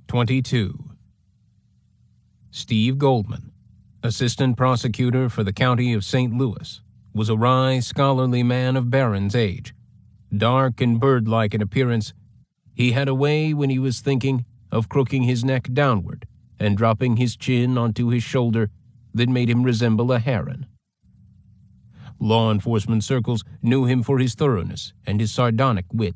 22. Steve Goldman, assistant prosecutor for the county of St. Louis, was a wry, scholarly man of Barron's age. Dark and bird-like in appearance, he had a way when he was thinking of crooking his neck downward and dropping his chin onto his shoulder that made him resemble a heron. Law enforcement circles knew him for his thoroughness and his sardonic wit.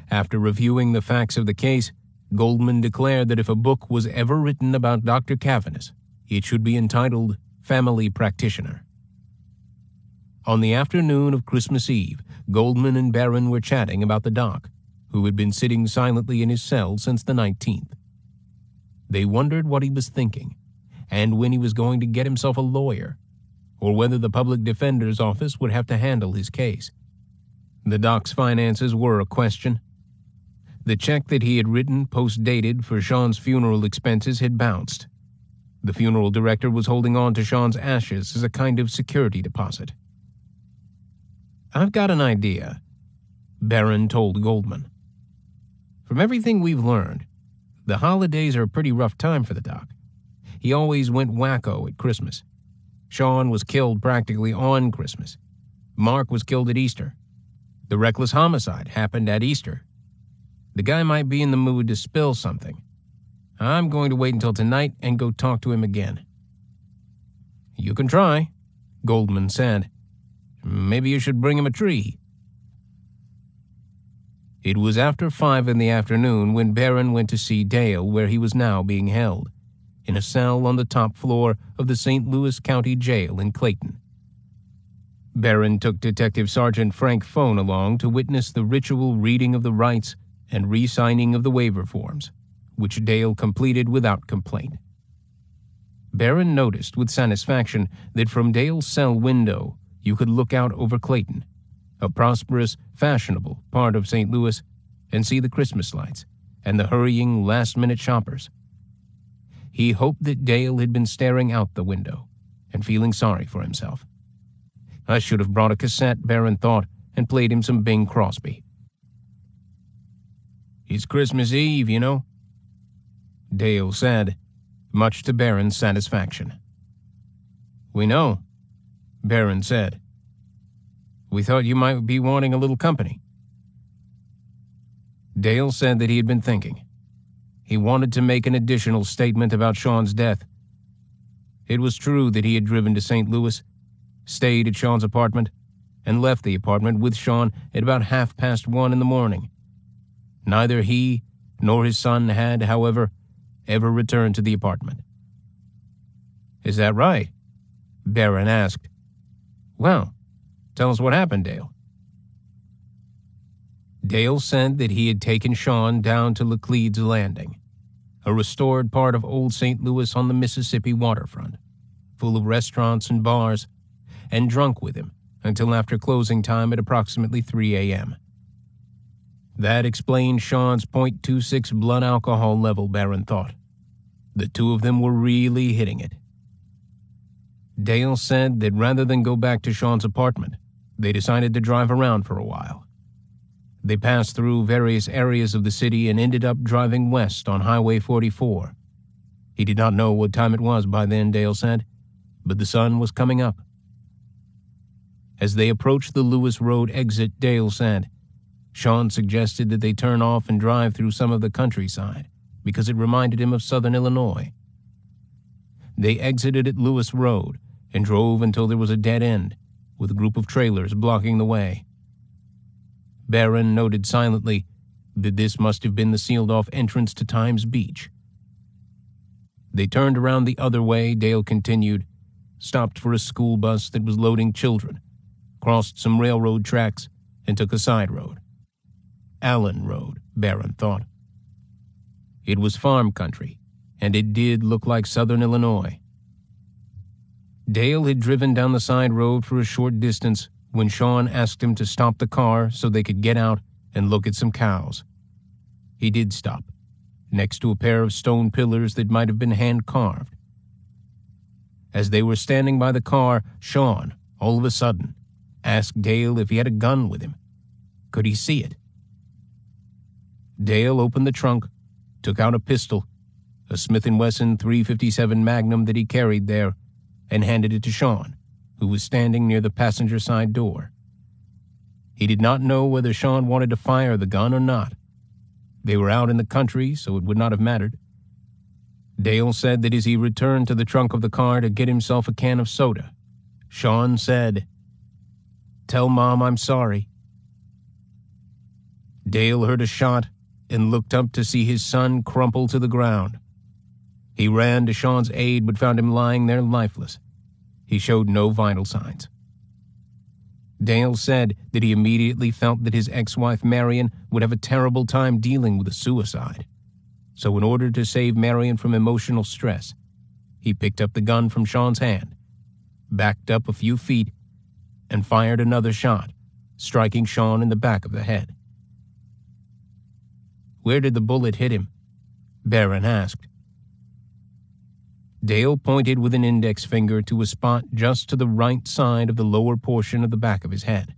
After reviewing the facts of the case, Goldman declared that if a book was ever written about Dr. Cavanis, it should be entitled Family Practitioner. On the afternoon of Christmas Eve, Goldman and Barron were chatting about the doc, who had been sitting silently in his cell since the 19th. They wondered what he was thinking, and when he was going to get himself a lawyer, or whether the public defender's office would have to handle his case. The doc's finances were a question. The check that he had written, post-dated, for Sean's funeral expenses had bounced. The funeral director was holding on to Sean's ashes as a kind of security deposit. "I've got an idea," Barron told Goldman. "From everything we've learned, the holidays are a pretty rough time for the doc. He always went wacko at Christmas. Sean was killed practically on Christmas. Mark was killed at Easter. The reckless homicide happened at Easter. The guy might be in the mood to spill something. I'm going to wait until tonight and go talk to him again." "You can try," Goldman said. "Maybe you should bring him a tree." It was after 5 in the afternoon when Barron went to see Dale where he was now being held, in a cell on the top floor of the St. Louis County Jail in Clayton. Barron took Detective Sergeant Frank Phone along to witness the ritual reading of the rights and re-signing of the waiver forms, which Dale completed without complaint. Barron noticed with satisfaction that from Dale's cell window you could look out over Clayton, a prosperous, fashionable part of St. Louis, and see the Christmas lights and the hurrying last-minute shoppers. He hoped that Dale had been staring out the window and feeling sorry for himself. "I should have brought a cassette," Barron thought, and played him some Bing Crosby. "It's Christmas Eve, you know," Dale said, much to Barron's satisfaction. "We know," Barron said. "We thought you might be wanting a little company." Dale said that he had been thinking. He wanted to make an additional statement about Sean's death. It was true that he had driven to St. Louis, stayed at Sean's apartment, and left the apartment with Sean at about 1:30 in the morning. Neither he nor his son had, however, ever returned to the apartment. "Is that right?" Barron asked. "Well, tell us what happened, Dale." Dale said that he had taken Sean down to Laclede's Landing, a restored part of Old St. Louis on the Mississippi waterfront, full of restaurants and bars, and drunk with him until after closing time at approximately 3 a.m. That explained Sean's .26 blood alcohol level, Barron thought. The two of them were really hitting it. Dale said that rather than go back to Sean's apartment, they decided to drive around for a while. They passed through various areas of the city and ended up driving west on Highway 44. He did not know what time it was by then, Dale said, but the sun was coming up. As they approached the Lewis Road exit, Dale said, Sean suggested that they turn off and drive through some of the countryside because it reminded him of southern Illinois. They exited at Lewis Road and drove until there was a dead end, with a group of trailers blocking the way. Barron noted silently that this must have been the sealed-off entrance to Times Beach. They turned around the other way, Dale continued, stopped for a school bus that was loading children, crossed some railroad tracks, and took a side road. Allen Road, Barron thought. It was farm country, and it did look like southern Illinois. Dale had driven down the side road for a short distance when Sean asked him to stop the car so they could get out and look at some cows. He did stop, next to a pair of stone pillars that might have been hand-carved. As they were standing by the car, Sean, all of a sudden, asked Dale if he had a gun with him. Could he see it? Dale opened the trunk, took out a pistol, a Smith & Wesson .357 Magnum that he carried there, and handed it to Sean, who was standing near the passenger side door. He did not know whether Sean wanted to fire the gun or not. They were out in the country, so it would not have mattered. Dale said that as he returned to the trunk of the car to get himself a can of soda, Sean said, "Tell Mom I'm sorry." Dale heard a shot and looked up to see his son crumple to the ground. He ran to Sean's aid but found him lying there lifeless. He showed no vital signs. Dale said that he immediately felt that his ex-wife Marion would have a terrible time dealing with a suicide. So in order to save Marion from emotional stress, he picked up the gun from Sean's hand, backed up a few feet, and fired another shot, striking Sean in the back of the head. "Where did the bullet hit him?" Barron asked. Dale pointed with an index finger to a spot just to the right side of the lower portion of the back of his head.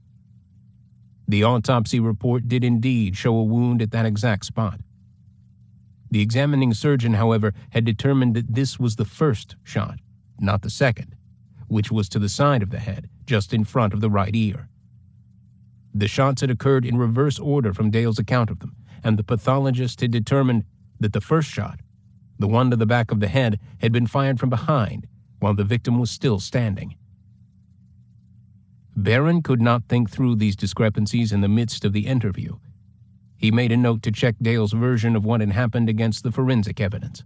The autopsy report did indeed show a wound at that exact spot. The examining surgeon, however, had determined that this was the first shot, not the second, which was to the side of the head, just in front of the right ear. The shots had occurred in reverse order from Dale's account of them, and the pathologist had determined that the first shot, the one to the back of the head, had been fired from behind while the victim was still standing. Barron could not think through these discrepancies in the midst of the interview. He made a note to check Dale's version of what had happened against the forensic evidence.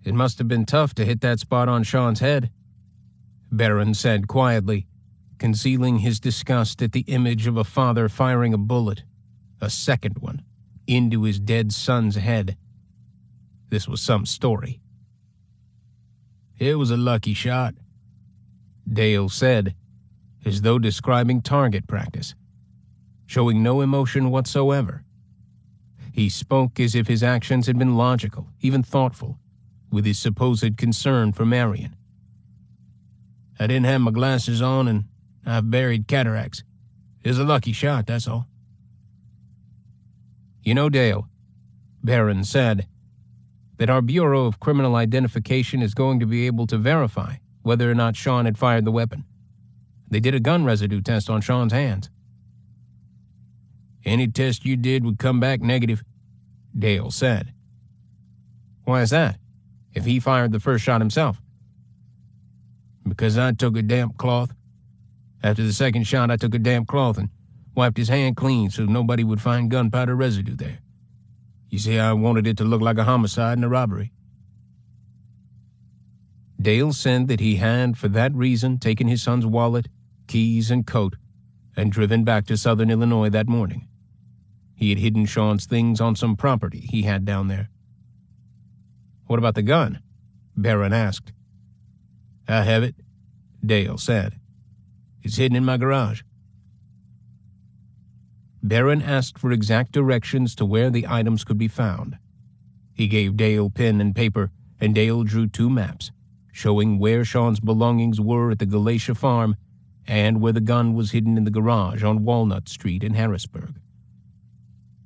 "It must have been tough to hit that spot on Sean's head," Barron said quietly, concealing his disgust at the image of a father firing a bullet, a second one, into his dead son's head. This was some story. "It was a lucky shot," Dale said, as though describing target practice, showing no emotion whatsoever. He spoke as if his actions had been logical, even thoughtful, with his supposed concern for Marion. "I didn't have my glasses on, and I've buried cataracts. It was a lucky shot, that's all." "You know, Dale," Barron said, "that our Bureau of Criminal Identification is going to be able to verify whether or not Sean had fired the weapon. They did a gun residue test on Sean's hands." "Any test you did would come back negative," Dale said. "Why is that, if he fired the first shot himself?" "Because I took a damp cloth. After the second shot, I took a damp cloth and wiped his hand clean so nobody would find gunpowder residue there. You see, I wanted it to look like a homicide and a robbery." Dale said that he had, for that reason, taken his son's wallet, keys, and coat, and driven back to southern Illinois that morning. He had hidden Sean's things on some property he had down there. "What about the gun?" Barron asked. "I have it," Dale said. "It's hidden in my garage." Barron asked for exact directions to where the items could be found. He gave Dale pen and paper, and Dale drew 2 maps, showing where Sean's belongings were at the Galatia farm and where the gun was hidden in the garage on Walnut Street in Harrisburg.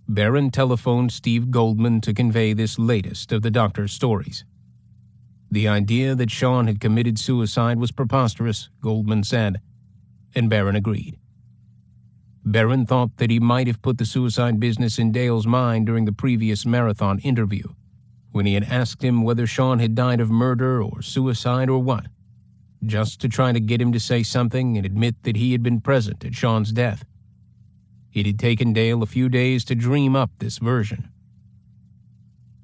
Barron telephoned Steve Goldman to convey this latest of the doctor's stories. The idea that Sean had committed suicide was preposterous, Goldman said, and Barron agreed. Barron thought that he might have put the suicide business in Dale's mind during the previous marathon interview, when he had asked him whether Sean had died of murder or suicide or what, just to try to get him to say something and admit that he had been present at Sean's death. It had taken Dale a few days to dream up this version.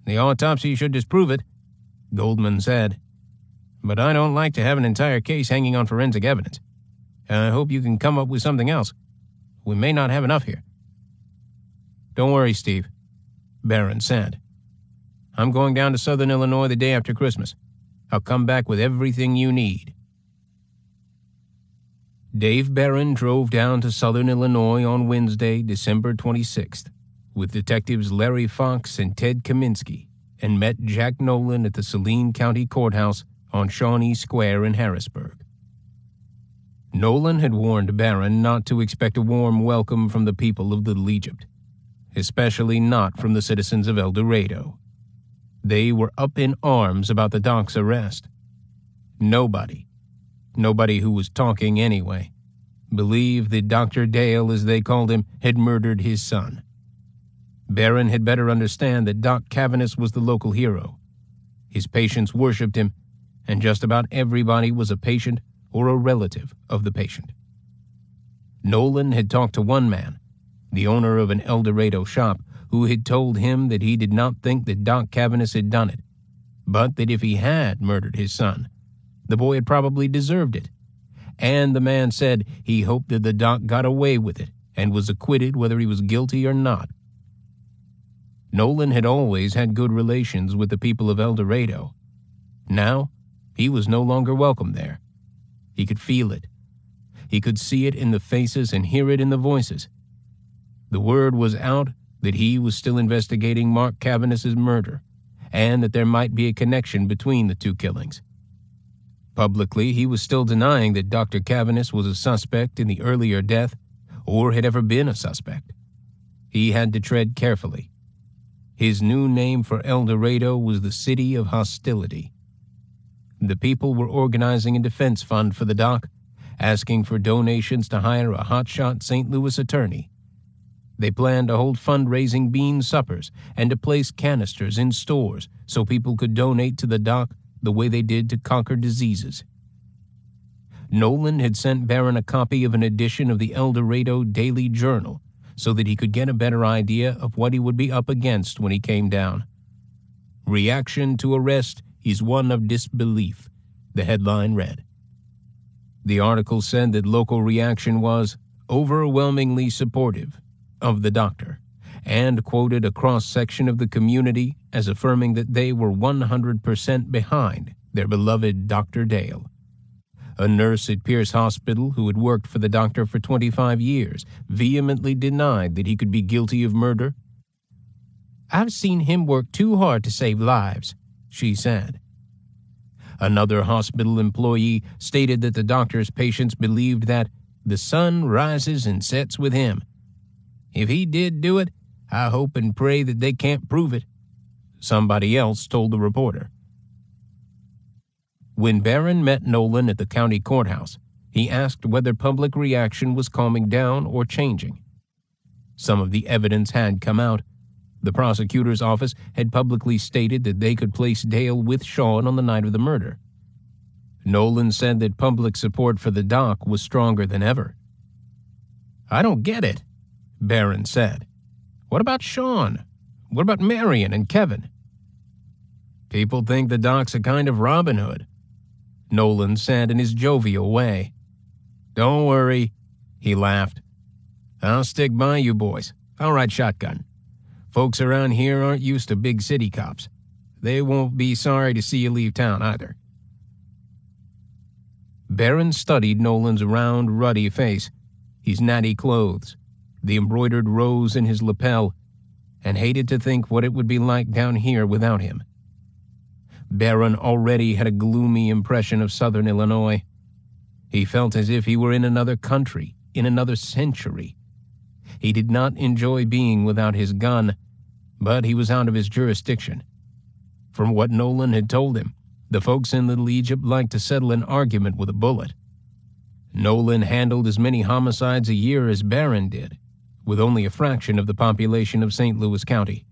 "The autopsy should disprove it," Goldman said, "but I don't like to have an entire case hanging on forensic evidence. I hope you can come up with something else. We may not have enough here." "Don't worry, Steve," Barron said. "I'm going down to southern Illinois the day after Christmas. I'll come back with everything you need." Dave Barron drove down to southern Illinois on Wednesday, December 26th, with detectives Larry Fox and Ted Kaminsky, and met Jack Nolan at the Saline County Courthouse on Shawnee Square in Harrisburg. Nolan had warned Barron not to expect a warm welcome from the people of Little Egypt. especially not from the citizens of El Dorado. They were up in arms about the doc's arrest. Nobody who was talking anyway, believed that Dr. Dale, as they called him, had murdered his son. Barron had better understand that Doc Cavanis was the local hero. His patients worshipped him, and just about everybody was a patient or a relative of the patient. Nolan had talked to one man, the owner of an El Dorado shop, who had told him that he did not think that Doc Cavanis had done it, but that if he had murdered his son, the boy had probably deserved it. And the man said he hoped that the doc got away with it and was acquitted whether he was guilty or not. Nolan had always had good relations with the people of El Dorado. Now, he was no longer welcome there. He could feel it. He could see it in the faces and hear it in the voices. The word was out that he was still investigating Mark Cavanis' murder, and that there might be a connection between the two killings. Publicly, he was still denying that Dr. Cavanis was a suspect in the earlier death, or had ever been a suspect. He had to tread carefully. His new name for El Dorado was the City of Hostility. The people were organizing a defense fund for the doc, asking for donations to hire a hotshot St. Louis attorney. They planned to hold fundraising bean suppers and to place canisters in stores so people could donate to the doc the way they did to conquer diseases. Nolan had sent Barron a copy of an edition of the El Dorado Daily Journal so that he could get a better idea of what he would be up against when he came down. "Reaction to arrest is one of disbelief," the headline read. The article said that local reaction was overwhelmingly supportive of the doctor, and quoted a cross-section of the community as affirming that they were 100% behind their beloved Dr. Dale. A nurse at Pierce Hospital who had worked for the doctor for 25 years vehemently denied that he could be guilty of murder. "I've seen him work too hard to save lives," she said. Another hospital employee stated that the doctor's patients believed that the sun rises and sets with him. "If he did do it, I hope and pray that they can't prove it," somebody else told the reporter. When Barron met Nolan at the county courthouse, he asked whether public reaction was calming down or changing. Some of the evidence had come out. The prosecutor's office had publicly stated that they could place Dale with Sean on the night of the murder. Nolan said that public support for the doc was stronger than ever. "I don't get it," Barron said. "What about Sean? What about Marion and Kevin?" "People think the doc's a kind of Robin Hood," Nolan said in his jovial way. "Don't worry," he laughed. "I'll stick by you boys. I'll ride shotgun. Folks around here aren't used to big city cops. They won't be sorry to see you leave town either." Barron studied Nolan's round, ruddy face, his natty clothes, the embroidered rose in his lapel, and hated to think what it would be like down here without him. Barron already had a gloomy impression of southern Illinois. He felt as if he were in another country, in another century. He did not enjoy being without his gun, but he was out of his jurisdiction. From what Nolan had told him, the folks in Little Egypt liked to settle an argument with a bullet. Nolan handled as many homicides a year as Barron did, with only a fraction of the population of St. Louis County.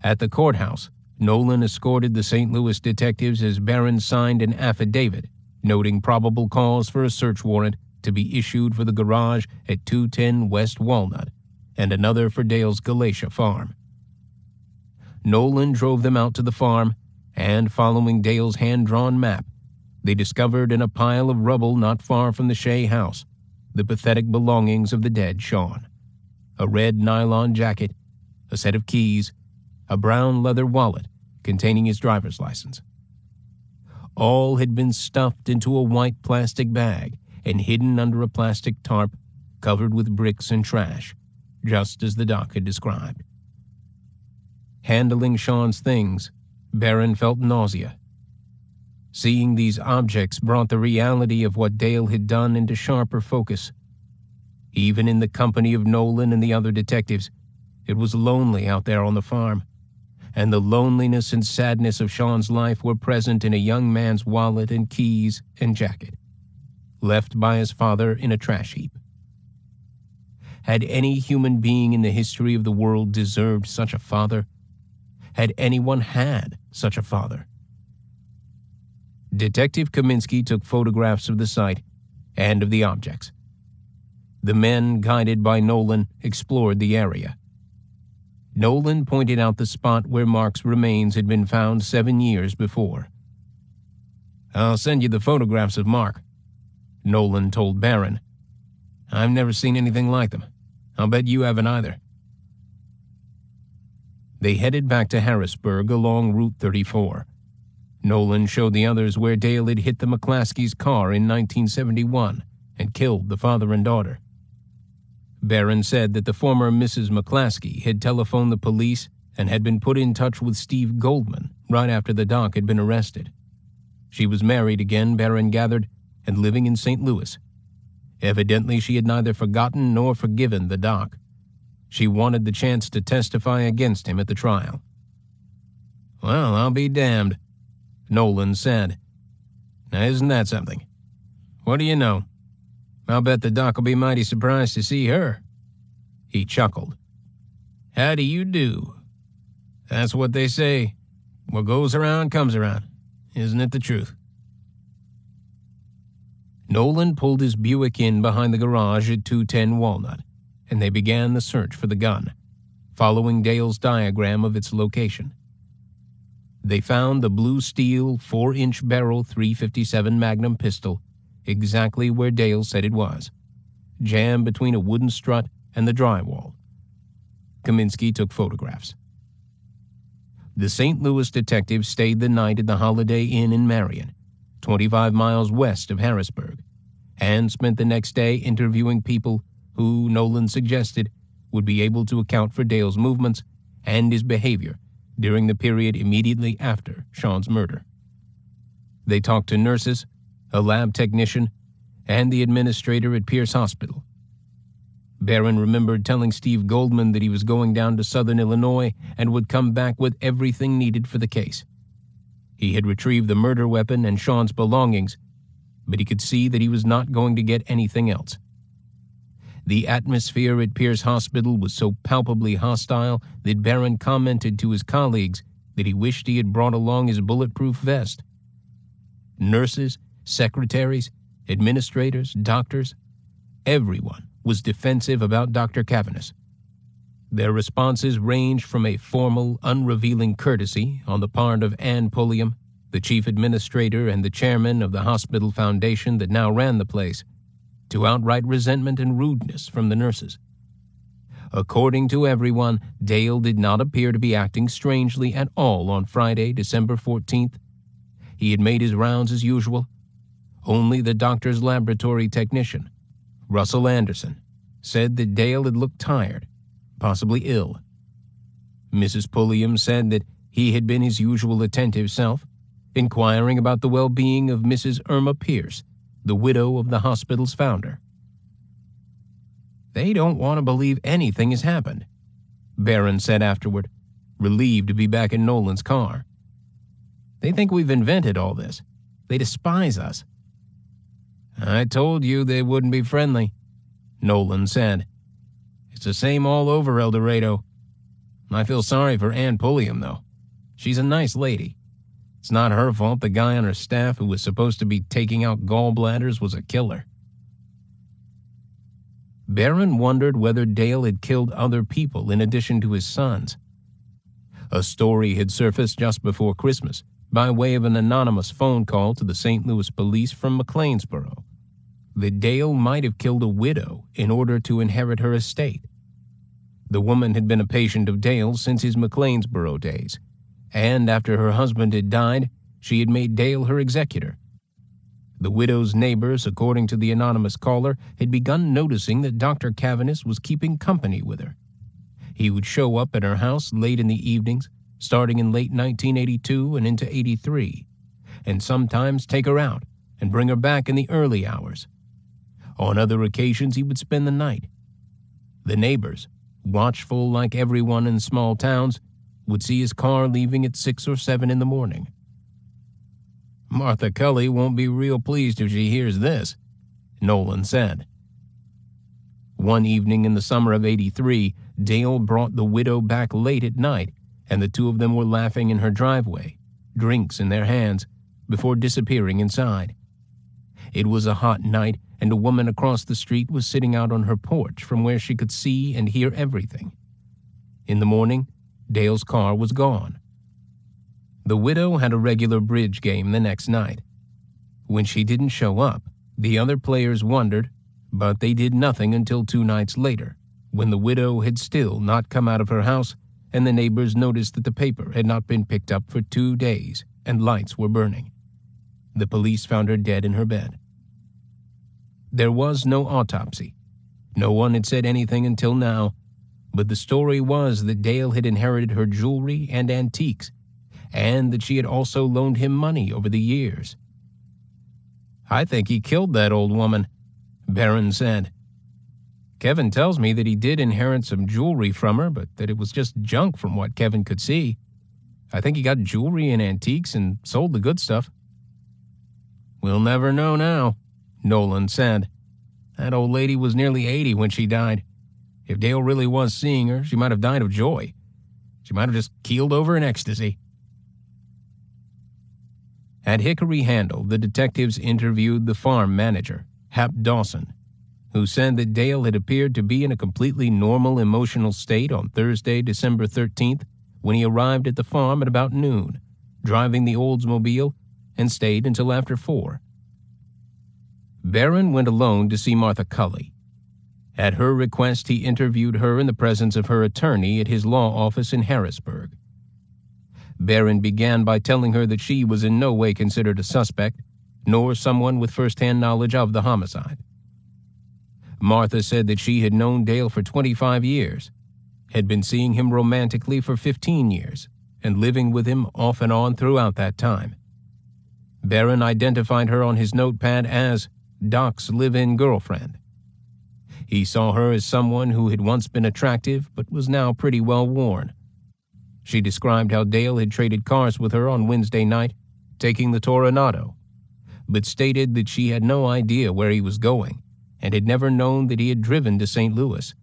At the courthouse, Nolan escorted the St. Louis detectives as Barron signed an affidavit noting probable cause for a search warrant to be issued for the garage at 210 West Walnut and another for Dale's Galatia farm. Nolan drove them out to the farm, and following Dale's hand-drawn map, they discovered in a pile of rubble not far from the Shea house the pathetic belongings of the dead Sean: a red nylon jacket, a set of keys, a brown leather wallet containing his driver's license. All had been stuffed into a white plastic bag and hidden under a plastic tarp covered with bricks and trash, just as the doc had described. Handling Sean's things, Barron felt nausea. Seeing these objects brought the reality of what Dale had done into sharper focus. Even in the company of Nolan and the other detectives, It was lonely out there on the farm, and the loneliness and sadness of Sean's life were present in a young man's wallet and keys and jacket, left by his father in a trash heap. Had any human being in the history of the world deserved such a father? Had anyone had such a father? Detective Kaminsky took photographs of the site and of the objects. The men, guided by Nolan, explored the area. Nolan pointed out the spot where Mark's remains had been found 7 years before. "I'll send you the photographs of Mark," Nolan told Barron. "I've never seen anything like them. I'll bet you haven't either." They headed back to Harrisburg along Route 34. Nolan showed the others where Dale had hit the McClaskeys' car in 1971 and killed the father and daughter. Barron said that the former Mrs. McClaskey had telephoned the police and had been put in touch with Steve Goldman right after the doc had been arrested. She was married again, Barron gathered, and living in St. Louis. Evidently, she had neither forgotten nor forgiven the doc. She wanted the chance to testify against him at the trial. "Well, I'll be damned," Nolan said. "Now, isn't that something? What do you know? I'll bet the doc will be mighty surprised to see her." He chuckled. "How do you do? That's what they say. What goes around comes around. Isn't it the truth?" Nolan pulled his Buick in behind the garage at 210 Walnut, and they began the search for the gun, following Dale's diagram of its location. They found the blue steel 4-inch barrel .357 Magnum pistol exactly where Dale said it was, jammed between a wooden strut and the drywall. Kaminsky took photographs. The St. Louis detective stayed the night at the Holiday Inn in Marion, 25 miles west of Harrisburg, and spent the next day interviewing people who, Nolan suggested, would be able to account for Dale's movements and his behavior during the period immediately after Sean's murder. They talked to nurses, a lab technician, and the administrator at Pierce Hospital. Barron remembered telling Steve Goldman that he was going down to Southern Illinois and would come back with everything needed for the case. He had retrieved the murder weapon and Sean's belongings, but he could see that he was not going to get anything else. The atmosphere at Pierce Hospital was so palpably hostile that Barron commented to his colleagues that he wished he had brought along his bulletproof vest. Nurses, secretaries, administrators, doctors, everyone was defensive about Dr. Cavanis. Their responses ranged from a formal, unrevealing courtesy on the part of Ann Pulliam, the chief administrator and the chairman of the hospital foundation that now ran the place, to outright resentment and rudeness from the nurses. According to everyone, Dale did not appear to be acting strangely at all on Friday, December 14th. He had made his rounds as usual. Only the doctor's laboratory technician, Russell Anderson, said that Dale had looked tired, possibly ill. Mrs. Pulliam said that he had been his usual attentive self, inquiring about the well-being of Mrs. Irma Pierce, the widow of the hospital's founder. "They don't want to believe anything has happened," Barron said afterward, relieved to be back in Nolan's car. "They think we've invented all this. They despise us." "I told you they wouldn't be friendly," Nolan said. "It's the same all over El Dorado. I feel sorry for Ann Pulliam, though. She's a nice lady. It's not her fault the guy on her staff who was supposed to be taking out gallbladders was a killer." Barron wondered whether Dale had killed other people in addition to his sons. A story had surfaced just before Christmas by way of an anonymous phone call to the St. Louis police from McLeansboro that Dale might have killed a widow in order to inherit her estate. The woman had been a patient of Dale's since his McLeansboro days, and after her husband had died, she had made Dale her executor. The widow's neighbors, according to the anonymous caller, had begun noticing that Dr. Cavanis was keeping company with her. He would show up at her house late in the evenings, starting in late 1982 and into 83, and sometimes take her out and bring her back in the early hours. On other occasions, he would spend the night. The neighbors, watchful like everyone in small towns, would see his car leaving at 6 or 7 in the morning. "Martha Cully won't be real pleased if she hears this," Nolan said. One evening in the summer of '83, Dale brought the widow back late at night, and the two of them were laughing in her driveway, drinks in their hands, before disappearing inside. It was a hot night, and a woman across the street was sitting out on her porch from where she could see and hear everything. In the morning, Dale's car was gone. The widow had a regular bridge game the next night. When she didn't show up, the other players wondered, but they did nothing until 2 nights later, when the widow had still not come out of her house, and the neighbors noticed that the paper had not been picked up for 2 days, and lights were burning. The police found her dead in her bed. There was no autopsy. No one had said anything until now, but the story was that Dale had inherited her jewelry and antiques, and that she had also loaned him money over the years. "I think he killed that old woman," Barron said. "Kevin tells me that he did inherit some jewelry from her, but that it was just junk from what Kevin could see. I think he got jewelry and antiques and sold the good stuff." "We'll never know now," Nolan said. "That old lady was nearly 80 when she died. If Dale really was seeing her, she might have died of joy. She might have just keeled over in ecstasy." At Hickory Handle, the detectives interviewed the farm manager, Hap Dawson, who said that Dale had appeared to be in a completely normal emotional state on Thursday, December 13th, when he arrived at the farm at about noon, driving the Oldsmobile, and stayed until after 4. Barron went alone to see Martha Cully. At her request, he interviewed her in the presence of her attorney at his law office in Harrisburg. Barron began by telling her that she was in no way considered a suspect, nor someone with first-hand knowledge of the homicide. Martha said that she had known Dale for 25 years, had been seeing him romantically for 15 years, and living with him off and on throughout that time. Barron identified her on his notepad as Doc's live-in girlfriend. He saw her as someone who had once been attractive but was now pretty well worn. She described how Dale had traded cars with her on Wednesday night, taking the Toronado, but stated that she had no idea where he was going and had never known that he had driven to St. Louis.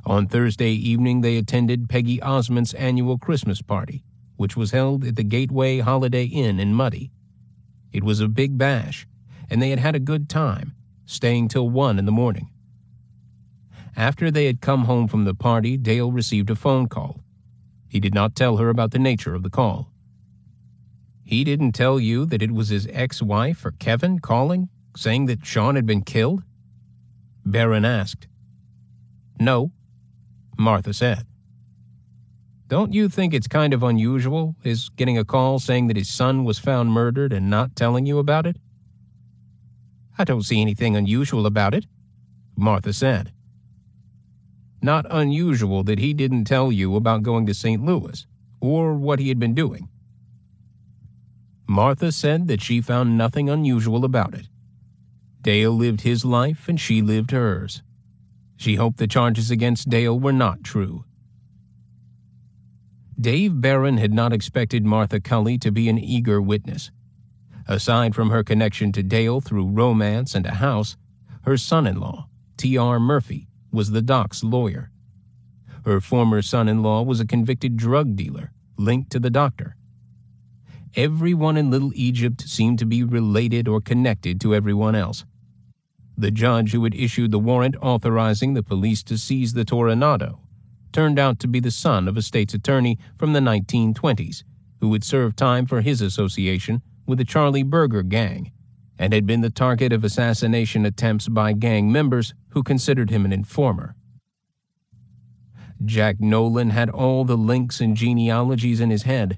On Thursday evening, they attended Peggy Osmond's annual Christmas party, which was held at the Gateway Holiday Inn in Muddy. It was a big bash, and they had had a good time, staying till 1 in the morning. After they had come home from the party, Dale received a phone call. He did not tell her about the nature of the call. "He didn't tell you that it was his ex-wife or Kevin calling, saying that Sean had been killed?" Barron asked. "No," Martha said. "Don't you think it's kind of unusual, his getting a call saying that his son was found murdered and not telling you about it?" "I don't see anything unusual about it," Martha said. "Not unusual that he didn't tell you about going to St. Louis, or what he had been doing?" Martha said that she found nothing unusual about it. Dale lived his life and she lived hers. She hoped the charges against Dale were not true. Dave Barron had not expected Martha Cully to be an eager witness. Aside from her connection to Dale through romance and a house, her son-in-law, T.R. Murphy, was the Doc's lawyer. Her former son-in-law was a convicted drug dealer linked to the doctor. Everyone in Little Egypt seemed to be related or connected to everyone else. The judge who had issued the warrant authorizing the police to seize the Toronado turned out to be the son of a state's attorney from the 1920s who had served time for his association with the Charlie Berger gang and had been the target of assassination attempts by gang members who considered him an informer. Jack Nolan had all the links and genealogies in his head.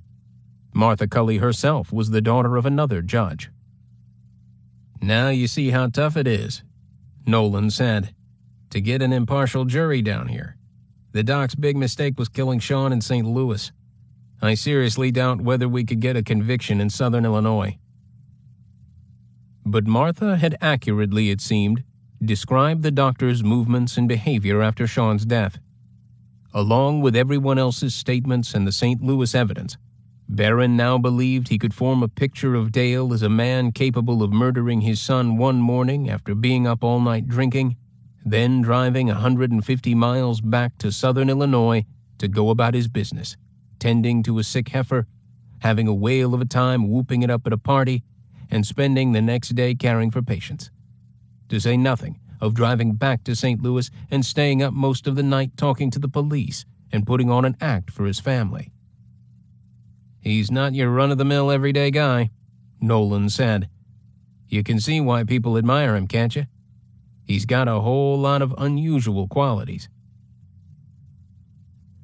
Martha Cully herself was the daughter of another judge. "Now you see how tough it is," Nolan said, "to get an impartial jury down here. The Doc's big mistake was killing Sean in St. Louis. I seriously doubt whether we could get a conviction in Southern Illinois." But Martha had accurately, it seemed, described the doctor's movements and behavior after Sean's death. Along with everyone else's statements and the St. Louis evidence, Barron now believed he could form a picture of Dale as a man capable of murdering his son one morning after being up all night drinking, then driving 150 miles back to southern Illinois to go about his business, tending to a sick heifer, having a whale of a time whooping it up at a party, and spending the next day caring for patients. To say nothing of driving back to St. Louis and staying up most of the night talking to the police and putting on an act for his family. "He's not your run-of-the-mill everyday guy," Nolan said. "You can see why people admire him, can't you? He's got a whole lot of unusual qualities."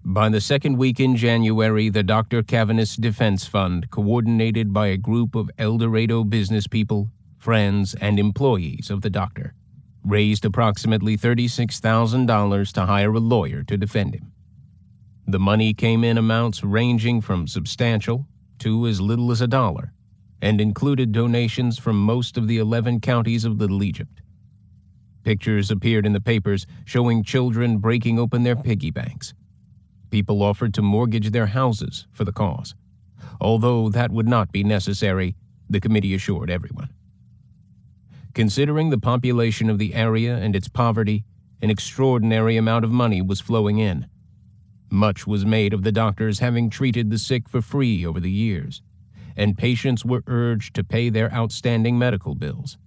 By the second week in January, the Dr. Cavanis Defense Fund, coordinated by a group of El Dorado business people, friends, and employees of the doctor, raised approximately $36,000 to hire a lawyer to defend him. The money came in amounts ranging from substantial to as little as $1, and included donations from most of the 11 counties of Little Egypt. Pictures appeared in the papers showing children breaking open their piggy banks. People offered to mortgage their houses for the cause, although that would not be necessary, the committee assured everyone. Considering the population of the area and its poverty, an extraordinary amount of money was flowing in. Much was made of the doctors having treated the sick for free over the years, and patients were urged to pay their outstanding medical bills.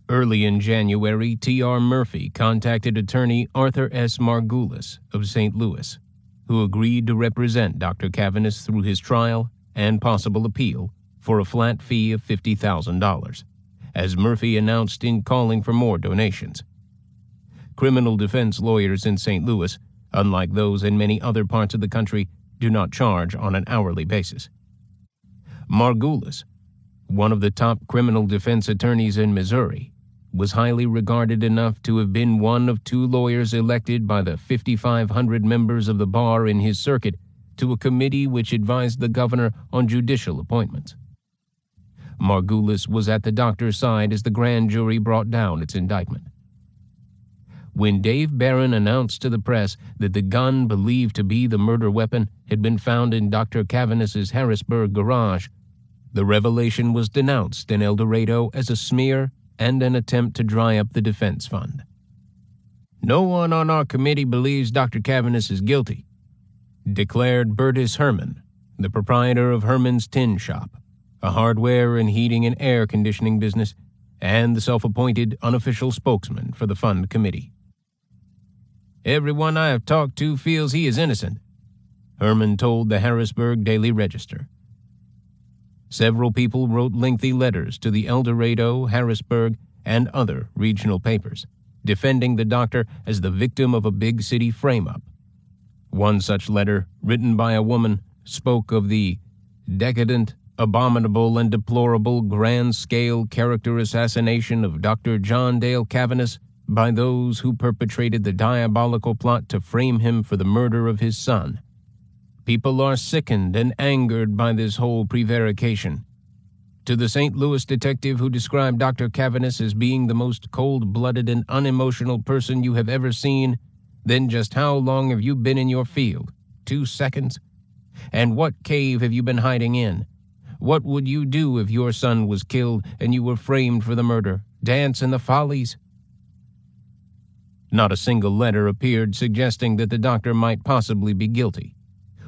Early in January, T.R. Murphy contacted attorney Arthur S. Margulis of St. Louis, who agreed to represent Dr. Cavanis through his trial and possible appeal for a flat fee of $50,000, as Murphy announced in calling for more donations. Criminal defense lawyers in St. Louis, unlike those in many other parts of the country, do not charge on an hourly basis. Margulis, one of the top criminal defense attorneys in Missouri, was highly regarded enough to have been one of 2 lawyers elected by the 5,500 members of the bar in his circuit to a committee which advised the governor on judicial appointments. Margulis was at the doctor's side as the grand jury brought down its indictment. When Dave Barron announced to the press that the gun believed to be the murder weapon had been found in Dr. Cavanis's Harrisburg garage, the revelation was denounced in El Dorado as a smear and an attempt to dry up the defense fund. "No one on our committee believes Dr. Cavanis is guilty," declared Burtis Herman, the proprietor of Herman's Tin Shop, a hardware and heating and air conditioning business, and the self-appointed unofficial spokesman for the fund committee. "Everyone I have talked to feels he is innocent," Herman told the Harrisburg Daily Register. Several people wrote lengthy letters to the El Dorado, Harrisburg, and other regional papers, defending the doctor as the victim of a big city frame-up. One such letter, written by a woman, spoke of the decadent, abominable, and deplorable grand-scale character assassination of Dr. John Dale Cavanis by those who perpetrated the diabolical plot to frame him for the murder of his son. People are sickened and angered by this whole prevarication. To the St. Louis detective who described Dr. Cavanis as being the most cold-blooded and unemotional person you have ever seen, then just how long have you been in your field? 2 seconds? And what cave have you been hiding in? What would you do if your son was killed and you were framed for the murder? Dance in the Follies? Not a single letter appeared suggesting that the doctor might possibly be guilty,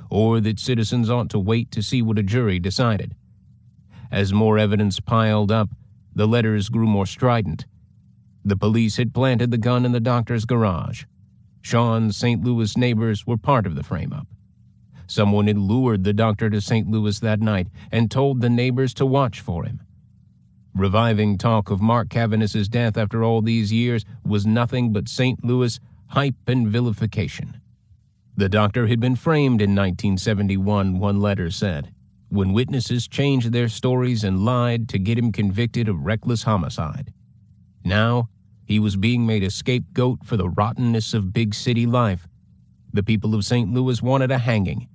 or that citizens ought to wait to see what a jury decided. As more evidence piled up, the letters grew more strident. The police had planted the gun in the doctor's garage. Sean's St. Louis neighbors were part of the frame-up. Someone had lured the doctor to St. Louis that night and told the neighbors to watch for him. Reviving talk of Mark Cavanis's death after all these years was nothing but St. Louis hype and vilification. The doctor had been framed in 1971, one letter said, when witnesses changed their stories and lied to get him convicted of reckless homicide. Now, he was being made a scapegoat for the rottenness of big city life. The people of St. Louis wanted a hanging.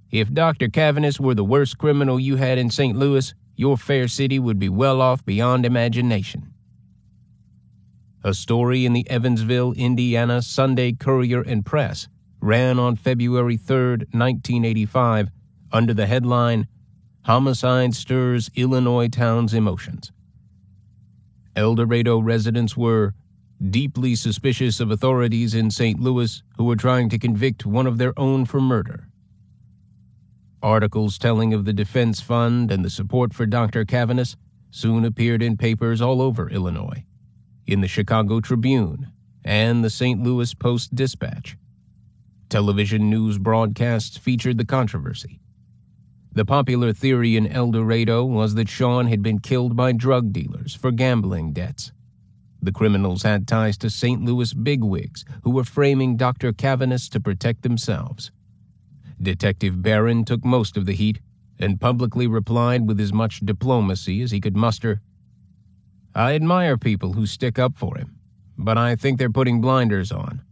If Dr. Cavanis were the worst criminal you had in St. Louis, your fair city would be well off beyond imagination. A story in the Evansville, Indiana Sunday Courier and Press ran on February 3, 1985, under the headline, "Homicide Stirs Illinois Town's Emotions." El Dorado residents were deeply suspicious of authorities in St. Louis who were trying to convict one of their own for murder. Articles telling of the defense fund and the support for Dr. Cavanis soon appeared in papers all over Illinois, in the Chicago Tribune and the St. Louis Post-Dispatch. Television news broadcasts featured the controversy. The popular theory in El Dorado was that Sean had been killed by drug dealers for gambling debts. The criminals had ties to St. Louis bigwigs who were framing Dr. Cavanis to protect themselves. Detective Barron took most of the heat and publicly replied with as much diplomacy as he could muster, "I admire people who stick up for him, but I think they're putting blinders on.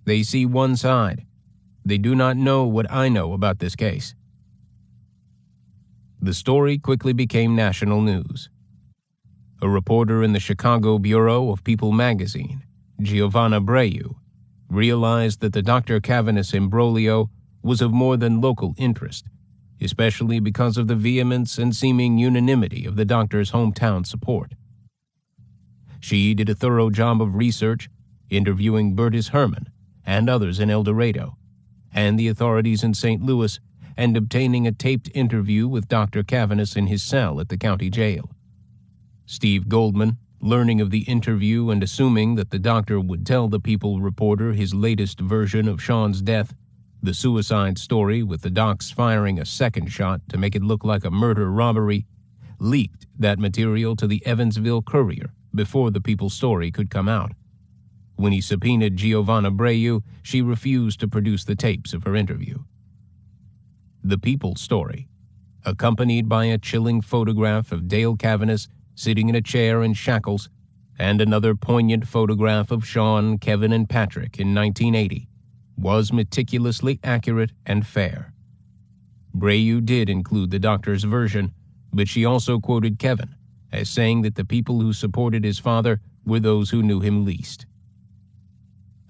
They see one side. They do not know what I know about this case." The story quickly became national news. A reporter in the Chicago bureau of People magazine, Giovanna Breu, realized that the Dr. Cavanis imbroglio was of more than local interest, especially because of the vehemence and seeming unanimity of the doctor's hometown support. She did a thorough job of research, interviewing Bertis Herman and others in El Dorado, and the authorities in St. Louis, and obtaining a taped interview with Dr. Cavanis in his cell at the county jail. Steve Goldman, learning of the interview and assuming that the doctor would tell the People reporter his latest version of Sean's death, the suicide story with the docs firing a second shot to make it look like a murder-robbery, leaked that material to the Evansville Courier before the People story could come out. When he subpoenaed Giovanna Breu, she refused to produce the tapes of her interview. The People story, accompanied by a chilling photograph of Dale Cavanis sitting in a chair in shackles, and another poignant photograph of Sean, Kevin, and Patrick in 1980, was meticulously accurate and fair. Breu did include the doctor's version, but she also quoted Kevin as saying that the people who supported his father were those who knew him least.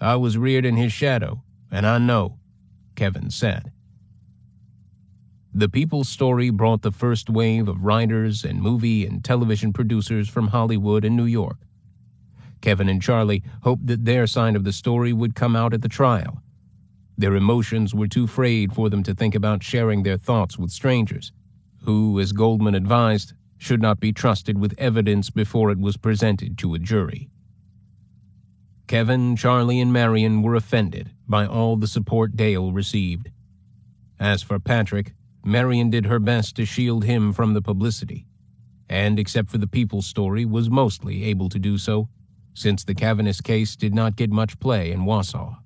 "I was reared in his shadow, and I know," Kevin said. The People's story brought the first wave of writers and movie and television producers from Hollywood and New York. Kevin and Charlie hoped that their side of the story would come out at the trial. Their emotions were too frayed for them to think about sharing their thoughts with strangers, who, as Goldman advised, should not be trusted with evidence before it was presented to a jury. Kevin, Charlie, and Marion were offended by all the support Dale received. As for Patrick, Marion did her best to shield him from the publicity, and except for the People's story, was mostly able to do so, since the Cavanis case did not get much play in Wausau.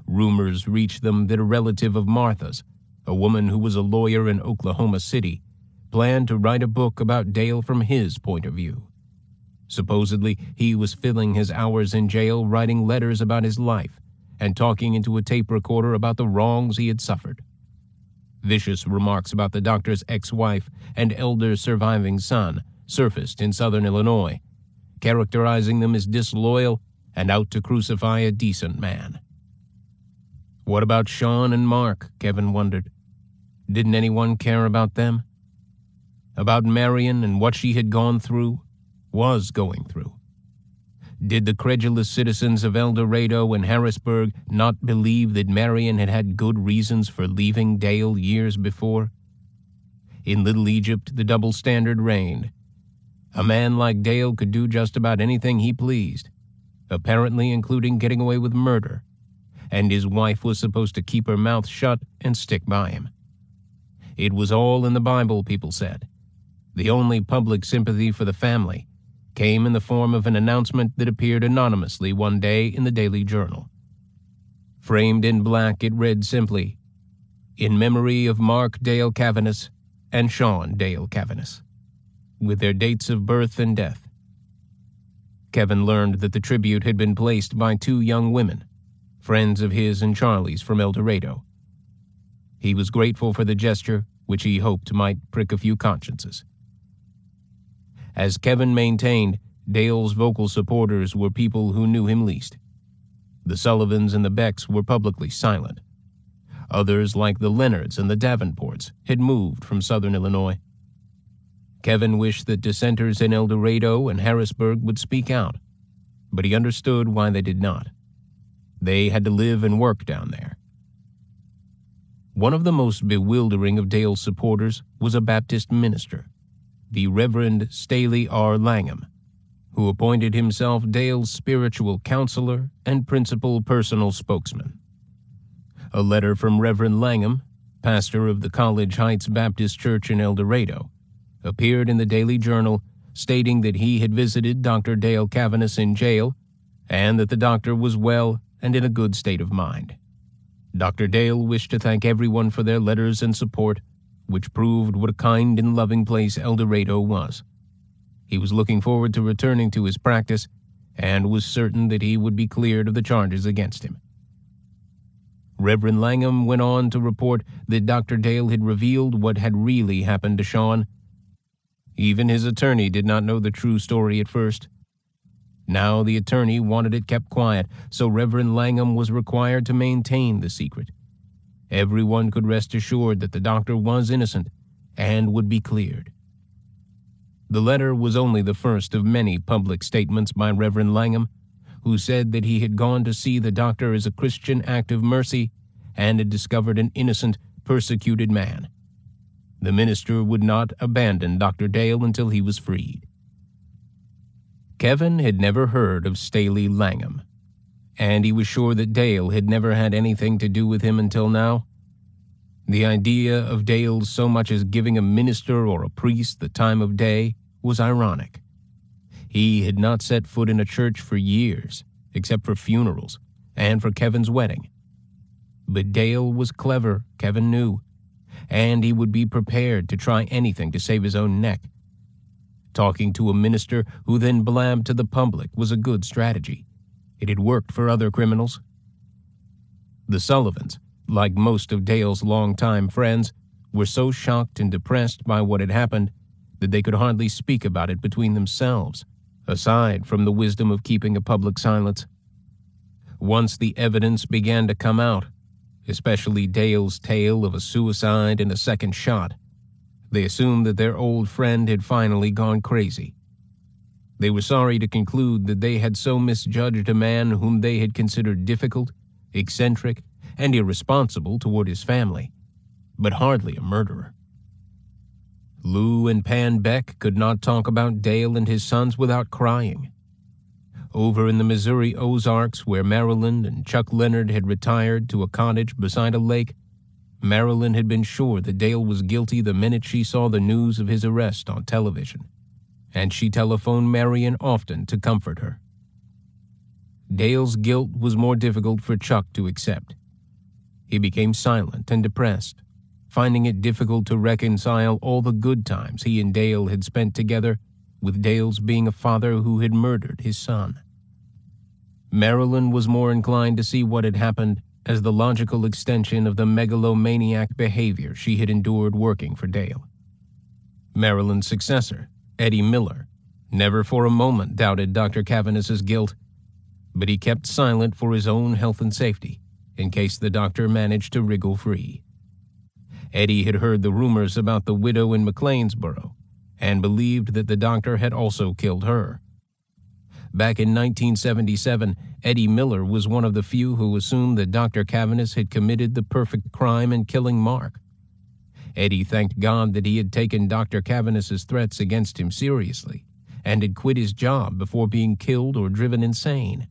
Rumors reached them that a relative of Martha's, a woman who was a lawyer in Oklahoma City, planned to write a book about Dale from his point of view. Supposedly, he was filling his hours in jail writing letters about his life and talking into a tape recorder about the wrongs he had suffered. Vicious remarks about the doctor's ex-wife and elder surviving son surfaced in southern Illinois, characterizing them as disloyal and out to crucify a decent man. What about Sean and Mark, Kevin wondered. Didn't anyone care about them? About Marion and what she had gone through, was going through? Did the credulous citizens of El Dorado and Harrisburg not believe that Marion had had good reasons for leaving Dale years before? In Little Egypt, the double standard reigned. A man like Dale could do just about anything he pleased, apparently including getting away with murder, and his wife was supposed to keep her mouth shut and stick by him. It was all in the Bible, people said. The only public sympathy for the family came in the form of an announcement that appeared anonymously one day in the Daily Journal. Framed in black, it read simply, "In memory of Mark Dale Cavanis and Sean Dale Cavanis," with their dates of birth and death. Kevin learned that the tribute had been placed by two young women, friends of his and Charlie's from El Dorado. He was grateful for the gesture, which he hoped might prick a few consciences. As Kevin maintained, Dale's vocal supporters were people who knew him least. The Sullivans and the Becks were publicly silent. Others, like the Leonards and the Davenports, had moved from southern Illinois. Kevin wished that dissenters in El Dorado and Harrisburg would speak out, but he understood why they did not. They had to live and work down there. One of the most bewildering of Dale's supporters was a Baptist minister, the Reverend Staley R. Langham, who appointed himself Dale's spiritual counselor and principal personal spokesman. A letter from Reverend Langham, pastor of the College Heights Baptist Church in El Dorado, appeared in the Daily Journal stating that he had visited Dr. Dale Cavanis in jail and that the doctor was well and in a good state of mind. Dr. Dale wished to thank everyone for their letters and support, which proved what a kind and loving place El Dorado was. He was looking forward to returning to his practice and was certain that he would be cleared of the charges against him. Reverend Langham went on to report that Dr. Dale had revealed what had really happened to Sean. Even his attorney did not know the true story at first. Now the attorney wanted it kept quiet, so Reverend Langham was required to maintain the secret. Everyone could rest assured that the doctor was innocent and would be cleared. The letter was only the first of many public statements by Reverend Langham, who said that he had gone to see the doctor as a Christian act of mercy and had discovered an innocent, persecuted man. The minister would not abandon Dr. Dale until he was freed. Kevin had never heard of Staley Langham, and he was sure that Dale had never had anything to do with him until now. The idea of Dale's so much as giving a minister or a priest the time of day was ironic. He had not set foot in a church for years, except for funerals and for Kevin's wedding. But Dale was clever, Kevin knew, and he would be prepared to try anything to save his own neck. Talking to a minister who then blabbed to the public was a good strategy. It had worked for other criminals. The Sullivans, like most of Dale's longtime friends, were so shocked and depressed by what had happened that they could hardly speak about it between themselves, aside from the wisdom of keeping a public silence. Once the evidence began to come out, especially Dale's tale of a suicide and a second shot, they assumed that their old friend had finally gone crazy. They were sorry to conclude that they had so misjudged a man whom they had considered difficult, eccentric, and irresponsible toward his family, but hardly a murderer. Lou and Pan Beck could not talk about Dale and his sons without crying. Over in the Missouri Ozarks, where Marilyn and Chuck Leonard had retired to a cottage beside a lake, Marilyn had been sure that Dale was guilty the minute she saw the news of his arrest on television, and she telephoned Marion often to comfort her. Dale's guilt was more difficult for Chuck to accept. He became silent and depressed, finding it difficult to reconcile all the good times he and Dale had spent together with Dale's being a father who had murdered his son. Marilyn was more inclined to see what had happened as the logical extension of the megalomaniac behavior she had endured working for Dale. Marilyn's successor, Eddie Miller, never for a moment doubted Dr. Cavanis's guilt, but he kept silent for his own health and safety, in case the doctor managed to wriggle free. Eddie had heard the rumors about the widow in McLeansboro and believed that the doctor had also killed her. Back in 1977, Eddie Miller was one of the few who assumed that Dr. Cavanis had committed the perfect crime in killing Mark. Eddie thanked God that he had taken Dr. Cavanis's threats against him seriously and had quit his job before being killed or driven insane.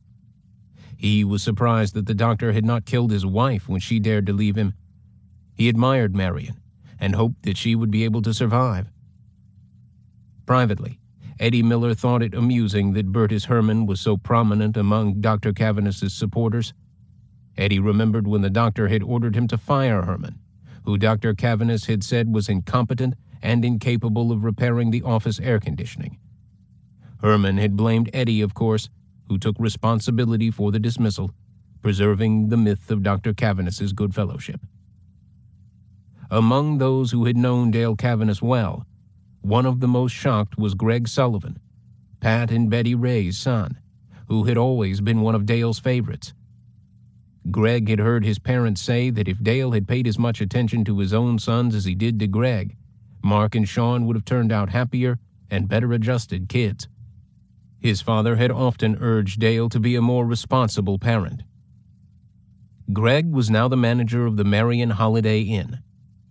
He was surprised that the doctor had not killed his wife when she dared to leave him. He admired Marion and hoped that she would be able to survive. Privately, Eddie Miller thought it amusing that Bertus Herman was so prominent among Dr. Cavanis's supporters. Eddie remembered when the doctor had ordered him to fire Herman, who Dr. Cavanis had said was incompetent and incapable of repairing the office air conditioning. Herman had blamed Eddie, of course, who took responsibility for the dismissal, preserving the myth of Dr. Cavanis's good fellowship. Among those who had known Dale Cavanis well, one of the most shocked was Greg Sullivan, Pat and Betty Ray's son, who had always been one of Dale's favorites, Greg had heard his parents say that if Dale had paid as much attention to his own sons as he did to Greg, Mark and Sean would have turned out happier and better adjusted kids. His father had often urged Dale to be a more responsible parent. Greg was now the manager of the Marion Holiday Inn,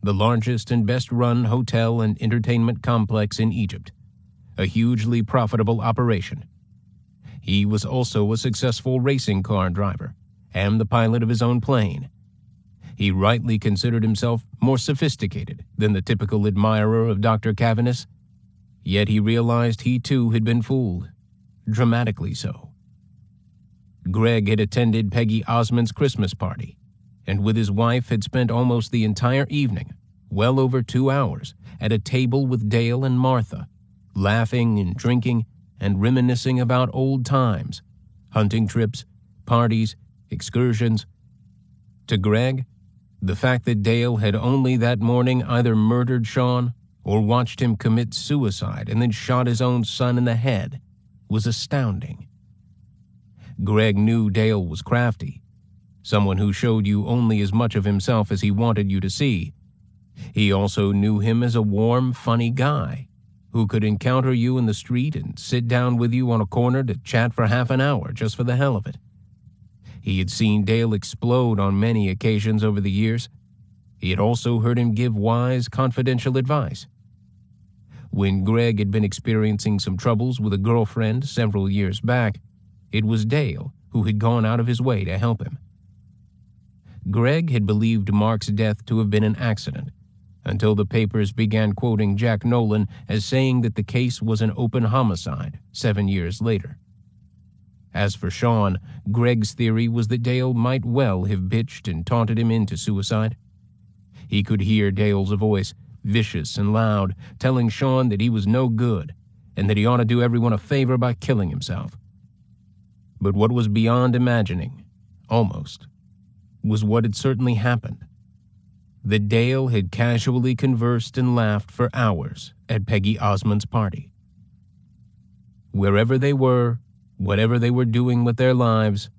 the largest and best-run hotel and entertainment complex in Egypt, a hugely profitable operation. He was also a successful racing car driver and the pilot of his own plane. He rightly considered himself more sophisticated than the typical admirer of Dr. Cavanis, yet he realized he too had been fooled, dramatically so. Greg had attended Peggy Osmond's Christmas party, and with his wife had spent almost the entire evening, well over 2 hours, at a table with Dale and Martha, laughing and drinking and reminiscing about old times, hunting trips, parties, excursions. To Greg, the fact that Dale had only that morning either murdered Sean or watched him commit suicide and then shot his own son in the head was astounding. Greg knew Dale was crafty, someone who showed you only as much of himself as he wanted you to see. He also knew him as a warm, funny guy who could encounter you in the street and sit down with you on a corner to chat for half an hour just for the hell of it. He had seen Dale explode on many occasions over the years. He had also heard him give wise, confidential advice. When Greg had been experiencing some troubles with a girlfriend several years back, it was Dale who had gone out of his way to help him. Greg had believed Mark's death to have been an accident, until the papers began quoting Jack Nolan as saying that the case was an open homicide 7 years later. As for Sean, Greg's theory was that Dale might well have bitched and taunted him into suicide. He could hear Dale's voice, vicious and loud, telling Sean that he was no good and that he ought to do everyone a favor by killing himself. But what was beyond imagining, almost, was what had certainly happened. That Dale had casually conversed and laughed for hours at Peggy Osmond's party. Wherever they were, whatever they were doing with their lives,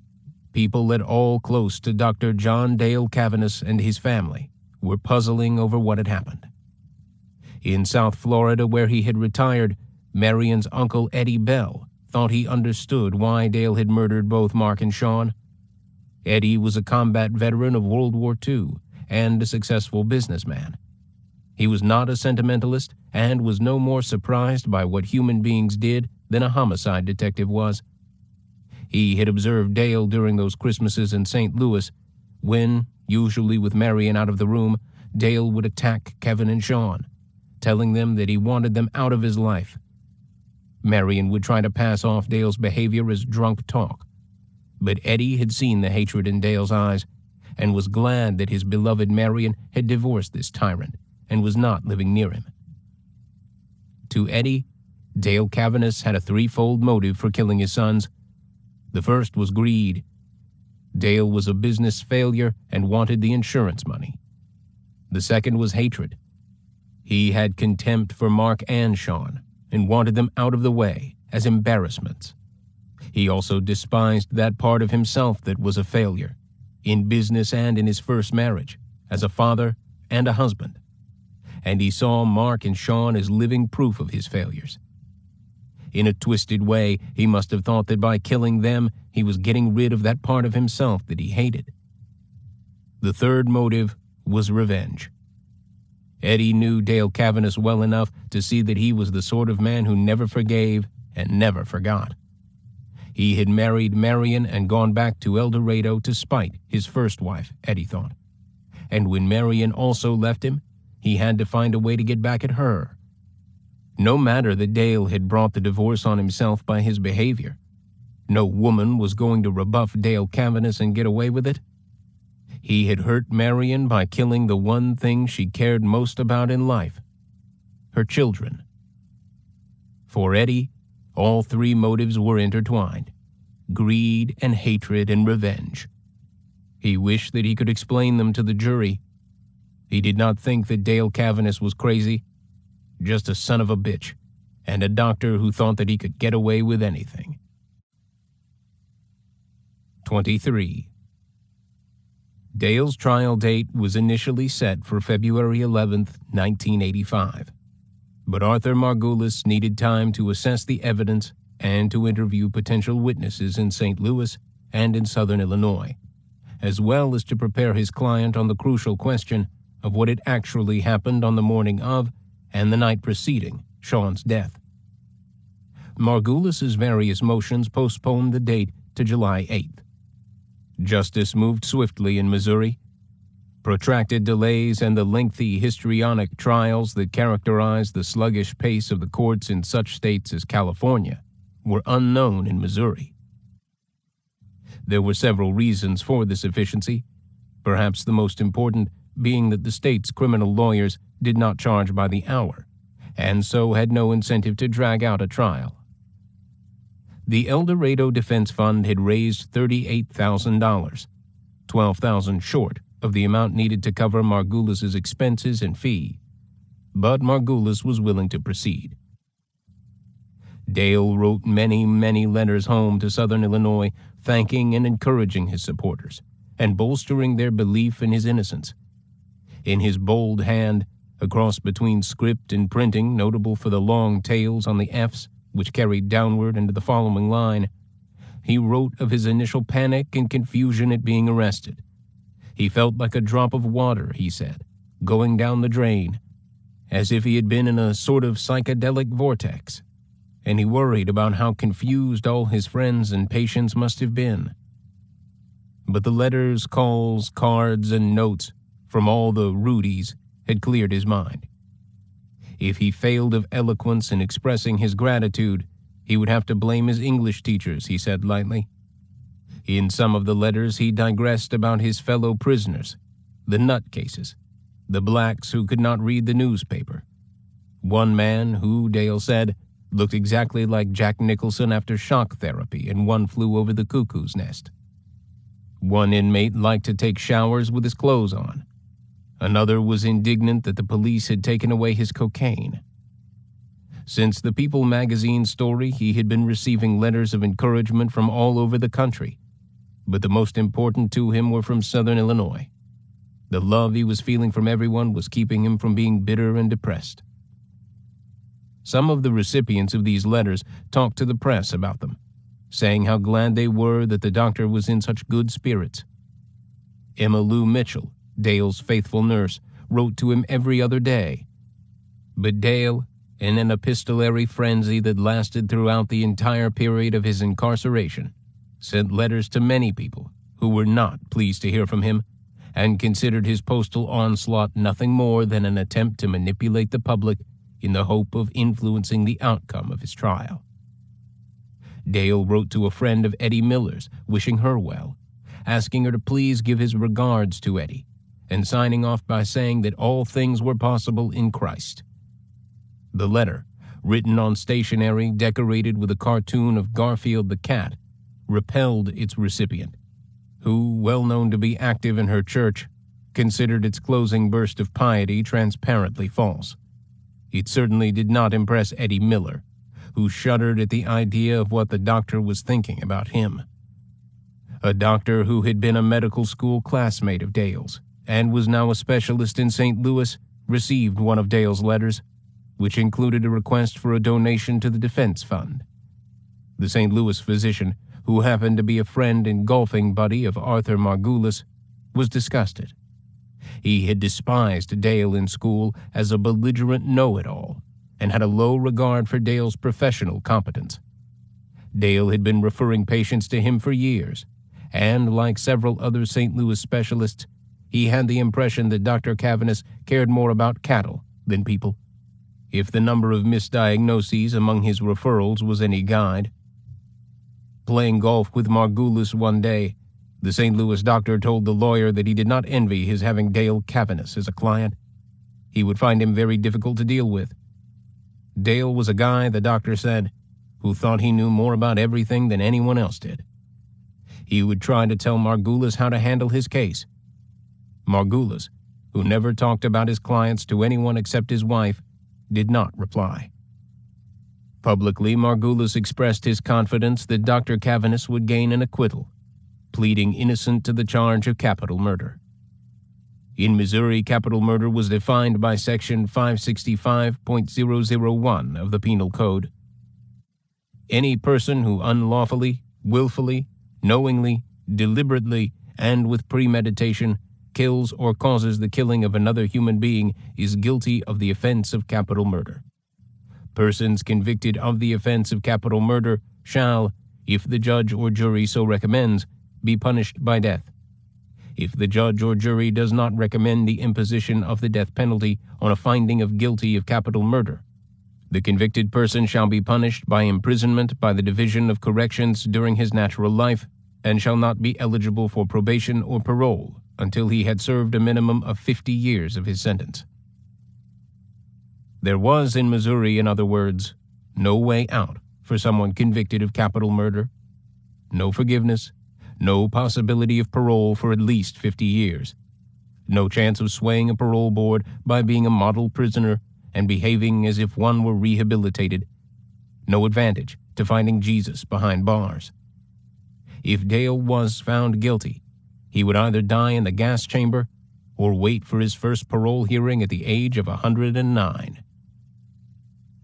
people at all close to Dr. John Dale Cavanis and his family were puzzling over what had happened. In South Florida, where he had retired, Marion's uncle Eddie Bell thought he understood why Dale had murdered both Mark and Sean. Eddie was a combat veteran of World War II and a successful businessman. He was not a sentimentalist and was no more surprised by what human beings did than a homicide detective was. He had observed Dale during those Christmases in St. Louis, when, usually with Marion out of the room, Dale would attack Kevin and Sean, telling them that he wanted them out of his life. Marion would try to pass off Dale's behavior as drunk talk, but Eddie had seen the hatred in Dale's eyes and was glad that his beloved Marion had divorced this tyrant and was not living near him. To Eddie, Dale Cavanis had a threefold motive for killing his sons. The first was greed. Dale was a business failure and wanted the insurance money. The second was hatred. He had contempt for Mark and Sean and wanted them out of the way as embarrassments. He also despised that part of himself that was a failure, in business and in his first marriage, as a father and a husband. And he saw Mark and Sean as living proof of his failures. In a twisted way, he must have thought that by killing them, he was getting rid of that part of himself that he hated. The third motive was revenge. Eddie knew Dale Cavanis well enough to see that he was the sort of man who never forgave and never forgot. He had married Marion and gone back to El Dorado to spite his first wife, Eddie thought. And when Marion also left him, he had to find a way to get back at her. No matter that Dale had brought the divorce on himself by his behavior, no woman was going to rebuff Dale Cavanis and get away with it. He had hurt Marion by killing the one thing she cared most about in life, her children. For Eddie, all three motives were intertwined: greed and hatred and revenge. He wished that he could explain them to the jury. He did not think that Dale Cavanis was crazy, just a son of a bitch, and a doctor who thought that he could get away with anything. 23. Dale's trial date was initially set for February 11, 1985, but Arthur Margulis needed time to assess the evidence and to interview potential witnesses in St. Louis and in southern Illinois, as well as to prepare his client on the crucial question of what had actually happened on the morning of and the night preceding Sean's death. Margulis's various motions postponed the date to July 8th. Justice moved swiftly in Missouri. Protracted delays and the lengthy histrionic trials that characterized the sluggish pace of the courts in such states as California were unknown in Missouri. There were several reasons for this efficiency, perhaps the most important being that the state's criminal lawyers did not charge by the hour, and so had no incentive to drag out a trial. The El Dorado Defense Fund had raised $38,000, $12,000 short of the amount needed to cover Margulis's expenses and fee, but Margulis was willing to proceed. Dale wrote many letters home to Southern Illinois, thanking and encouraging his supporters and bolstering their belief in his innocence. In his bold hand, a cross between script and printing notable for the long tails on the F's, which carried downward into the following line, he wrote of his initial panic and confusion at being arrested. He felt like a drop of water, he said, going down the drain, as if he had been in a sort of psychedelic vortex, and he worried about how confused all his friends and patients must have been. But the letters, calls, cards, and notes from all the Rudies had cleared his mind. If he failed of eloquence in expressing his gratitude, he would have to blame his English teachers, he said lightly. In some of the letters, he digressed about his fellow prisoners, the nutcases, the blacks who could not read the newspaper. One man who, Dale said, looked exactly like Jack Nicholson after shock therapy in One Flew Over the Cuckoo's Nest. One inmate liked to take showers with his clothes on. Another was indignant that the police had taken away his cocaine. Since the People magazine story, he had been receiving letters of encouragement from all over the country, but the most important to him were from Southern Illinois. The love he was feeling from everyone was keeping him from being bitter and depressed. Some of the recipients of these letters talked to the press about them, saying how glad they were that the doctor was in such good spirits. Emma Lou Mitchell, Dale's faithful nurse, wrote to him every other day. But Dale, in an epistolary frenzy that lasted throughout the entire period of his incarceration, sent letters to many people who were not pleased to hear from him and considered his postal onslaught nothing more than an attempt to manipulate the public in the hope of influencing the outcome of his trial. Dale wrote to a friend of Eddie Miller's, wishing her well, asking her to please give his regards to Eddie, and signing off by saying that all things were possible in Christ. The letter, written on stationery decorated with a cartoon of Garfield the cat, repelled its recipient, who, well known to be active in her church, considered its closing burst of piety transparently false. It certainly did not impress Eddie Miller, who shuddered at the idea of what the doctor was thinking about him. A doctor who had been a medical school classmate of Dale's and was now a specialist in St. Louis, received one of Dale's letters, which included a request for a donation to the defense fund. The St. Louis physician, who happened to be a friend and golfing buddy of Arthur Margulis, was disgusted. He had despised Dale in school as a belligerent know-it-all and had a low regard for Dale's professional competence. Dale had been referring patients to him for years, and, like several other St. Louis specialists, he had the impression that Dr. Cavanis cared more about cattle than people, if the number of misdiagnoses among his referrals was any guide. Playing golf with Margulis one day, the St. Louis doctor told the lawyer that he did not envy his having Dale Cavanis as a client. He would find him very difficult to deal with. Dale was a guy, the doctor said, who thought he knew more about everything than anyone else did. He would try to tell Margulis how to handle his case. Margulis, who never talked about his clients to anyone except his wife, did not reply. Publicly, Margulis expressed his confidence that Dr. Cavanis would gain an acquittal, pleading innocent to the charge of capital murder. In Missouri, capital murder was defined by Section 565.001 of the Penal Code. Any person who unlawfully, willfully, knowingly, deliberately, and with premeditation kills or causes the killing of another human being is guilty of the offense of capital murder. Persons convicted of the offense of capital murder shall, if the judge or jury so recommends, be punished by death. If the judge or jury does not recommend the imposition of the death penalty on a finding of guilty of capital murder, the convicted person shall be punished by imprisonment by the Division of Corrections during his natural life, and shall not be eligible for probation or parole until he had served a minimum of 50 years of his sentence. There was in Missouri, in other words, no way out for someone convicted of capital murder, no forgiveness, no possibility of parole for at least 50 years, no chance of swaying a parole board by being a model prisoner and behaving as if one were rehabilitated, no advantage to finding Jesus behind bars. If Dale was found guilty, he would either die in the gas chamber or wait for his first parole hearing at the age of 109.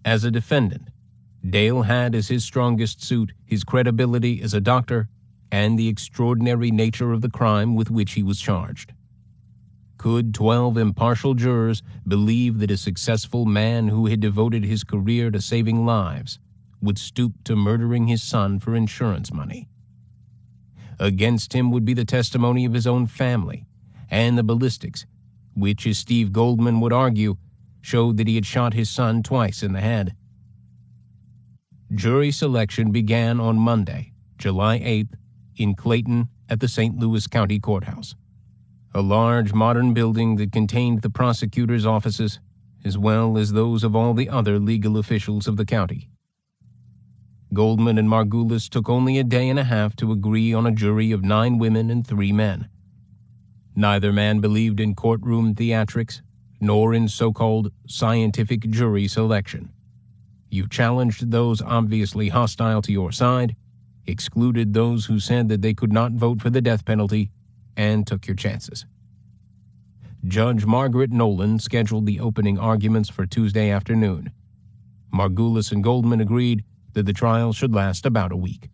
As a defendant, Dale had as his strongest suit his credibility as a doctor and the extraordinary nature of the crime with which he was charged. Could 12 impartial jurors believe that a successful man who had devoted his career to saving lives would stoop to murdering his son for insurance money? Against him would be the testimony of his own family and the ballistics, which, as Steve Goldman would argue, showed that he had shot his son twice in the head. Jury selection began on Monday, July 8th, in Clayton at the St. Louis County Courthouse, a large modern building that contained the prosecutor's offices as well as those of all the other legal officials of the county. Goldman and Margulis took only a day and a half to agree on a jury of 9 women and 3 men. Neither man believed in courtroom theatrics, nor in so-called scientific jury selection. You challenged those obviously hostile to your side, excluded those who said that they could not vote for the death penalty, and took your chances. Judge Margaret Nolan scheduled the opening arguments for Tuesday afternoon. Margulis and Goldman agreed that the trial should last about a week.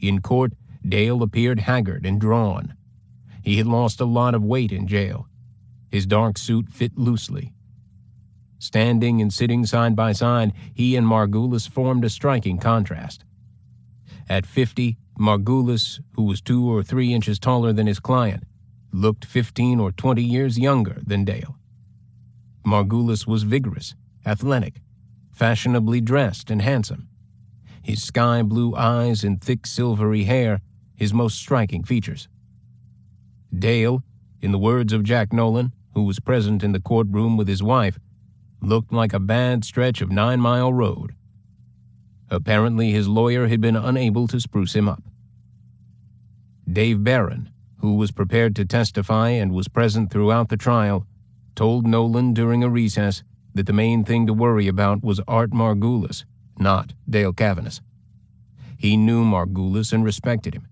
In court, Dale appeared haggard and drawn. He had lost a lot of weight in jail. His dark suit fit loosely. Standing and sitting side by side, he and Margulis formed a striking contrast. At 50, Margulis, who was 2 or 3 inches taller than his client, looked 15 or 20 years younger than Dale. Margulis was vigorous, athletic, fashionably dressed and handsome. His sky-blue eyes and thick silvery hair, his most striking features. Dale, in the words of Jack Nolan, who was present in the courtroom with his wife, looked like a bad stretch of 9 Mile Road. Apparently, his lawyer had been unable to spruce him up. Dave Barron, who was prepared to testify and was present throughout the trial, told Nolan during a recess that the main thing to worry about was Art Margulis, not Dale Cavanis. He knew Margulis and respected him.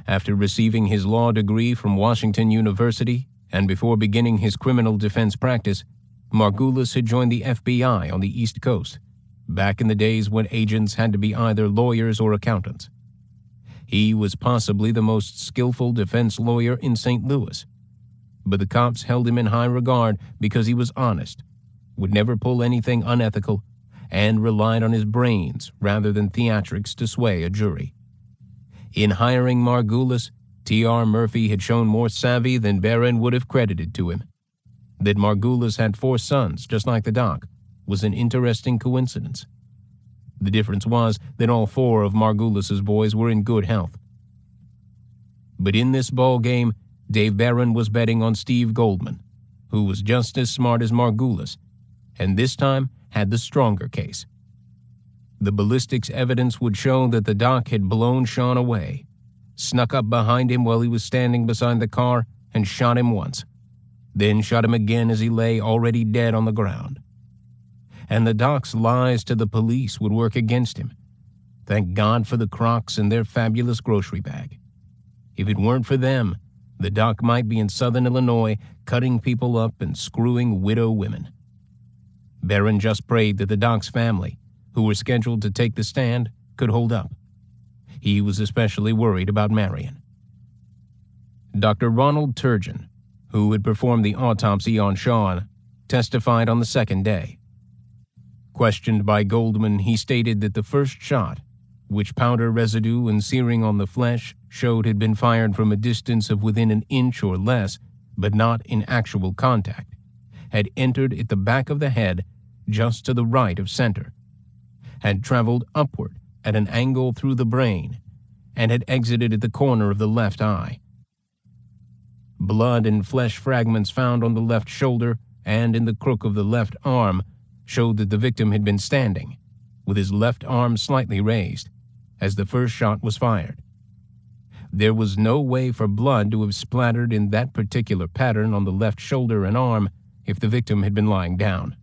After receiving his law degree from Washington University and before beginning his criminal defense practice, Margulis had joined the FBI on the East Coast, back in the days when agents had to be either lawyers or accountants. He was possibly the most skillful defense lawyer in St. Louis, but the cops held him in high regard because he was honest, would never pull anything unethical, and relied on his brains rather than theatrics to sway a jury. In hiring Margulis, T.R. Murphy had shown more savvy than Barron would have credited to him. That Margulis had 4 sons, just like the doc, was an interesting coincidence. The difference was that all 4 of Margulis's boys were in good health. But in this ball game, Dave Barron was betting on Steve Goldman, who was just as smart as Margulis, and this time had the stronger case. The ballistics evidence would show that the doc had blown Sean away, snuck up behind him while he was standing beside the car, and shot him once, then shot him again as he lay already dead on the ground. And the doc's lies to the police would work against him. Thank God for the Crocs and their fabulous grocery bag. If it weren't for them, The doc might be in southern Illinois, cutting people up and screwing widow women. Barron just prayed that the doc's family, who were scheduled to take the stand, could hold up. He was especially worried about Marion. Dr. Ronald Turgeon, who had performed the autopsy on Sean, testified on the second day. Questioned by Goldman, he stated that the first shot, which powder residue and searing on the flesh showed had been fired from a distance of within an inch or less, but not in actual contact, had entered at the back of the head just to the right of center, had traveled upward at an angle through the brain, and had exited at the corner of the left eye. Blood and flesh fragments found on the left shoulder and in the crook of the left arm showed that the victim had been standing, with his left arm slightly raised, as the first shot was fired. There was no way for blood to have splattered in that particular pattern on the left shoulder and arm if the victim had been lying down.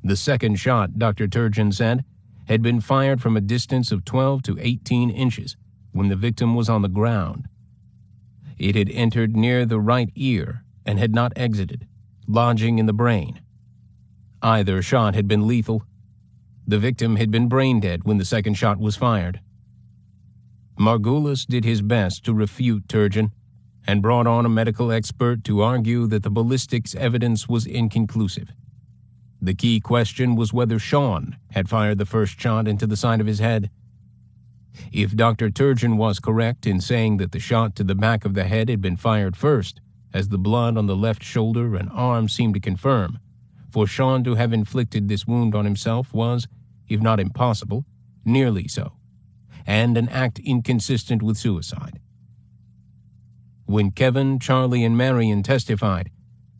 The second shot, Dr. Turgeon said, had been fired from a distance of 12 to 18 inches when the victim was on the ground. It had entered near the right ear and had not exited, lodging in the brain. Either shot had been lethal. The victim had been brain dead when the second shot was fired. Margulis did his best to refute Turgeon and brought on a medical expert to argue that the ballistics evidence was inconclusive. The key question was whether Sean had fired the first shot into the side of his head. If Dr. Turgeon was correct in saying that the shot to the back of the head had been fired first, as the blood on the left shoulder and arm seemed to confirm, for Sean to have inflicted this wound on himself was, if not impossible, nearly so, and an act inconsistent with suicide. When Kevin, Charlie, and Marion testified,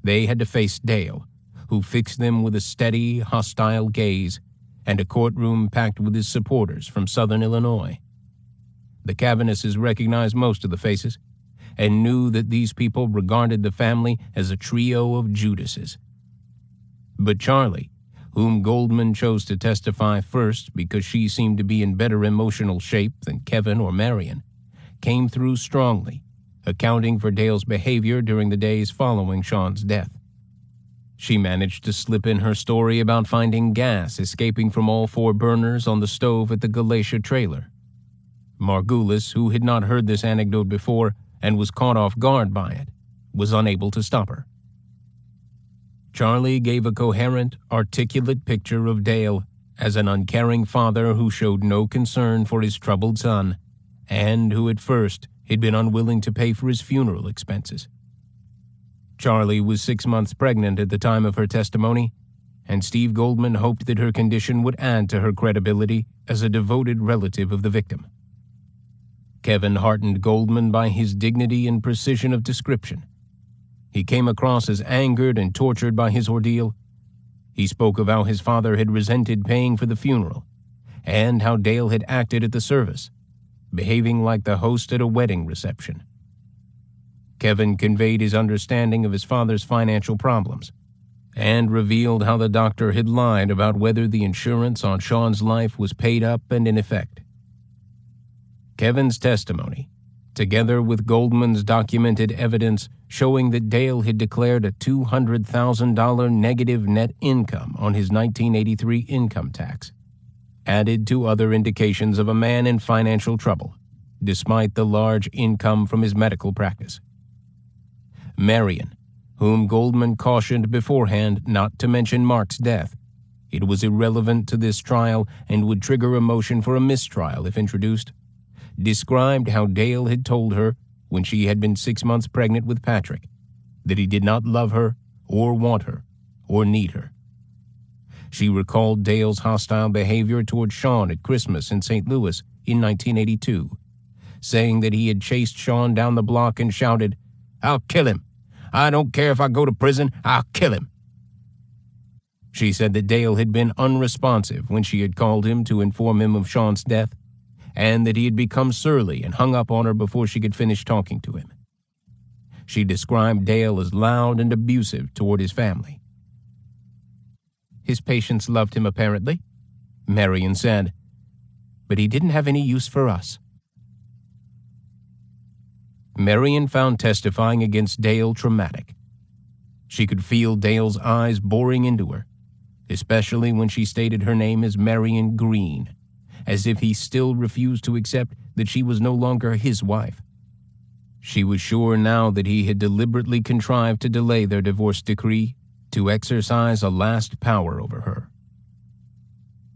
they had to face Dale, who fixed them with a steady, hostile gaze, and a courtroom packed with his supporters from southern Illinois. The Cavanesses recognized most of the faces and knew that these people regarded the family as a trio of Judases. But Charlie, whom Goldman chose to testify first because she seemed to be in better emotional shape than Kevin or Marion, came through strongly, accounting for Dale's behavior during the days following Sean's death. She managed to slip in her story about finding gas escaping from all four burners on the stove at the Galatia trailer. Margulis, who had not heard this anecdote before and was caught off guard by it, was unable to stop her. Charlie gave a coherent, articulate picture of Dale as an uncaring father who showed no concern for his troubled son, and who at first had been unwilling to pay for his funeral expenses. Charlie was 6 months pregnant at the time of her testimony, and Steve Goldman hoped that her condition would add to her credibility as a devoted relative of the victim. Kevin heartened Goldman by his dignity and precision of description. He came across as angered and tortured by his ordeal. He spoke of how his father had resented paying for the funeral, and how Dale had acted at the service, behaving like the host at a wedding reception. Kevin conveyed his understanding of his father's financial problems, and revealed how the doctor had lied about whether the insurance on Sean's life was paid up and in effect. Kevin's testimony, together with Goldman's documented evidence showing that Dale had declared a $200,000 negative net income on his 1983 income tax, added to other indications of a man in financial trouble, despite the large income from his medical practice. Marion, whom Goldman cautioned beforehand not to mention Mark's death, it was irrelevant to this trial and would trigger a motion for a mistrial if introduced, described how Dale had told her, when she had been 6 months pregnant with Patrick, that he did not love her or want her or need her. She recalled Dale's hostile behavior toward Sean at Christmas in St. Louis in 1982, saying that he had chased Sean down the block and shouted, "I'll kill him. I don't care if I go to prison, I'll kill him." She said that Dale had been unresponsive when she had called him to inform him of Sean's death, and that he had become surly and hung up on her before she could finish talking to him. She described Dale as loud and abusive toward his family. "His patients loved him, apparently," Marion said, "but he didn't have any use for us." Marion found testifying against Dale traumatic. She could feel Dale's eyes boring into her, especially when she stated her name as Marion Green, as if he still refused to accept that she was no longer his wife. She was sure now that he had deliberately contrived to delay their divorce decree to exercise a last power over her.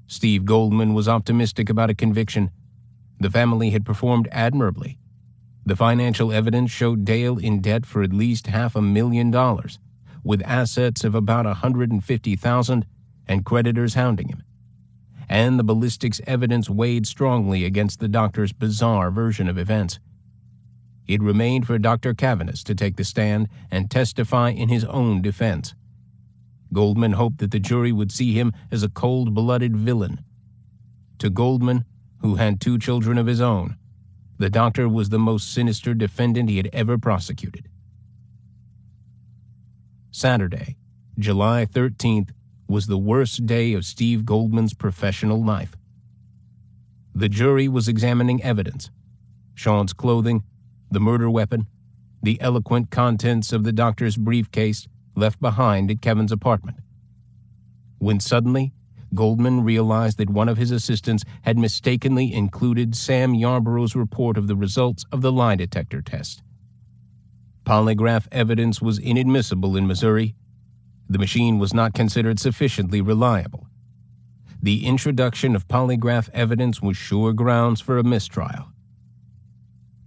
Steve Goldman was optimistic about a conviction. The family had performed admirably. The financial evidence showed Dale in debt for at least $500,000, with assets of about $150,000 and creditors hounding him. And the ballistics evidence weighed strongly against the doctor's bizarre version of events. It remained for Dr. Cavanis to take the stand and testify in his own defense. Goldman hoped that the jury would see him as a cold-blooded villain. To Goldman, who had 2 children of his own, the doctor was the most sinister defendant he had ever prosecuted. Saturday, July 13th, was the worst day of Steve Goldman's professional life. The jury was examining evidence: Sean's clothing, the murder weapon, the eloquent contents of the doctor's briefcase left behind at Kevin's apartment. When suddenly, Goldman realized that one of his assistants had mistakenly included Sam Yarborough's report of the results of the lie detector test. Polygraph evidence was inadmissible in Missouri. The machine was not considered sufficiently reliable. The introduction of polygraph evidence was sure grounds for a mistrial.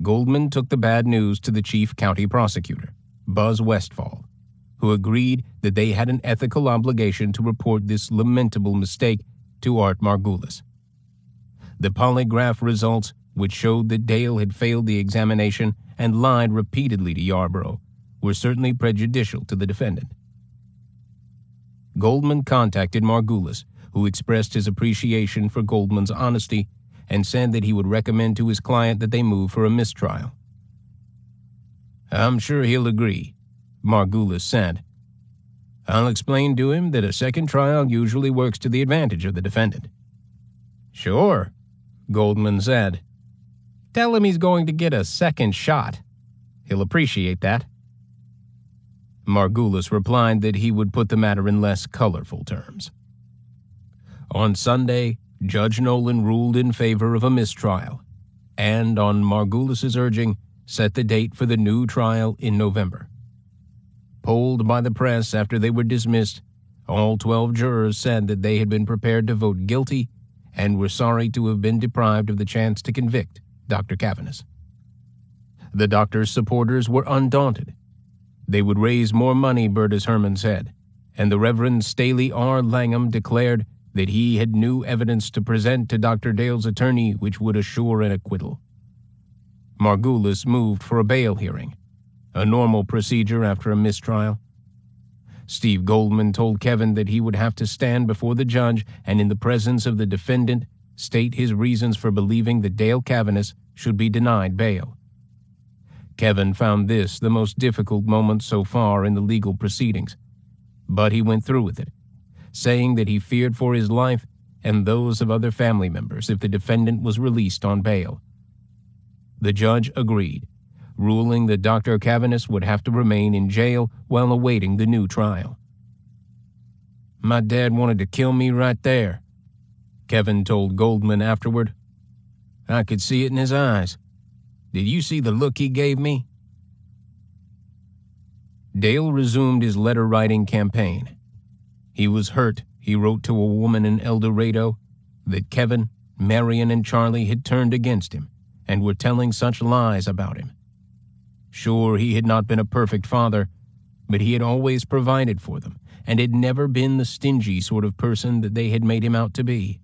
Goldman took the bad news to the chief county prosecutor, Buzz Westfall, who agreed that they had an ethical obligation to report this lamentable mistake to Art Margulis. The polygraph results, which showed that Dale had failed the examination and lied repeatedly to Yarborough, were certainly prejudicial to the defendant. Goldman contacted Margulis, who expressed his appreciation for Goldman's honesty and said that he would recommend to his client that they move for a mistrial. "I'm sure he'll agree," Margulis said. "I'll explain to him that a second trial usually works to the advantage of the defendant." "Sure," Goldman said. "Tell him he's going to get a second shot. He'll appreciate that." Margulis replied that he would put the matter in less colorful terms. On Sunday, Judge Nolan ruled in favor of a mistrial, and, on Margulis's urging, set the date for the new trial in November. Polled by the press after they were dismissed, all 12 jurors said that they had been prepared to vote guilty and were sorry to have been deprived of the chance to convict Dr. Cavanis. The doctor's supporters were undaunted. They would raise more money, Burtis Herman said, and the Reverend Staley R. Langham declared that he had new evidence to present to Dr. Dale's attorney which would assure an acquittal. Margulis moved for a bail hearing, a normal procedure after a mistrial. Steve Goldman told Kevin that he would have to stand before the judge and, in the presence of the defendant, state his reasons for believing that Dale Cavanis should be denied bail. Kevin found this the most difficult moment so far in the legal proceedings, but he went through with it, saying that he feared for his life and those of other family members if the defendant was released on bail. The judge agreed, ruling that Dr. Cavanis would have to remain in jail while awaiting the new trial. "My dad wanted to kill me right there," Kevin told Goldman afterward. "I could see it in his eyes. Did you see the look he gave me?" Dale resumed his letter-writing campaign. He was hurt, he wrote to a woman in El Dorado, that Kevin, Marion, and Charlie had turned against him and were telling such lies about him. Sure, he had not been a perfect father, but he had always provided for them and had never been the stingy sort of person that they had made him out to be.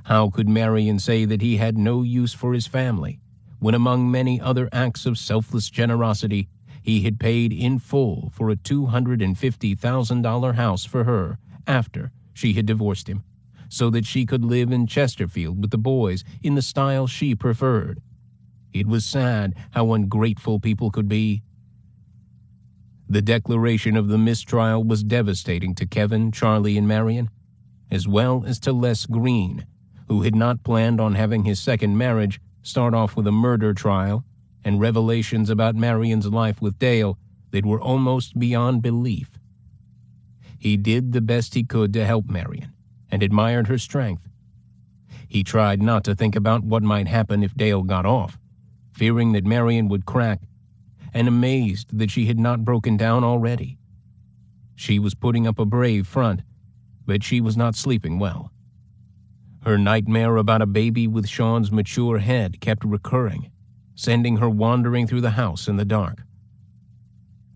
How could Marion say that he had no use for his family, when among many other acts of selfless generosity, he had paid in full for a $250,000 house for her after she had divorced him, so that she could live in Chesterfield with the boys in the style she preferred? It was sad how ungrateful people could be. The declaration of the mistrial was devastating to Kevin, Charlie, and Marion, as well as to Les Green, who had not planned on having his second marriage start off with a murder trial and revelations about Marion's life with Dale that were almost beyond belief. He did the best he could to help Marion, and admired her strength. He tried not to think about what might happen if Dale got off, fearing that Marion would crack, and amazed that she had not broken down already. She was putting up a brave front, but she was not sleeping well. Her nightmare about a baby with Sean's mature head kept recurring, sending her wandering through the house in the dark.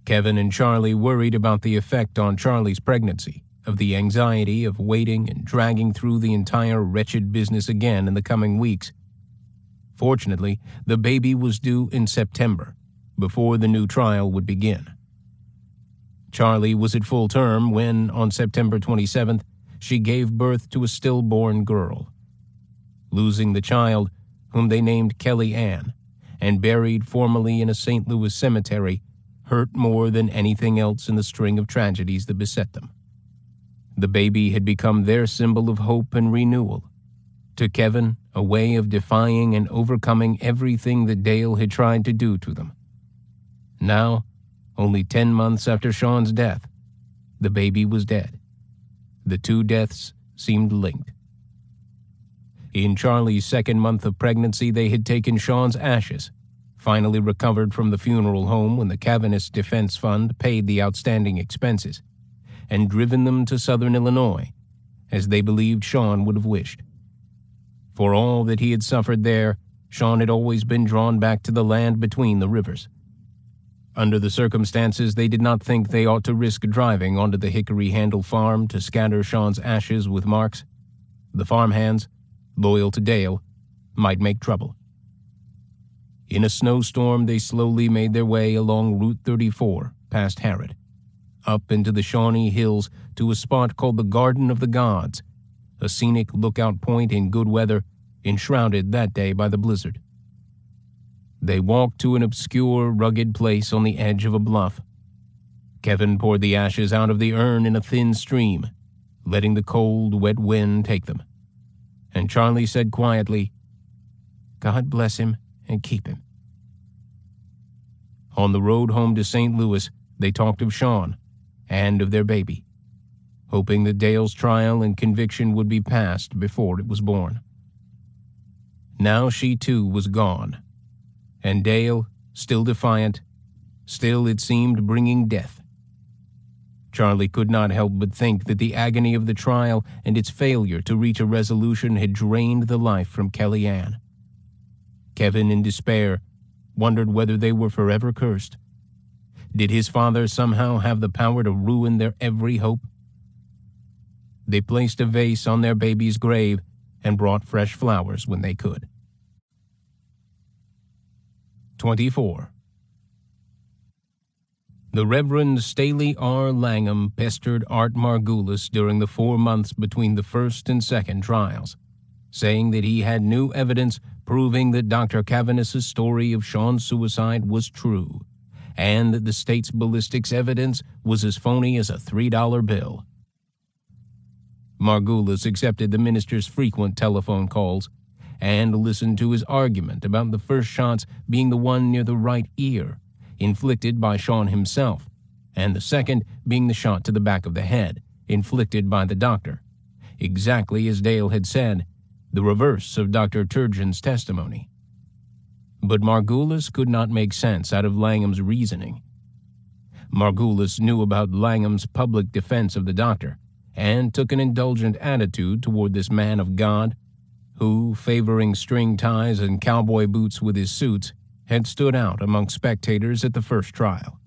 Kevin and Charlie worried about the effect on Charlie's pregnancy of the anxiety of waiting and dragging through the entire wretched business again in the coming weeks. Fortunately, the baby was due in September, before the new trial would begin. Charlie was at full term when, on September 27th, she gave birth to a stillborn girl. Losing the child, whom they named Kelly Ann, and buried formally in a St. Louis cemetery, hurt more than anything else in the string of tragedies that beset them. The baby had become their symbol of hope and renewal. To Kevin, a way of defying and overcoming everything that Dale had tried to do to them. Now, only 10 months after Sean's death, the baby was dead. The two deaths seemed linked. In Charlie's second month of pregnancy, they had taken Sean's ashes, finally recovered from the funeral home when the Kavanagh Defense Fund paid the outstanding expenses, and driven them to southern Illinois, as they believed Sean would have wished. For all that he had suffered there, Sean had always been drawn back to the land between the rivers. Under the circumstances, they did not think they ought to risk driving onto the Hickory Handle farm to scatter Sean's ashes with Marks. The farmhands, loyal to Dale, might make trouble. In a snowstorm, they slowly made their way along Route 34 past Harrod, up into the Shawnee Hills to a spot called the Garden of the Gods, a scenic lookout point in good weather, enshrouded that day by the blizzard. They walked to an obscure, rugged place on the edge of a bluff. Kevin poured the ashes out of the urn in a thin stream, letting the cold, wet wind take them. And Charlie said quietly, "God bless him and keep him." On the road home to St. Louis, they talked of Sean and of their baby, hoping that Dale's trial and conviction would be passed before it was born. Now she too was gone, and Dale, still defiant, still, it seemed, bringing death. Charlie could not help but think that the agony of the trial and its failure to reach a resolution had drained the life from Kelly Ann. Kevin, in despair, wondered whether they were forever cursed. Did his father somehow have the power to ruin their every hope? They placed a vase on their baby's grave and brought fresh flowers when they could. 24. The Reverend Staley R. Langham pestered Art Margulis during the 4 months between the first and second trials, saying that he had new evidence proving that Dr. Kavanagh's story of Sean's suicide was true, and that the state's ballistics evidence was as phony as a $3 bill. Margulis accepted the minister's frequent telephone calls and listened to his argument about the first shots being the one near the right ear, inflicted by Sean himself, and the second being the shot to the back of the head, inflicted by the doctor, exactly as Dale had said, the reverse of Dr. Turgeon's testimony. But Margulis could not make sense out of Langham's reasoning. Margulis knew about Langham's public defense of the doctor, and took an indulgent attitude toward this man of God, who, favoring string ties and cowboy boots with his suits, had stood out among spectators at the first trial.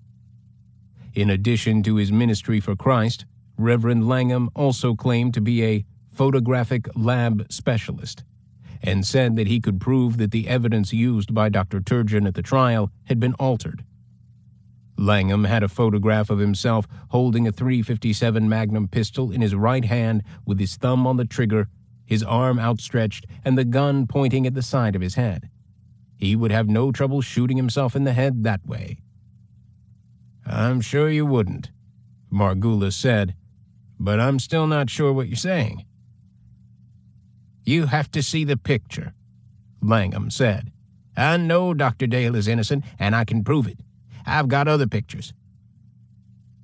In addition to his ministry for Christ, Reverend Langham also claimed to be a photographic lab specialist, and said that he could prove that the evidence used by Dr. Turgeon at the trial had been altered. Langham had a photograph of himself holding a .357 Magnum pistol in his right hand with his thumb on the trigger, his arm outstretched, and the gun pointing at the side of his head. He would have no trouble shooting himself in the head that way. "I'm sure you wouldn't," Margulis said, "but I'm still not sure what you're saying." "You have to see the picture," Langham said. I know Dr. Dale is innocent, and I can prove it. I've got other pictures.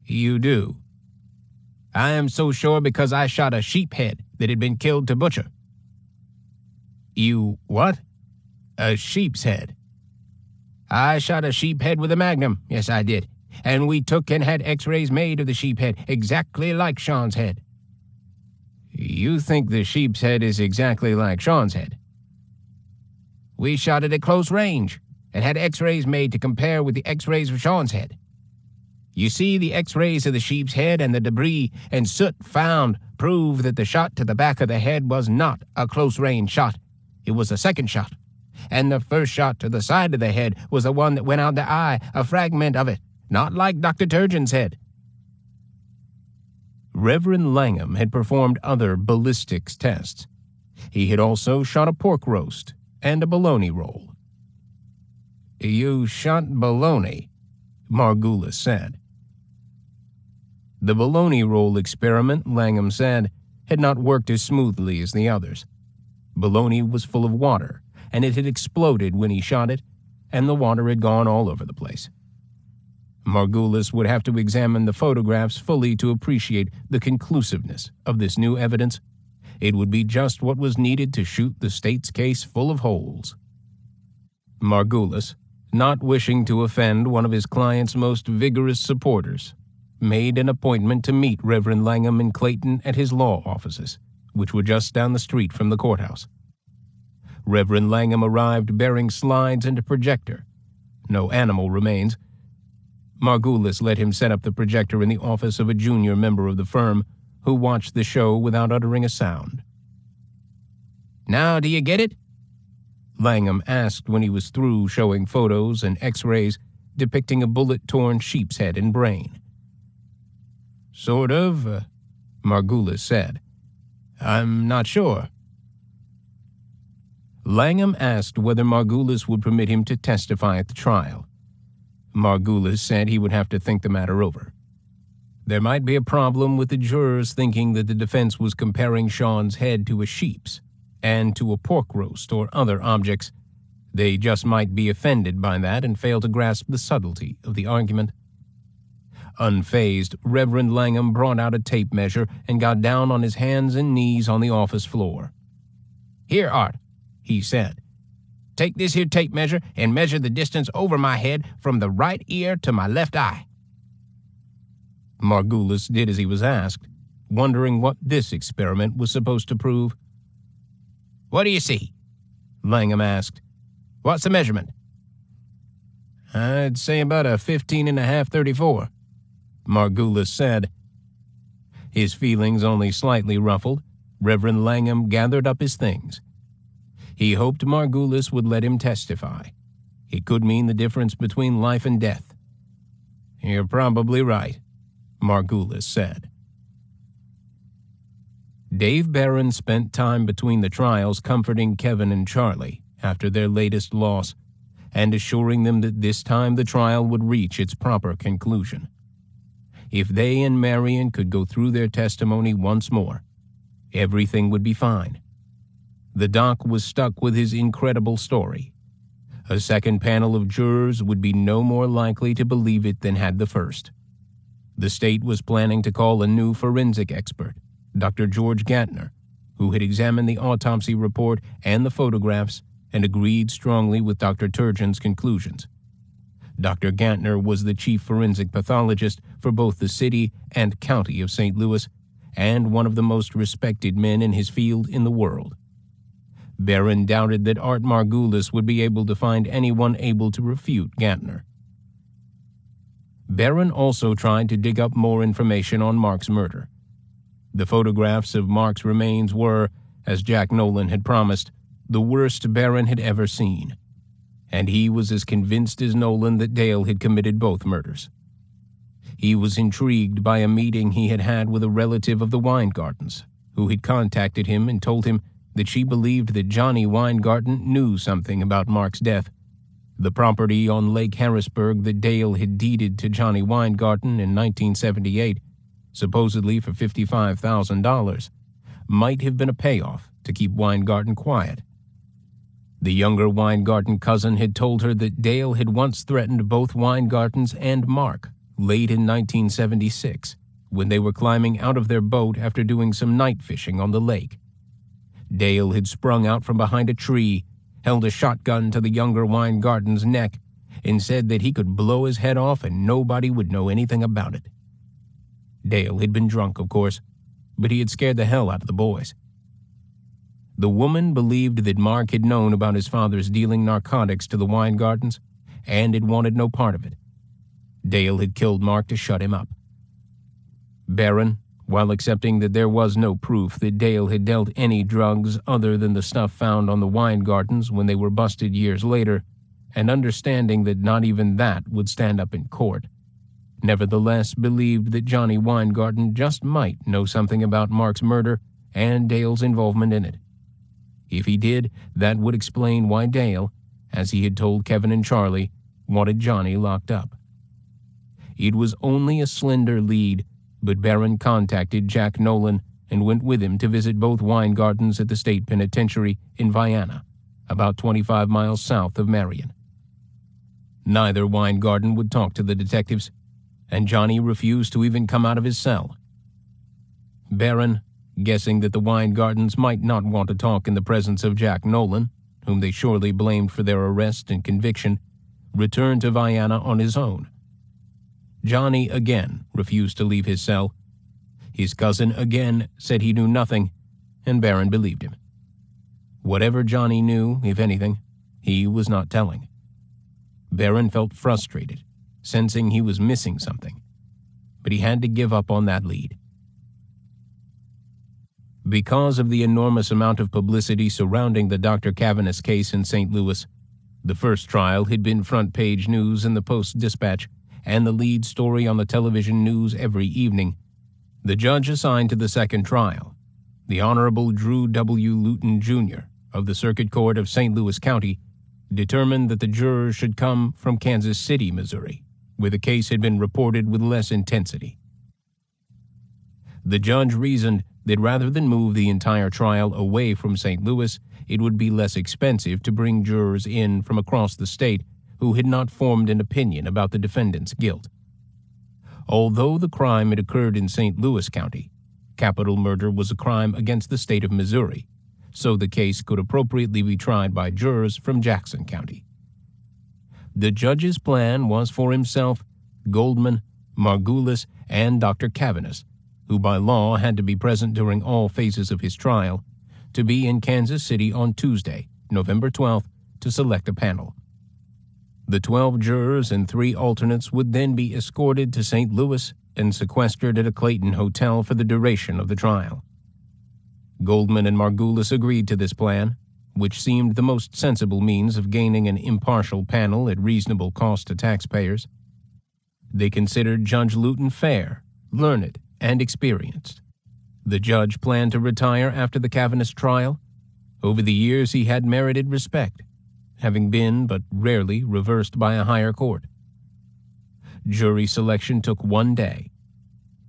You do? I am so sure because I shot a sheep head that had been killed to butcher. You what? A sheep's head. I shot a sheep head with a Magnum, yes I did, and we took and had x-rays made of the sheep head, exactly like Sean's head. You think the sheep's head is exactly like Sean's head? We shot it at close range and had x-rays made to compare with the x-rays of Sean's head. You see, the x-rays of the sheep's head and the debris and soot found prove that the shot to the back of the head was not a close-range shot. It was a second shot. And the first shot to the side of the head was the one that went out the eye, a fragment of it, not like Dr. Turgeon's head. Reverend Langham had performed other ballistics tests. He had also shot a pork roast and a bologna roll. You shot bologna, Margulis said. The bologna roll experiment, Langham said, had not worked as smoothly as the others. Bologna was full of water, and it had exploded when he shot it, and the water had gone all over the place. Margulis would have to examine the photographs fully to appreciate the conclusiveness of this new evidence. It would be just what was needed to shoot the state's case full of holes. Margulis, not wishing to offend one of his client's most vigorous supporters, made an appointment to meet Reverend Langham in Clayton at his law offices, which were just down the street from the courthouse. Reverend Langham arrived bearing slides and a projector. No animal remains. Margulis let him set up the projector in the office of a junior member of the firm, who watched the show without uttering a sound. "Now, do you get it?" Langham asked when he was through showing photos and x-rays depicting a bullet-torn sheep's head and brain. "Sort of," Margulis said. "I'm not sure." Langham asked whether Margulis would permit him to testify at the trial. Margulis said he would have to think the matter over. There might be a problem with the jurors thinking that the defense was comparing Sean's head to a sheep's and to a pork roast or other objects. They just might be offended by that and fail to grasp the subtlety of the argument. Unfazed, Reverend Langham brought out a tape measure and got down on his hands and knees on the office floor. "Here, Art," he said. "Take this here tape measure and measure the distance over my head from the right ear to my left eye." Margulis did as he was asked, wondering what this experiment was supposed to prove. "What do you see?" Langham asked. "What's the measurement?" "I'd say about a 15.5/34, Margulis said. His feelings only slightly ruffled, Reverend Langham gathered up his things. He hoped Margulis would let him testify. It could mean the difference between life and death. "You're probably right," Margulis said. Dave Barron spent time between the trials comforting Kevin and Charlie after their latest loss and assuring them that this time the trial would reach its proper conclusion. If they and Marion could go through their testimony once more, everything would be fine. The doc was stuck with his incredible story. A second panel of jurors would be no more likely to believe it than had the first. The state was planning to call a new forensic expert, Dr. George Gantner, who had examined the autopsy report and the photographs and agreed strongly with Dr. Turgeon's conclusions. Dr. Gantner was the chief forensic pathologist for both the city and county of St. Louis, and one of the most respected men in his field in the world. Barron doubted that Art Margulis would be able to find anyone able to refute Gantner. Barron also tried to dig up more information on Mark's murder. The photographs of Mark's remains were, as Jack Nolan had promised, the worst Barron had ever seen, and he was as convinced as Nolan that Dale had committed both murders. He was intrigued by a meeting he had had with a relative of the Weingardens, who had contacted him and told him that she believed that Johnny Weingarten knew something about Mark's death. The property on Lake Harrisburg that Dale had deeded to Johnny Weingarten in 1978, supposedly for $55,000, might have been a payoff to keep Weingarten quiet. The younger Weingarten cousin had told her that Dale had once threatened both Weingartens and Mark late in 1976 when they were climbing out of their boat after doing some night fishing on the lake. Dale had sprung out from behind a tree, held a shotgun to the younger Weingarten's neck, and said that he could blow his head off and nobody would know anything about it. Dale had been drunk, of course, but he had scared the hell out of the boys. The woman believed that Mark had known about his father's dealing narcotics to the Weingartens and had wanted no part of it. Dale had killed Mark to shut him up. Barron, while accepting that there was no proof that Dale had dealt any drugs other than the stuff found on the Weingartens when they were busted years later, and understanding that not even that would stand up in court, nevertheless believed that Johnny Weingarten just might know something about Mark's murder and Dale's involvement in it. If he did, that would explain why Dale, as he had told Kevin and Charlie, wanted Johnny locked up. It was only a slender lead, but Barron contacted Jack Nolan and went with him to visit both Weingartens at the state penitentiary in Vienna, about 25 miles south of Marion. Neither Weingarten would talk to the detectives, and Johnny refused to even come out of his cell. Barron, guessing that the Weingartens might not want to talk in the presence of Jack Nolan, whom they surely blamed for their arrest and conviction, returned to Vienna on his own. Johnny again refused to leave his cell. His cousin again said he knew nothing, and Barron believed him. Whatever Johnny knew, if anything, he was not telling. Barron felt frustrated, sensing he was missing something, but he had to give up on that lead. Because of the enormous amount of publicity surrounding the Dr. Cavanis case in St. Louis, the first trial had been front-page news in the Post-Dispatch and the lead story on the television news every evening. The judge assigned to the second trial, the Honorable Drew W. Luton, Jr. of the Circuit Court of St. Louis County, determined that the jurors should come from Kansas City, Missouri, where the case had been reported with less intensity. The judge reasoned that rather than move the entire trial away from St. Louis, it would be less expensive to bring jurors in from across the state who had not formed an opinion about the defendant's guilt. Although the crime had occurred in St. Louis County, capital murder was a crime against the state of Missouri, so the case could appropriately be tried by jurors from Jackson County. The judge's plan was for himself, Goldman, Margulis, and Dr. Cavanis, who by law had to be present during all phases of his trial, to be in Kansas City on Tuesday, November 12th, to select a panel. The 12 jurors and 3 alternates would then be escorted to St. Louis and sequestered at a Clayton hotel for the duration of the trial. Goldman and Margulis agreed to this plan, which seemed the most sensible means of gaining an impartial panel at reasonable cost to taxpayers. They considered Judge Luton fair, learned, and experienced. The judge planned to retire after the Cavanis trial. Over the years he had merited respect, having been but rarely reversed by a higher court. Jury selection took 1 day.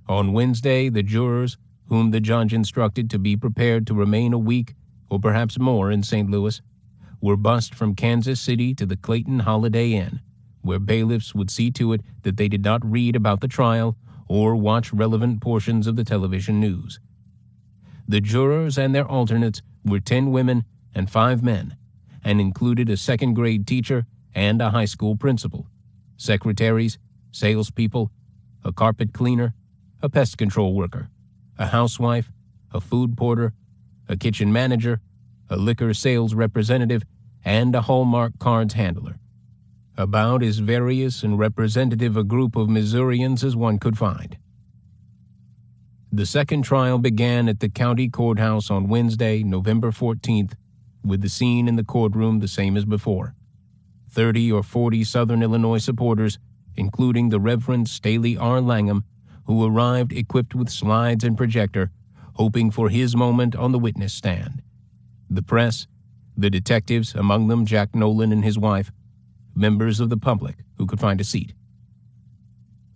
On Wednesday, the jurors, whom the judge instructed to be prepared to remain a week or perhaps more in St. Louis, were bussed from Kansas City to the Clayton Holiday Inn, where bailiffs would see to it that they did not read about the trial or watch relevant portions of the television news. The jurors and their alternates were 10 women and 5 men, and included a second-grade teacher and a high school principal, secretaries, salespeople, a carpet cleaner, a pest control worker, a housewife, a food porter, a kitchen manager, a liquor sales representative, and a Hallmark cards handler. About as various and representative a group of Missourians as one could find. The second trial began at the county courthouse on Wednesday, November 14th, with the scene in the courtroom the same as before. 30 or 40 Southern Illinois supporters, including the Reverend Staley R. Langham, who arrived equipped with slides and projector, hoping for his moment on the witness stand. The press, the detectives, among them Jack Nolan and his wife, members of the public who could find a seat.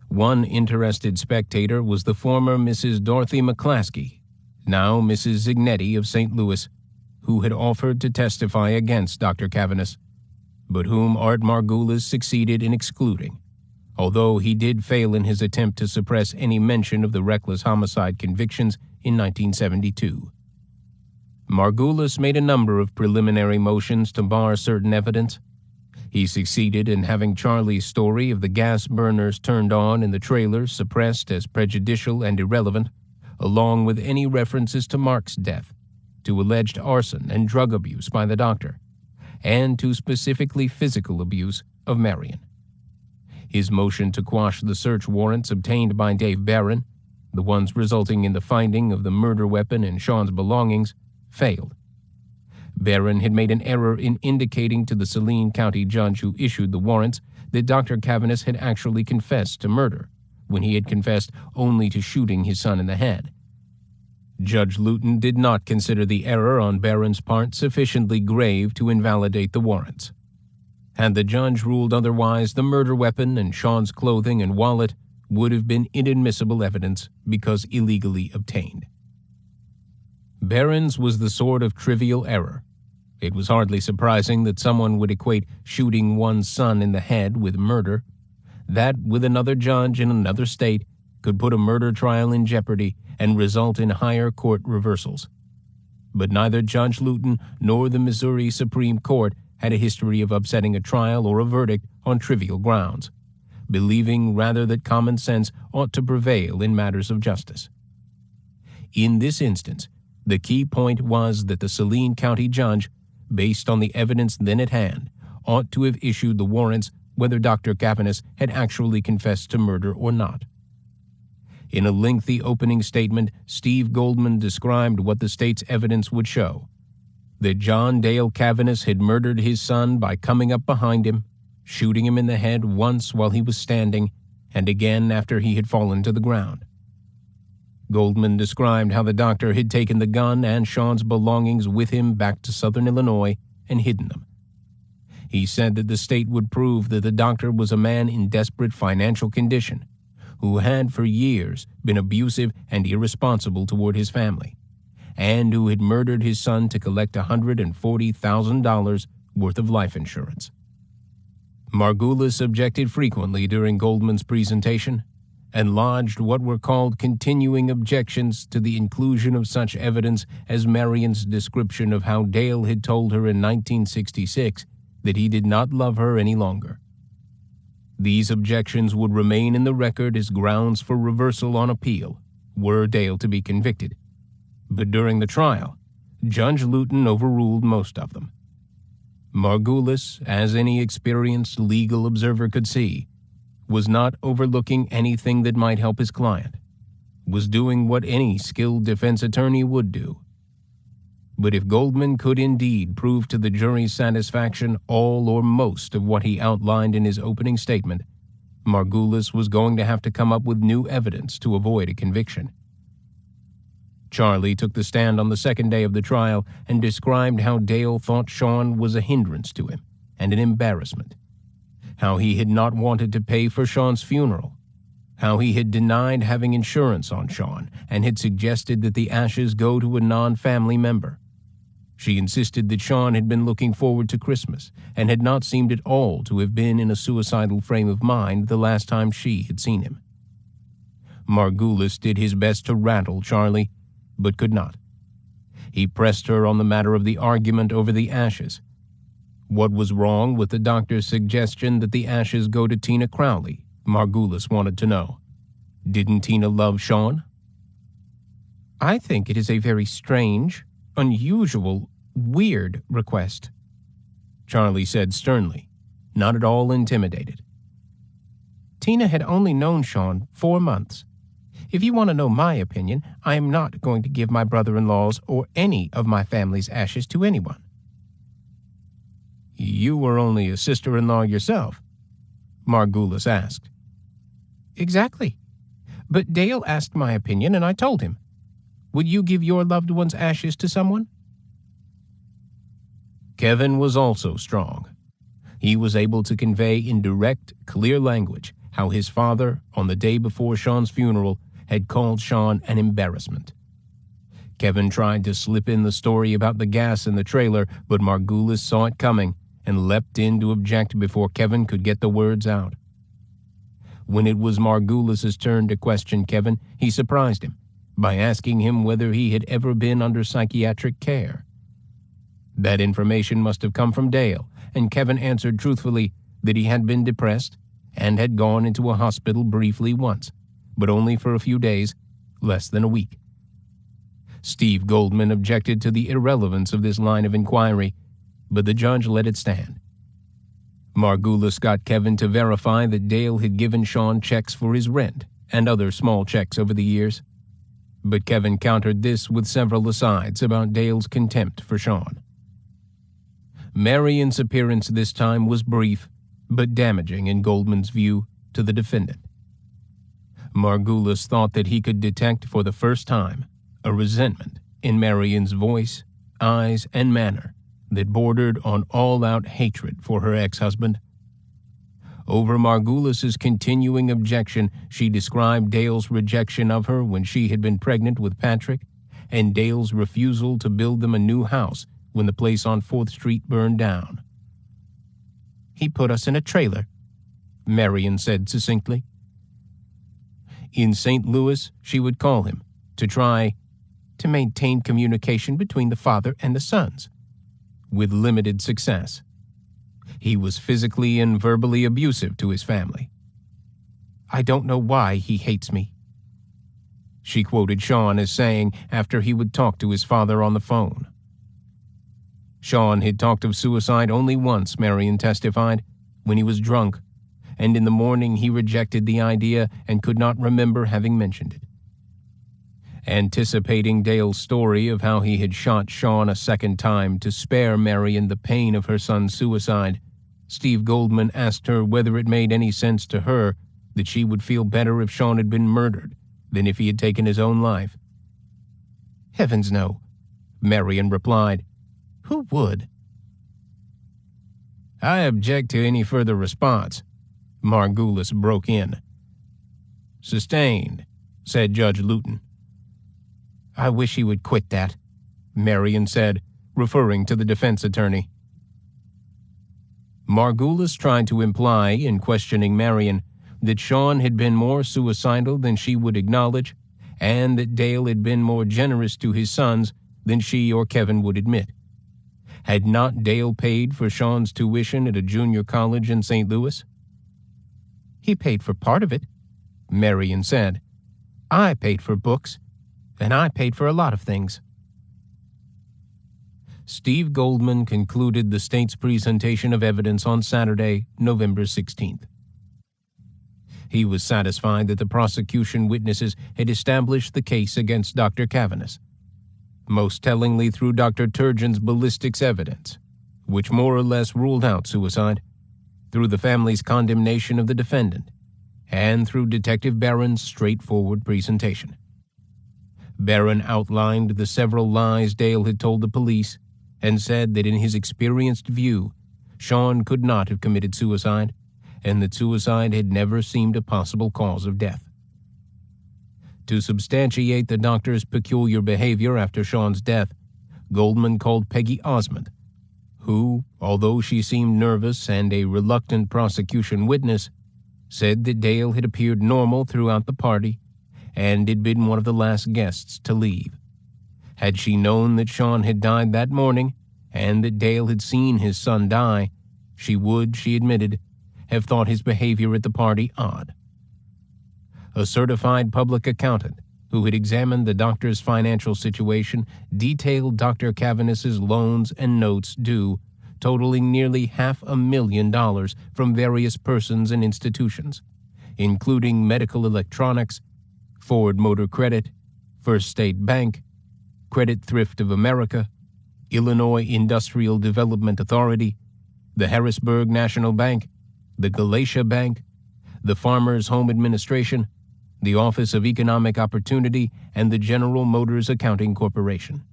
One interested spectator was the former Mrs. Dorothy McClaskey, now Mrs. Zignetti of St. Louis, who had offered to testify against Dr. Cavanis, but whom Art Margulis succeeded in excluding, although he did fail in his attempt to suppress any mention of the reckless homicide convictions in 1972. Margulis made a number of preliminary motions to bar certain evidence. He succeeded in having Charlie's story of the gas burners turned on in the trailer suppressed as prejudicial and irrelevant, along with any references to Mark's death, to alleged arson and drug abuse by the doctor, and to specifically physical abuse of Marion. His motion to quash the search warrants obtained by Dave Barron, the ones resulting in the finding of the murder weapon and Sean's belongings, failed. Barron had made an error in indicating to the Saline County judge who issued the warrants that Dr. Cavanis had actually confessed to murder, when he had confessed only to shooting his son in the head. Judge Luton did not consider the error on Barron's part sufficiently grave to invalidate the warrants. Had the judge ruled otherwise, the murder weapon and Sean's clothing and wallet would have been inadmissible evidence because illegally obtained. Barron's was the sort of trivial error. It was hardly surprising that someone would equate shooting one's son in the head with murder. That, with another judge in another state, could put a murder trial in jeopardy and result in higher court reversals. But neither Judge Luton nor the Missouri Supreme Court had a history of upsetting a trial or a verdict on trivial grounds, believing rather that common sense ought to prevail in matters of justice. In this instance, the key point was that the Saline County judge, based on the evidence then at hand, ought to have issued the warrants whether Dr. Cavanis had actually confessed to murder or not. In a lengthy opening statement, Steve Goldman described what the state's evidence would show: that John Dale Cavanis had murdered his son by coming up behind him, shooting him in the head once while he was standing, and again after he had fallen to the ground. Goldman described how the doctor had taken the gun and Sean's belongings with him back to southern Illinois and hidden them. He said that the state would prove that the doctor was a man in desperate financial condition, who had for years been abusive and irresponsible toward his family, and who had murdered his son to collect $140,000 worth of life insurance. Margulis objected frequently during Goldman's presentation, and lodged what were called continuing objections to the inclusion of such evidence as Marion's description of how Dale had told her in 1966 that he did not love her any longer. These objections would remain in the record as grounds for reversal on appeal, were Dale to be convicted. But during the trial, Judge Luton overruled most of them. Margulis, as any experienced legal observer could see, was not overlooking anything that might help his client, was doing what any skilled defense attorney would do. But if Goldman could indeed prove to the jury's satisfaction all or most of what he outlined in his opening statement, Margulis was going to have to come up with new evidence to avoid a conviction. Charlie took the stand on the second day of the trial and described how Dale thought Sean was a hindrance to him and an embarrassment, how he had not wanted to pay for Sean's funeral, how he had denied having insurance on Sean and had suggested that the ashes go to a non-family member. She insisted that Sean had been looking forward to Christmas and had not seemed at all to have been in a suicidal frame of mind the last time she had seen him. Margulis did his best to rattle Charlie, but could not. He pressed her on the matter of the argument over the ashes. What was wrong with the doctor's suggestion that the ashes go to Tina Crowley? Margulis wanted to know. Didn't Tina love Sean? I think it is a very strange, unusual, weird request, Charlie said sternly, not at all intimidated. Tina had only known Sean 4 months. If you want to know my opinion, I am not going to give my brother-in-law's or any of my family's ashes to anyone. You were only a sister-in-law yourself, Margulis asked. Exactly. But Dale asked my opinion, and I told him. Would you give your loved one's ashes to someone? Kevin was also strong. He was able to convey in direct, clear language how his father, on the day before Sean's funeral, had called Sean an embarrassment. Kevin tried to slip in the story about the gas in the trailer, but Margulis saw it coming and leapt in to object before Kevin could get the words out. When it was Margulis's turn to question Kevin, he surprised him by asking him whether he had ever been under psychiatric care. That information must have come from Dale, and Kevin answered truthfully that he had been depressed and had gone into a hospital briefly once, but only for a few days, less than a week. Steve Goldman objected to the irrelevance of this line of inquiry, but the judge let it stand. Margulis got Kevin to verify that Dale had given Sean checks for his rent and other small checks over the years, but Kevin countered this with several asides about Dale's contempt for Sean. Marion's appearance this time was brief, but damaging in Goldman's view to the defendant. Margulis thought that he could detect for the first time a resentment in Marion's voice, eyes, and manner that bordered on all-out hatred for her ex-husband. Over Margulis's continuing objection, she described Dale's rejection of her when she had been pregnant with Patrick, and Dale's refusal to build them a new house when the place on 4th Street burned down. "He put us in a trailer," Marion said succinctly. In St. Louis, she would call him to try to maintain communication between the father and the sons, with limited success. He was physically and verbally abusive to his family. "I don't know why he hates me," she quoted Sean as saying after he would talk to his father on the phone. Sean had talked of suicide only once, Marion testified, when he was drunk, and in the morning he rejected the idea and could not remember having mentioned it. Anticipating Dale's story of how he had shot Sean a second time to spare Marion the pain of her son's suicide, Steve Goldman asked her whether it made any sense to her that she would feel better if Sean had been murdered than if he had taken his own life. "Heavens no," Marion replied. "Who would?" "I object to any further response," Margulis broke in. "Sustained," said Judge Luton. "I wish he would quit that," Marion said, referring to the defense attorney. Margulis tried to imply, in questioning Marion, that Sean had been more suicidal than she would acknowledge, and that Dale had been more generous to his sons than she or Kevin would admit. Had not Dale paid for Sean's tuition at a junior college in St. Louis? "He paid for part of it," Marion said. "I paid for books, and I paid for a lot of things." Steve Goldman concluded the state's presentation of evidence on Saturday, November 16th. He was satisfied that the prosecution witnesses had established the case against Dr. Cavanis, most tellingly through Dr. Turgeon's ballistics evidence, which more or less ruled out suicide, through the family's condemnation of the defendant, and through Detective Barron's straightforward presentation. Barron outlined the several lies Dale had told the police and said that in his experienced view, Sean could not have committed suicide, and that suicide had never seemed a possible cause of death. To substantiate the doctor's peculiar behavior after Sean's death, Goldman called Peggy Osmond, who, although she seemed nervous and a reluctant prosecution witness, said that Dale had appeared normal throughout the party and had been one of the last guests to leave. Had she known that Sean had died that morning and that Dale had seen his son die, she would, she admitted, have thought his behavior at the party odd. A certified public accountant who had examined the doctor's financial situation detailed Dr. Cavanis's loans and notes due, totaling nearly $500,000 from various persons and institutions, including Medical Electronics, Ford Motor Credit, First State Bank, Credit Thrift of America, Illinois Industrial Development Authority, the Harrisburg National Bank, the Galatia Bank, the Farmers Home Administration, the Office of Economic Opportunity, and the General Motors Accounting Corporation.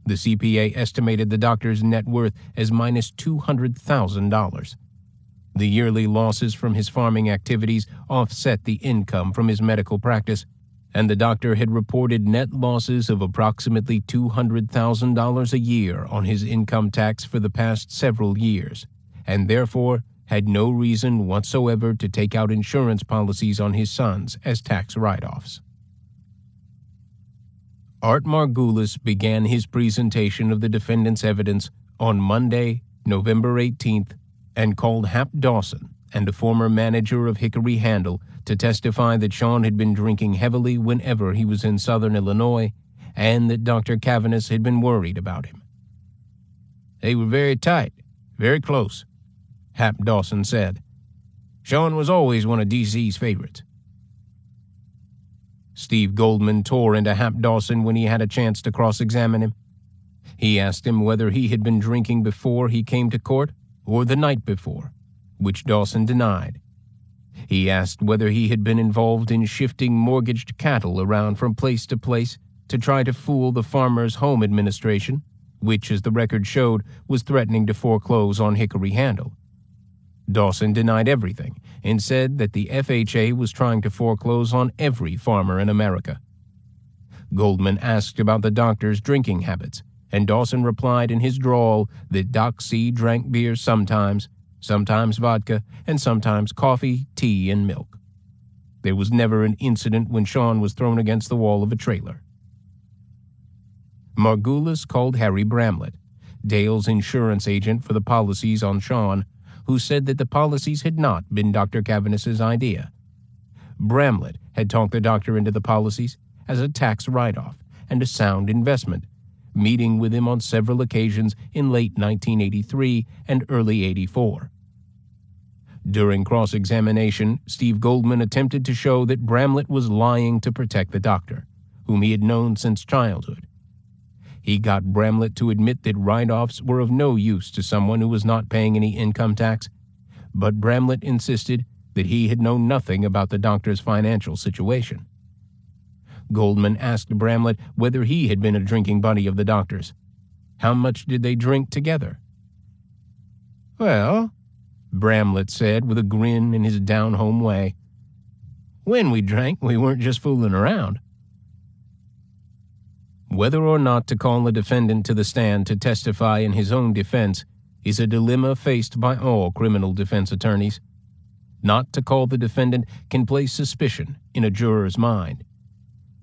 The CPA estimated the doctor's net worth as minus $200,000. The yearly losses from his farming activities offset the income from his medical practice, and the doctor had reported net losses of approximately $200,000 a year on his income tax for the past several years, and therefore had no reason whatsoever to take out insurance policies on his sons as tax write-offs. Art Margulis began his presentation of the defendant's evidence on Monday, November 18th, and called Hap Dawson and a former manager of Hickory Handle to testify that Sean had been drinking heavily whenever he was in southern Illinois and that Dr. Cavanis had been worried about him. "They were very tight, very close," Hap Dawson said. "Sean was always one of DC's favorites." Steve Goldman tore into Hap Dawson when he had a chance to cross-examine him. He asked him whether he had been drinking before he came to court or the night before, which Dawson denied. He asked whether he had been involved in shifting mortgaged cattle around from place to place to try to fool the Farmers Home Administration, which, as the record showed, was threatening to foreclose on Hickory Handle. Dawson denied everything and said that the FHA was trying to foreclose on every farmer in America. Goldman asked about the doctor's drinking habits, and Dawson replied in his drawl that Doc C. drank beer sometimes vodka, and sometimes coffee, tea, and milk. There was never an incident when Sean was thrown against the wall of a trailer. Margulis called Harry Bramlett, Dale's insurance agent for the policies on Sean, who said that the policies had not been Dr. Cavanis's idea. Bramlett had talked the doctor into the policies as a tax write-off and a sound investment, meeting with him on several occasions in late 1983 and early '84. During cross-examination, Steve Goldman attempted to show that Bramlett was lying to protect the doctor, whom he had known since childhood. He got Bramlett to admit that write-offs were of no use to someone who was not paying any income tax, but Bramlett insisted that he had known nothing about the doctor's financial situation. Goldman asked Bramlett whether he had been a drinking buddy of the doctor's. How much did they drink together? "Well," Bramlett said with a grin in his down-home way, "when we drank, we weren't just fooling around." Whether or not to call a defendant to the stand to testify in his own defense is a dilemma faced by all criminal defense attorneys. Not to call the defendant can place suspicion in a juror's mind.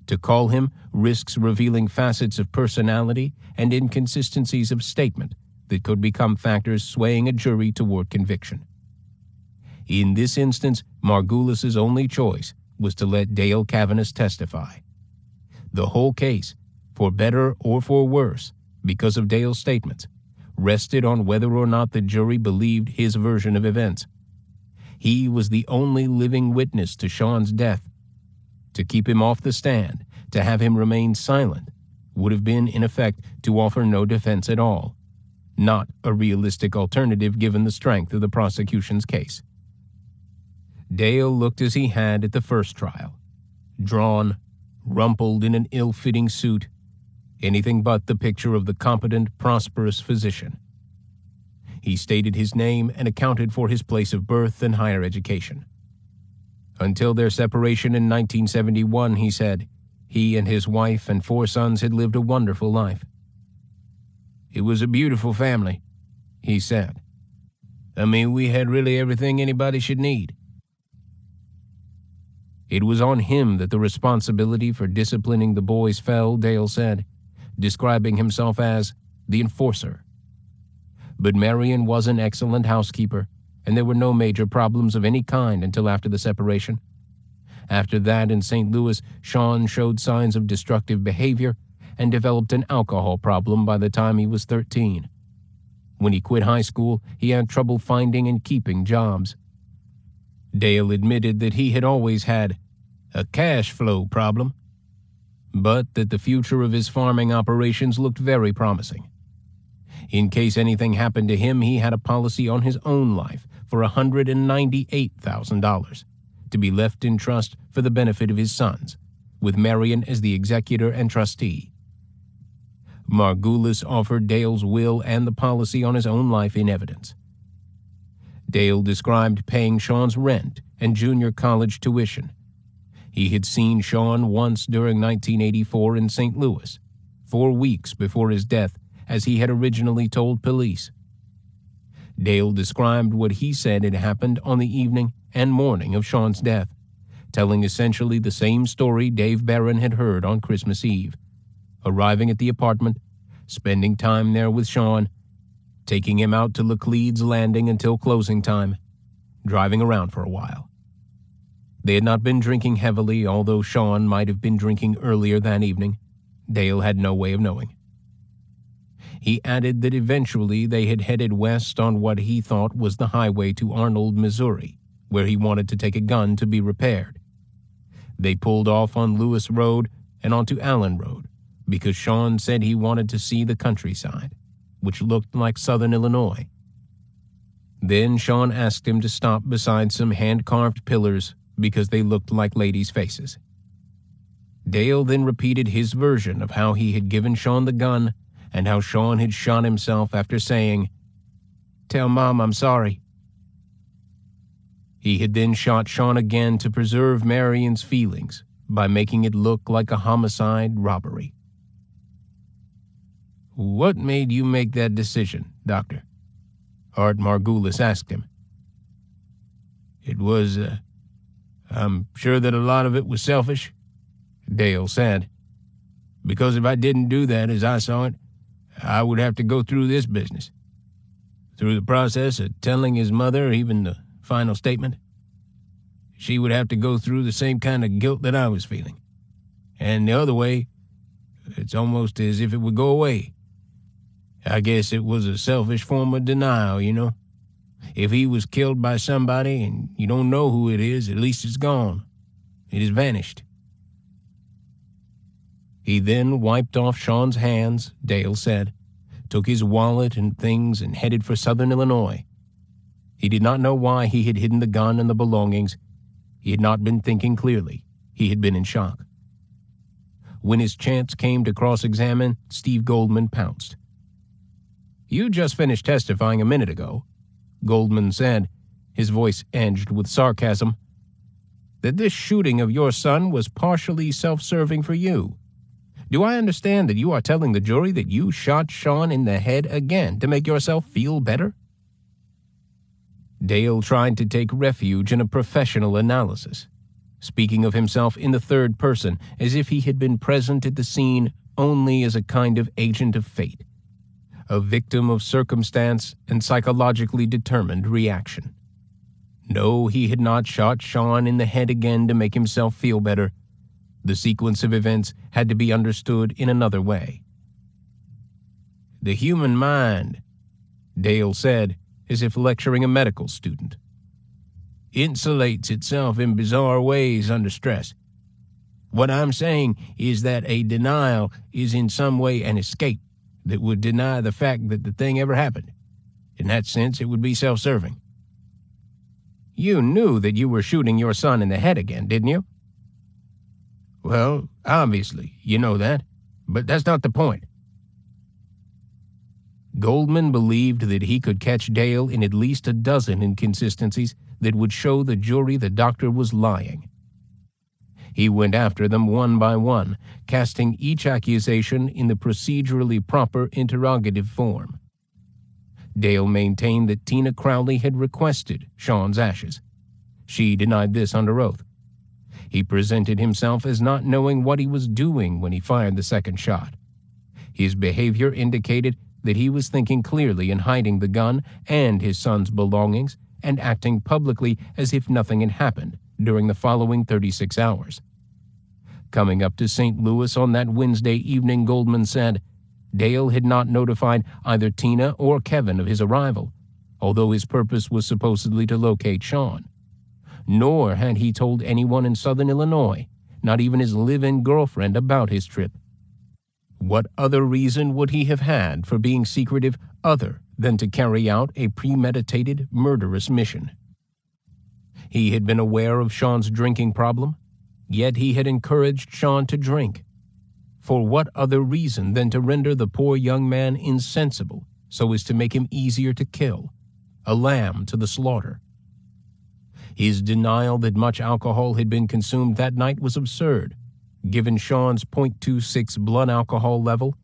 To call him risks revealing facets of personality and inconsistencies of statement that could become factors swaying a jury toward conviction. In this instance, Margulis's only choice was to let Dale Cavanis testify. The whole case, for better or for worse, because of Dale's statements, rested on whether or not the jury believed his version of events. He was the only living witness to Sean's death. To keep him off the stand, to have him remain silent, would have been, in effect, to offer no defense at all, not a realistic alternative given the strength of the prosecution's case. Dale looked as he had at the first trial, drawn, rumpled in an ill-fitting suit, anything but the picture of the competent, prosperous physician. He stated his name and accounted for his place of birth and higher education. Until their separation in 1971, he said, he and his wife and 4 sons had lived a wonderful life. "It was a beautiful family," he said. "I mean, we had really everything anybody should need." It was on him that the responsibility for disciplining the boys fell, Dale said, describing himself as the enforcer. But Marion was an excellent housekeeper, and there were no major problems of any kind until after the separation. After that, in St. Louis, Sean showed signs of destructive behavior and developed an alcohol problem by the time he was 13. When he quit high school, he had trouble finding and keeping jobs. Dale admitted that he had always had a cash flow problem, but that the future of his farming operations looked very promising. In case anything happened to him, he had a policy on his own life for $198,000 to be left in trust for the benefit of his sons, with Marion as the executor and trustee. Margulis offered Dale's will and the policy on his own life in evidence. Dale described paying Sean's rent and junior college tuition. He had seen Sean once during 1984 in St. Louis, 4 weeks before his death, as he had originally told police. Dale described what he said had happened on the evening and morning of Sean's death, telling essentially the same story Dave Barron had heard on Christmas Eve, arriving at the apartment, spending time there with Sean, taking him out to Laclede's Landing until closing time, driving around for a while. They had not been drinking heavily, although Sean might have been drinking earlier that evening. Dale had no way of knowing. He added that eventually they had headed west on what he thought was the highway to Arnold, Missouri, where he wanted to take a gun to be repaired. They pulled off on Lewis Road and onto Allen Road because Sean said he wanted to see the countryside, which looked like southern Illinois. Then Sean asked him to stop beside some hand-carved pillars because they looked like ladies' faces. Dale then repeated his version of how he had given Sean the gun and how Sean had shot himself after saying, "Tell Mom I'm sorry." He had then shot Sean again to preserve Marion's feelings by making it look like a homicide robbery. "What made you make that decision, Doctor?" Art Margulis asked him. "It was, I'm sure that a lot of it was selfish," Dale said, "because if I didn't do that as I saw it, I would have to go through this business. Through the process of telling his mother even the final statement. She would have to go through the same kind of guilt that I was feeling. And the other way, it's almost as if it would go away. I guess it was a selfish form of denial, you know. If he was killed by somebody and you don't know who it is, at least it's gone. It has vanished." He then wiped off Sean's hands, Dale said, took his wallet and things and headed for southern Illinois. He did not know why he had hidden the gun and the belongings. He had not been thinking clearly. He had been in shock. When his chance came to cross-examine, Steve Goldman pounced. "You just finished testifying a minute ago," Goldman said, his voice edged with sarcasm, "that this shooting of your son was partially self-serving for you. Do I understand that you are telling the jury that you shot Sean in the head again to make yourself feel better?" Dale tried to take refuge in a professional analysis, speaking of himself in the third person as if he had been present at the scene only as a kind of agent of fate, a victim of circumstance and psychologically determined reaction. No, he had not shot Sean in the head again to make himself feel better. The sequence of events had to be understood in another way. "The human mind," Dale said, as if lecturing a medical student, "insulates itself in bizarre ways under stress. What I'm saying is that a denial is in some way an escape that would deny the fact that the thing ever happened. In that sense, it would be self-serving." "You knew that you were shooting your son in the head again, didn't you?" "Well, obviously, you know that, but that's not the point." Goldman believed that he could catch Dale in at least a dozen inconsistencies that would show the jury the doctor was lying. He went after them one by one, casting each accusation in the procedurally proper interrogative form. Dale maintained that Tina Crowley had requested Sean's ashes. She denied this under oath. He presented himself as not knowing what he was doing when he fired the second shot. His behavior indicated that he was thinking clearly in hiding the gun and his son's belongings and acting publicly as if nothing had happened during the following 36 hours. Coming up to St. Louis on that Wednesday evening, Goldman said, Dale had not notified either Tina or Kevin of his arrival, although his purpose was supposedly to locate Sean. Nor had he told anyone in southern Illinois, not even his live-in girlfriend, about his trip. What other reason would he have had for being secretive other than to carry out a premeditated, murderous mission? He had been aware of Sean's drinking problem, yet he had encouraged Sean to drink. For what other reason than to render the poor young man insensible so as to make him easier to kill, a lamb to the slaughter? His denial that much alcohol had been consumed that night was absurd, given Sean's .26 blood alcohol level.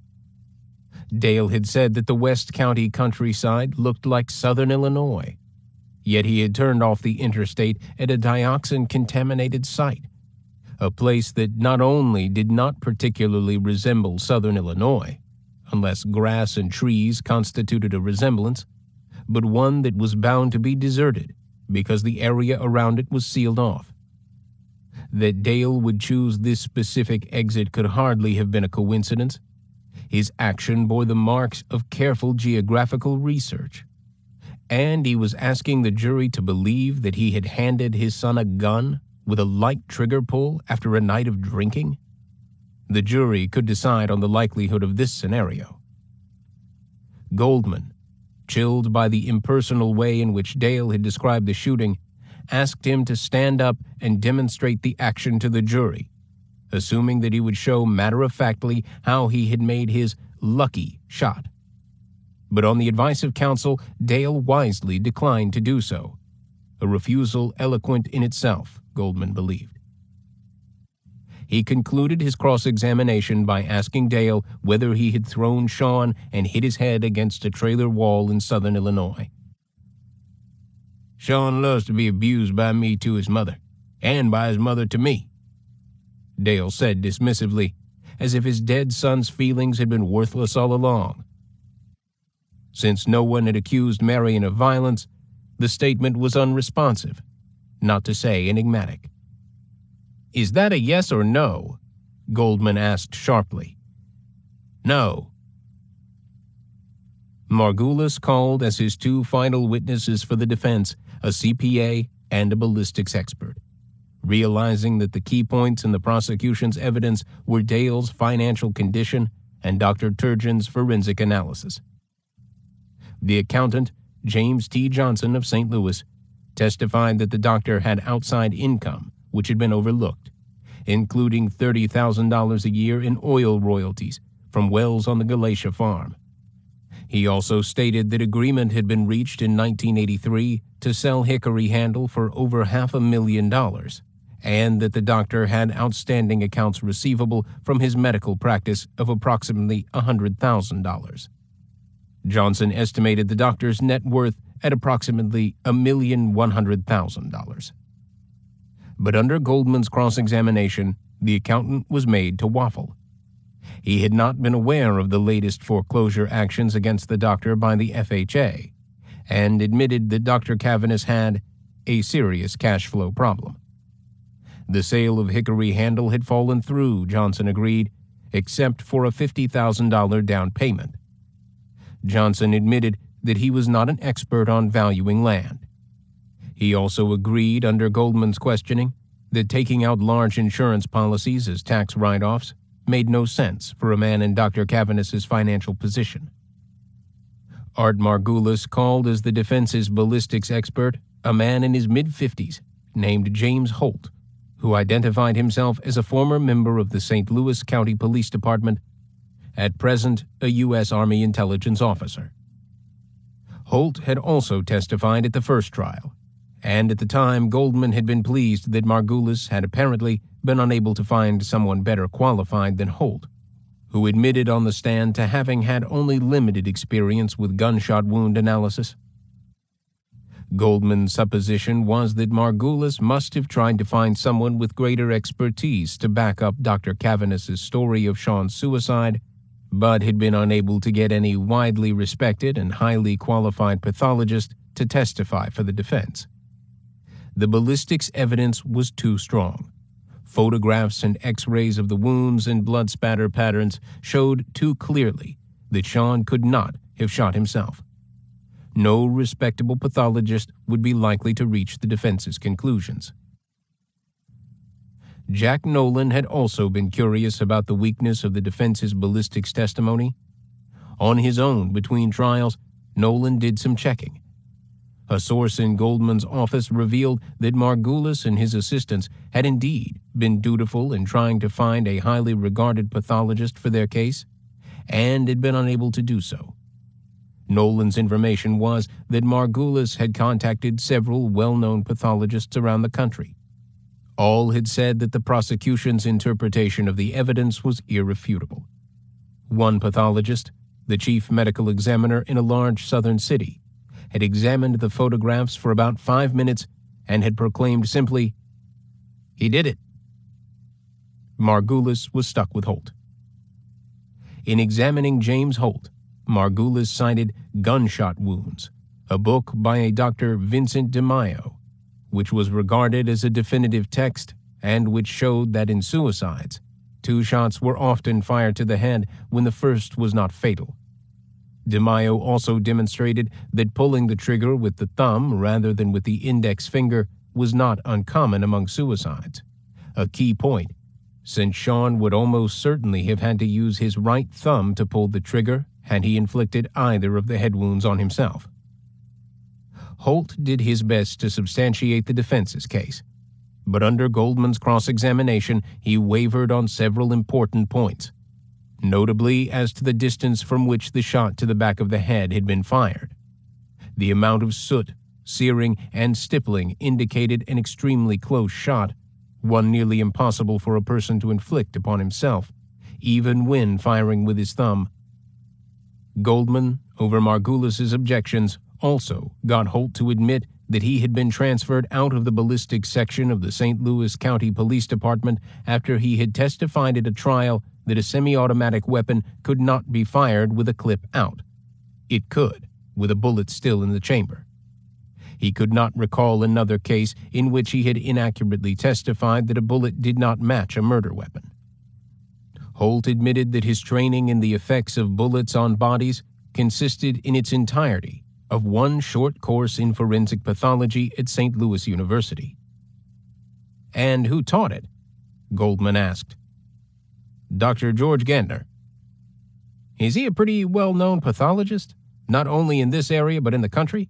Dale had said that the West County countryside looked like southern Illinois, yet he had turned off the interstate at a dioxin-contaminated site, a place that not only did not particularly resemble southern Illinois, unless grass and trees constituted a resemblance, but one that was bound to be deserted because the area around it was sealed off. That Dale would choose this specific exit could hardly have been a coincidence. His action bore the marks of careful geographical research, and he was asking the jury to believe that he had handed his son a gun with a light trigger pull after a night of drinking. The jury could decide on the likelihood of this scenario. Goldman, chilled by the impersonal way in which Dale had described the shooting, asked him to stand up and demonstrate the action to the jury, assuming that he would show matter-of-factly how he had made his lucky shot. But on the advice of counsel, Dale wisely declined to do so, a refusal eloquent in itself, Goldman believed. He concluded his cross-examination by asking Dale whether he had thrown Sean and hit his head against a trailer wall in southern Illinois. "Sean loves to be abused by me to his mother, and by his mother to me," Dale said dismissively, as if his dead son's feelings had been worthless all along. Since no one had accused Marion of violence, the statement was unresponsive, not to say enigmatic. "Is that a yes or no?" Goldman asked sharply. "No." Margulis called as his two final witnesses for the defense a CPA and a ballistics expert, realizing that the key points in the prosecution's evidence were Dale's financial condition and Dr. Turgeon's forensic analysis. The accountant, James T. Johnson of St. Louis, testified that the doctor had outside income which had been overlooked, including $30,000 a year in oil royalties from wells on the Galatia farm. He also stated that agreement had been reached in 1983 to sell Hickory Handle for over $500,000, and that the doctor had outstanding accounts receivable from his medical practice of approximately $100,000. Johnson estimated the doctor's net worth at approximately $1,100,000. But under Goldman's cross-examination, the accountant was made to waffle. He had not been aware of the latest foreclosure actions against the doctor by the FHA, and admitted that Dr. Cavanis had a serious cash flow problem. The sale of Hickory Handle had fallen through, Johnson agreed, except for a $50,000 down payment. Johnson admitted that he was not an expert on valuing land. He also agreed, under Goldman's questioning, that taking out large insurance policies as tax write-offs made no sense for a man in Dr. Cavanis's financial position. Art Margulis called as the defense's ballistics expert a man in his mid-50s named James Holt, who identified himself as a former member of the St. Louis County Police Department, at present a U.S. Army intelligence officer. Holt had also testified at the first trial, and at the time Goldman had been pleased that Margulis had apparently been unable to find someone better qualified than Holt, who admitted on the stand to having had only limited experience with gunshot wound analysis. Goldman's supposition was that Margulis must have tried to find someone with greater expertise to back up Dr. Cavanis's story of Sean's suicide, but had been unable to get any widely respected and highly qualified pathologist to testify for the defense. The ballistics evidence was too strong. Photographs and X-rays of the wounds and blood spatter patterns showed too clearly that Sean could not have shot himself. No respectable pathologist would be likely to reach the defense's conclusions. Jack Nolan had also been curious about the weakness of the defense's ballistics testimony. On his own between trials, Nolan did some checking. A source in Goldman's office revealed that Margulis and his assistants had indeed been dutiful in trying to find a highly regarded pathologist for their case, and had been unable to do so. Nolan's information was that Margulis had contacted several well-known pathologists around the country. All had said that the prosecution's interpretation of the evidence was irrefutable. One pathologist, the chief medical examiner in a large southern city, had examined the photographs for about 5 minutes and had proclaimed simply, "He did it." Margulis was stuck with Holt. In examining James Holt, Margulis cited Gunshot Wounds, a book by a Dr. Vincent DeMaio, which was regarded as a definitive text and which showed that in suicides, 2 shots were often fired to the head when the first was not fatal. DeMaio also demonstrated that pulling the trigger with the thumb rather than with the index finger was not uncommon among suicides, a key point, since Sean would almost certainly have had to use his right thumb to pull the trigger had he inflicted either of the head wounds on himself. Holt did his best to substantiate the defense's case, but under Goldman's cross-examination, he wavered on several important points, notably as to the distance from which the shot to the back of the head had been fired. The amount of soot, searing, and stippling indicated an extremely close shot, one nearly impossible for a person to inflict upon himself, even when firing with his thumb. Goldman, over Margulis's objections, also got Holt to admit that he had been transferred out of the ballistics section of the St. Louis County Police Department after he had testified at a trial that a semi-automatic weapon could not be fired with a clip out. It could, with a bullet still in the chamber. He could not recall another case in which he had inaccurately testified that a bullet did not match a murder weapon. Holt admitted that his training in the effects of bullets on bodies consisted in its entirety of one short course in forensic pathology at St. Louis University. "And who taught it?" Goldman asked. "Dr. George Gantner." "Is he a pretty well-known pathologist, not only in this area but in the country?"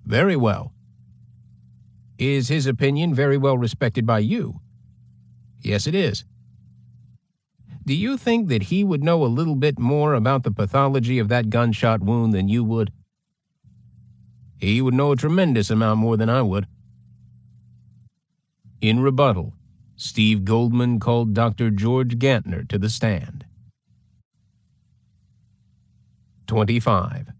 "Very well." "Is his opinion very well respected by you?" "Yes, it is." "Do you think that he would know a little bit more about the pathology of that gunshot wound than you would?" "He would know a tremendous amount more than I would." In rebuttal, Steve Goldman called Dr. George Gantner to the stand. 25.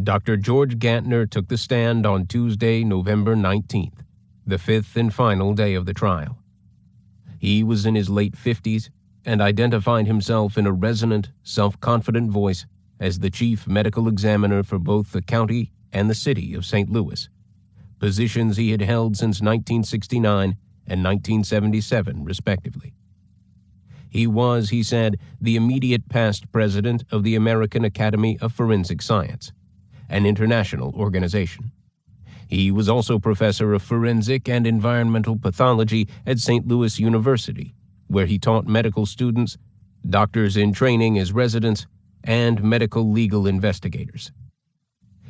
Dr. George Gantner took the stand on Tuesday, November 19th, the 5th and final day of the trial. He was in his late 50s and identified himself in a resonant, self-confident voice as the chief medical examiner for both the county and the city of St. Louis, positions he had held since 1969 and 1977, respectively. He was, he said, the immediate past president of the American Academy of Forensic Science, an international organization. He was also professor of forensic and environmental pathology at St. Louis University, where he taught medical students, doctors in training as residents, and medical legal investigators.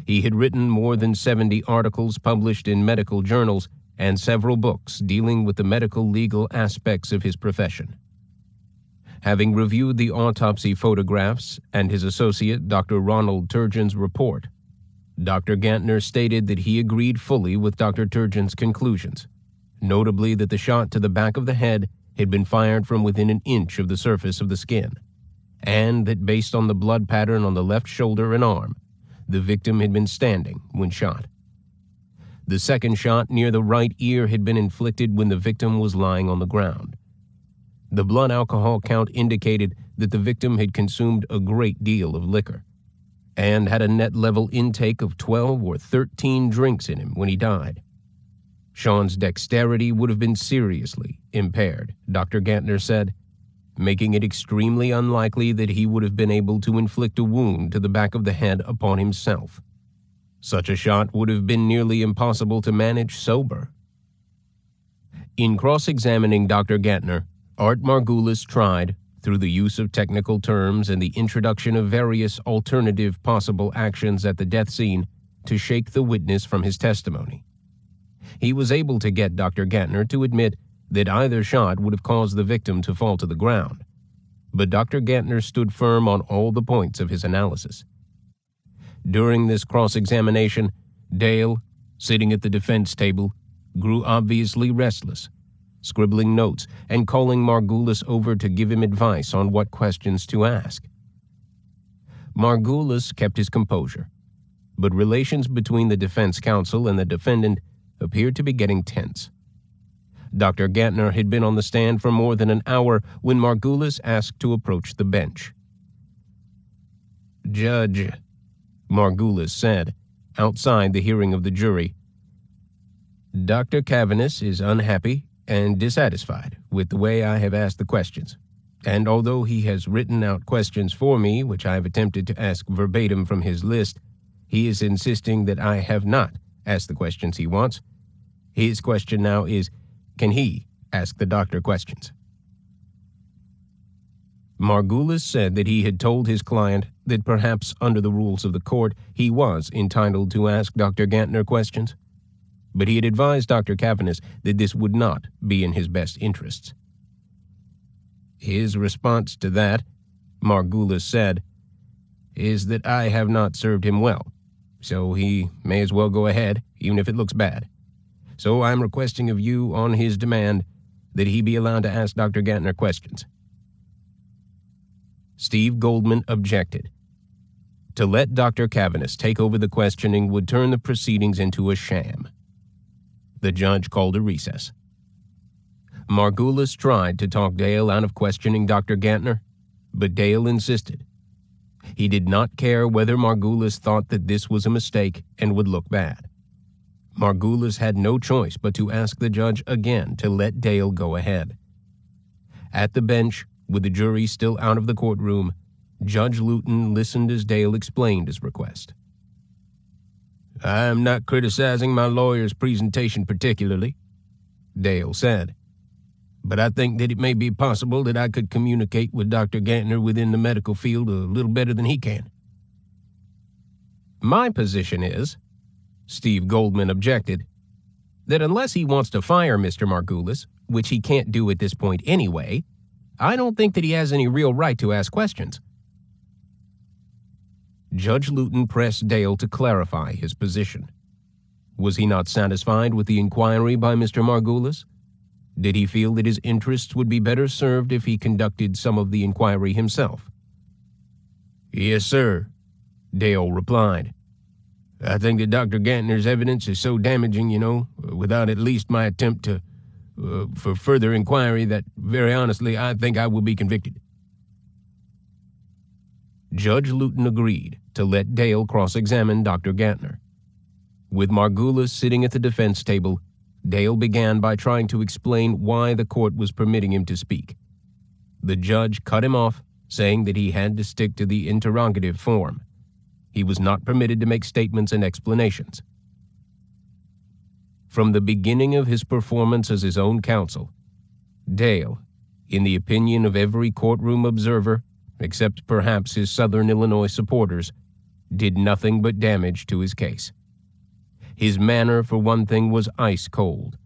He had written more than 70 articles published in medical journals and several books dealing with the medical legal aspects of his profession. Having reviewed the autopsy photographs and his associate, Dr. Ronald Turgeon's report, Dr. Gantner stated that he agreed fully with Dr. Turgeon's conclusions, notably that the shot to the back of the head had been fired from within an inch of the surface of the skin, and that based on the blood pattern on the left shoulder and arm, the victim had been standing when shot. The second shot near the right ear had been inflicted when the victim was lying on the ground. The blood alcohol count indicated that the victim had consumed a great deal of liquor and had a net level intake of 12 or 13 drinks in him when he died. Sean's dexterity would have been seriously impaired, Dr. Gantner said, making it extremely unlikely that he would have been able to inflict a wound to the back of the head upon himself. Such a shot would have been nearly impossible to manage sober. In cross-examining Dr. Gantner, Art Margulis tried, through the use of technical terms and the introduction of various alternative possible actions at the death scene, to shake the witness from his testimony. He was able to get Dr. Gantner to admit that either shot would have caused the victim to fall to the ground, but Dr. Gantner stood firm on all the points of his analysis, During this cross-examination, Dale, sitting at the defense table, grew obviously restless, scribbling notes and calling Margulis over to give him advice on what questions to ask. Margulis kept his composure, but relations between the defense counsel and the defendant appeared to be getting tense. Dr. Gantner had been on the stand for more than an hour when Margulis asked to approach the bench. "Judge," Margulis said, outside the hearing of the jury, "Dr. Cavanis is unhappy and dissatisfied with the way I have asked the questions, and although he has written out questions for me which I have attempted to ask verbatim from his list, he is insisting that I have not asked the questions he wants. His question now is, can he ask the doctor questions?" Margulis said that he had told his client that perhaps under the rules of the court he was entitled to ask Dr. Gantner questions, but he had advised Dr. Cavanis that this would not be in his best interests. "His response to that," Margulis said, "is that I have not served him well, so he may as well go ahead, even if it looks bad. So I'm requesting of you on his demand that he be allowed to ask Dr. Gantner questions." Steve Goldman objected. To let Dr. Cavanis take over the questioning would turn the proceedings into a sham. The judge called a recess. Margulis tried to talk Dale out of questioning Dr. Gantner, but Dale insisted. He did not care whether Margulis thought that this was a mistake and would look bad. Margulis had no choice but to ask the judge again to let Dale go ahead. At the bench, with the jury still out of the courtroom, Judge Luton listened as Dale explained his request. "I am not criticizing my lawyer's presentation particularly," Dale said, "but I think that it may be possible that I could communicate with Dr. Gantner within the medical field a little better than he can." "My position is," Steve Goldman objected, "that unless he wants to fire Mr. Margulis, which he can't do at this point anyway, I don't think that he has any real right to ask questions." Judge Luton pressed Dale to clarify his position. Was he not satisfied with the inquiry by Mr. Margulis? Did he feel that his interests would be better served if he conducted some of the inquiry himself? "Yes, sir," Dale replied. "I think that Dr. Gantner's evidence is so damaging, without at least my attempt for further inquiry that, very honestly, I think I will be convicted." Judge Luton agreed to let Dale cross-examine Dr. Gantner. With Margulis sitting at the defense table, Dale began by trying to explain why the court was permitting him to speak. The judge cut him off, saying that he had to stick to the interrogative form. He was not permitted to make statements and explanations. From the beginning of his performance as his own counsel, Dale, in the opinion of every courtroom observer, except perhaps his Southern Illinois supporters, did nothing but damage to his case. His manner, for one thing, was ice cold.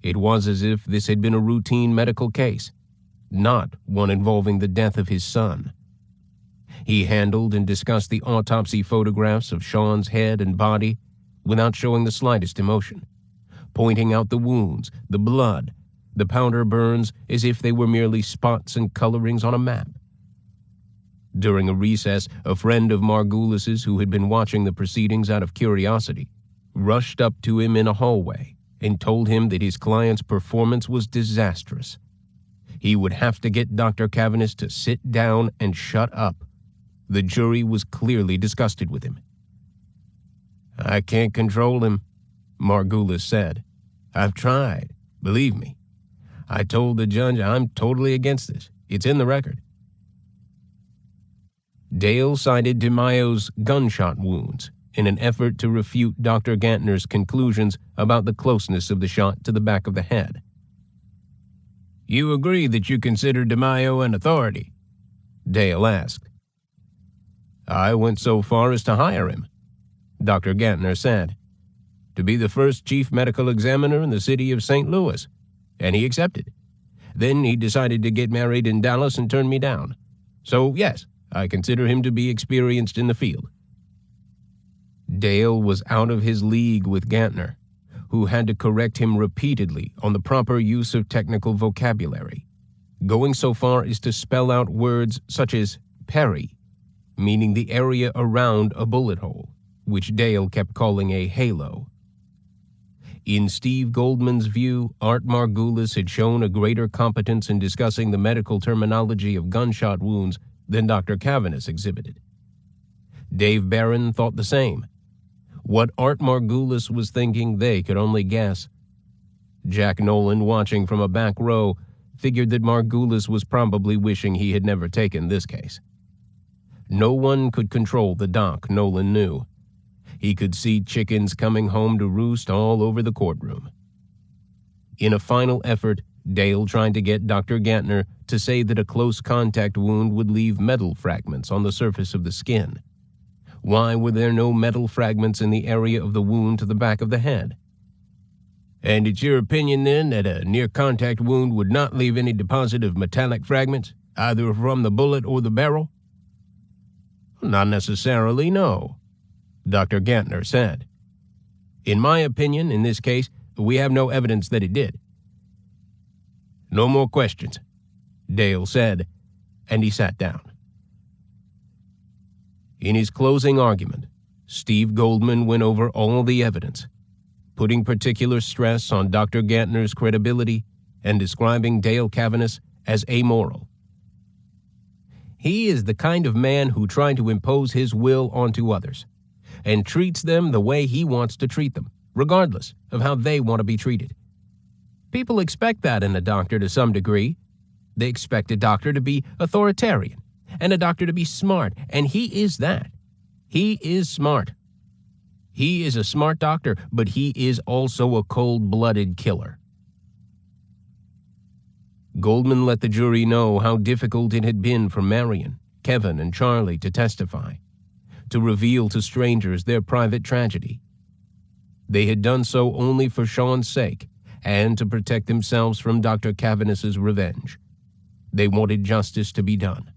It was as if this had been a routine medical case, not one involving the death of his son. He handled and discussed the autopsy photographs of Sean's head and body without showing the slightest emotion, pointing out the wounds, the blood, the powder burns as if they were merely spots and colorings on a map. During a recess, a friend of Margulis's who had been watching the proceedings out of curiosity rushed up to him in a hallway and told him that his client's performance was disastrous. He would have to get Dr. Cavanis to sit down and shut up. The jury was clearly disgusted with him. "I can't control him," Margulis said. "I've tried, believe me. I told the judge I'm totally against this. It's in the record." Dale cited DeMaio's gunshot wounds in an effort to refute Dr. Gantner's conclusions about the closeness of the shot to the back of the head. "You agree that you consider DeMaio an authority?" Dale asked. "I went so far as to hire him," Dr. Gantner said, "to be the first chief medical examiner in the city of St. Louis, and he accepted. Then he decided to get married in Dallas and turned me down. So, yes, I consider him to be experienced in the field." Dale was out of his league with Gantner, who had to correct him repeatedly on the proper use of technical vocabulary, going so far as to spell out words such as peri, meaning the area around a bullet hole, which Dale kept calling a halo. In Steve Goldman's view, Art Margulis had shown a greater competence in discussing the medical terminology of gunshot wounds than Dr. Cavanis exhibited. Dave Barron thought the same. What Art Margulis was thinking, they could only guess. Jack Nolan, watching from a back row, figured that Margulis was probably wishing he had never taken this case. No one could control the doc, Nolan knew. He could see chickens coming home to roost all over the courtroom. In a final effort, Dale tried to get Dr. Gantner to say that a close contact wound would leave metal fragments on the surface of the skin. Why were there no metal fragments in the area of the wound to the back of the head? And it's your opinion, then, that a near-contact wound would not leave any deposit of metallic fragments, either from the bullet or the barrel? Not necessarily, no, Dr. Gantner said. In my opinion, in this case, we have no evidence that it did. No more questions, Dale said, and he sat down. In his closing argument, Steve Goldman went over all the evidence, putting particular stress on Dr. Gantner's credibility and describing Dale Cavanis as amoral. He is the kind of man who tried to impose his will onto others and treats them the way he wants to treat them, regardless of how they want to be treated. People expect that in a doctor to some degree. They expect a doctor to be authoritarian and a doctor to be smart, and he is that. He is smart. He is a smart doctor, but he is also a cold-blooded killer. Goldman let the jury know how difficult it had been for Marion, Kevin, and Charlie to testify, to reveal to strangers their private tragedy. They had done so only for Sean's sake and to protect themselves from Dr. Cavanis's revenge. They wanted justice to be done.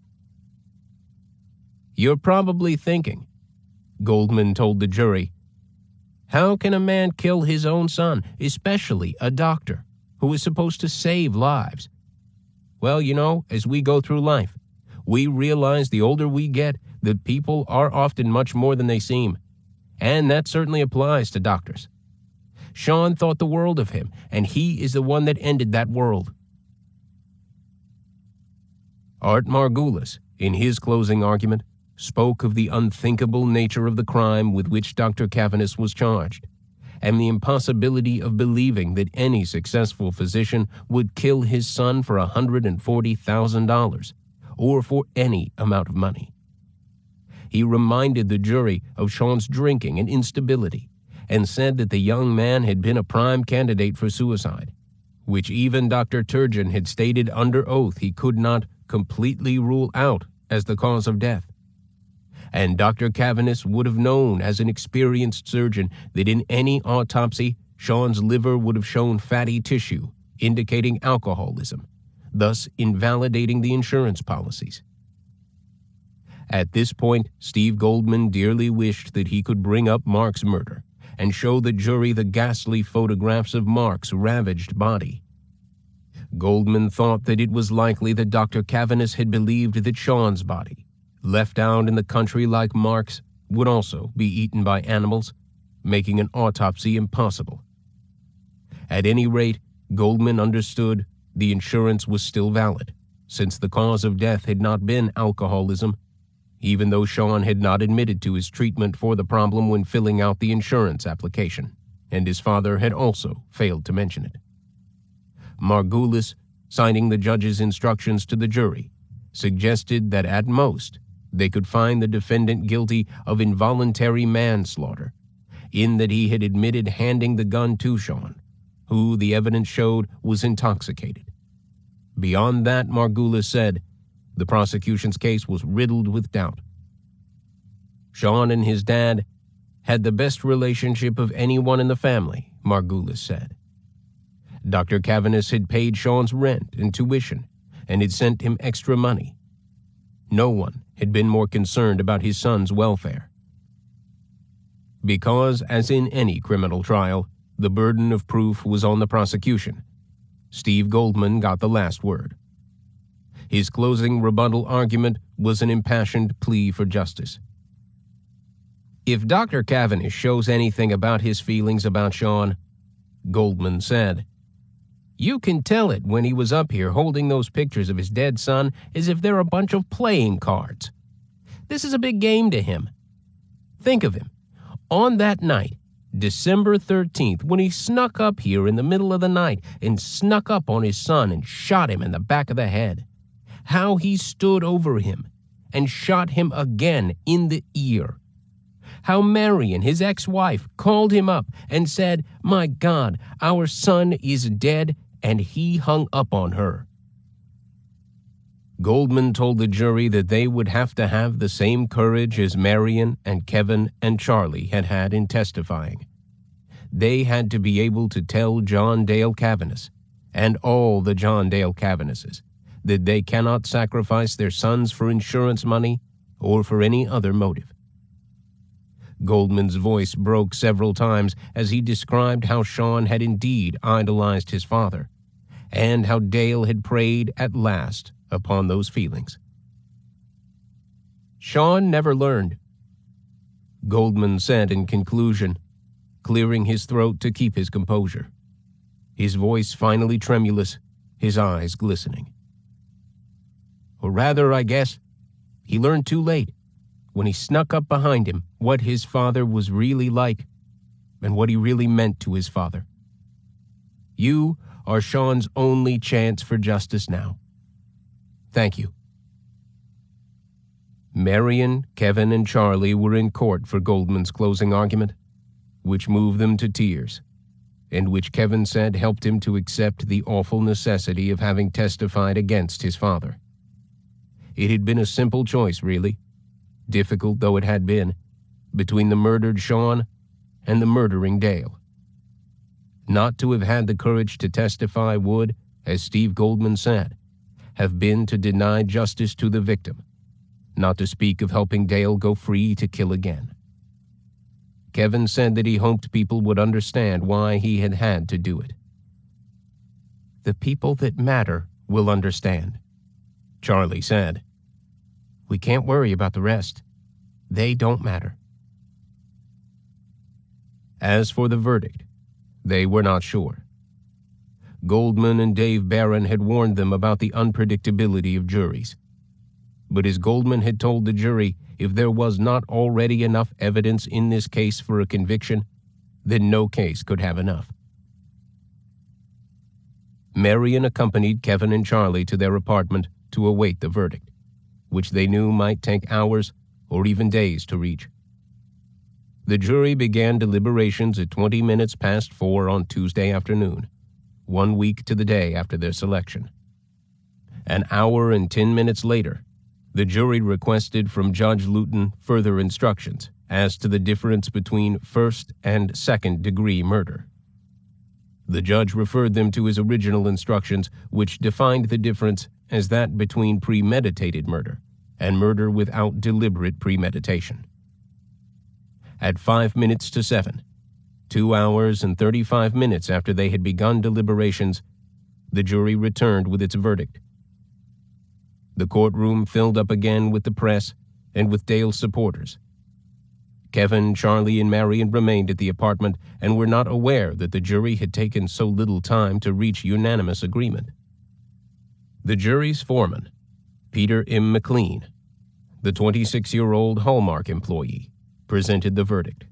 You're probably thinking, Goldman told the jury, how can a man kill his own son, especially a doctor, who is supposed to save lives? Well, you know, as we go through life, we realize the older we get that people are often much more than they seem, and that certainly applies to doctors. Sean thought the world of him, and he is the one that ended that world. Art Margulis, in his closing argument, spoke of the unthinkable nature of the crime with which Dr. Cavanis was charged, and the impossibility of believing that any successful physician would kill his son for $140,000, or for any amount of money. He reminded the jury of Sean's drinking and instability, and said that the young man had been a prime candidate for suicide, which even Dr. Turgeon had stated under oath he could not completely rule out as the cause of death. And Dr. Cavanis would have known as an experienced surgeon that in any autopsy, Sean's liver would have shown fatty tissue, indicating alcoholism, thus invalidating the insurance policies. At this point, Steve Goldman dearly wished that he could bring up Mark's murder and show the jury the ghastly photographs of Mark's ravaged body. Goldman thought that it was likely that Dr. Cavanis had believed that Sean's body, left out in the country like Mark's, would also be eaten by animals, making an autopsy impossible. At any rate, Goldman understood the insurance was still valid, since the cause of death had not been alcoholism, even though Sean had not admitted to his treatment for the problem when filling out the insurance application, and his father had also failed to mention it. Margulis, signing the judge's instructions to the jury, suggested that at most they could find the defendant guilty of involuntary manslaughter, in that he had admitted handing the gun to Sean, who the evidence showed was intoxicated. Beyond that, Margulis said, the prosecution's case was riddled with doubt. Sean and his dad had the best relationship of anyone in the family, Margulis said. Dr. Cavanis had paid Sean's rent and tuition and had sent him extra money. No one had been more concerned about his son's welfare. Because, as in any criminal trial, the burden of proof was on the prosecution, Steve Goldman got the last word. His closing rebuttal argument was an impassioned plea for justice. "If Dr. Cavendish shows anything about his feelings about Sean," Goldman said, "you can tell it when he was up here holding those pictures of his dead son as if they're a bunch of playing cards. This is a big game to him. Think of him. On that night, December 13th, when he snuck up here in the middle of the night and snuck up on his son and shot him in the back of the head. How he stood over him and shot him again in the ear. How Marion, his ex-wife, called him up and said, 'My God, our son is dead,' and he hung up on her." Goldman told the jury that they would have to have the same courage as Marion and Kevin and Charlie had had in testifying. They had to be able to tell John Dale Cavaness, and all the John Dale Cavanasses, that they cannot sacrifice their sons for insurance money or for any other motive. Goldman's voice broke several times as he described how Sean had indeed idolized his father, and how Dale had preyed at last upon those feelings. "Sean never learned," Goldman said in conclusion, clearing his throat to keep his composure, his voice finally tremulous, his eyes glistening. "Or rather, I guess, he learned too late, when he snuck up behind him, what his father was really like and what he really meant to his father. You are Sean's only chance for justice now. Thank you." Marion, Kevin, and Charlie were in court for Goldman's closing argument, which moved them to tears, and which Kevin said helped him to accept the awful necessity of having testified against his father. It had been a simple choice, really, difficult though it had been, between the murdered Sean and the murdering Dale. Not to have had the courage to testify would, as Steve Goldman said, have been to deny justice to the victim, not to speak of helping Dale go free to kill again. Kevin said that he hoped people would understand why he had had to do it. "The people that matter will understand," Charlie said. "We can't worry about the rest. They don't matter." As for the verdict, they were not sure. Goldman and Dave Barron had warned them about the unpredictability of juries. But as Goldman had told the jury, if there was not already enough evidence in this case for a conviction, then no case could have enough. Marion accompanied Kevin and Charlie to their apartment to await the verdict, which they knew might take hours or even days to reach. The jury began deliberations at 20 minutes past 4 on Tuesday afternoon, 1 week to the day after their selection. An hour and 10 minutes later, the jury requested from Judge Luton further instructions as to the difference between first and second-degree murder. The judge referred them to his original instructions, which defined the difference as that between premeditated murder and murder without deliberate premeditation. At 5 minutes to 7, 2 hours and 35 minutes after they had begun deliberations, the jury returned with its verdict. The courtroom filled up again with the press and with Dale's supporters. Kevin, Charlie, and Marion remained at the apartment and were not aware that the jury had taken so little time to reach unanimous agreement. The jury's foreman, Peter M. McLean, the 26-year-old Hallmark employee, presented the verdict.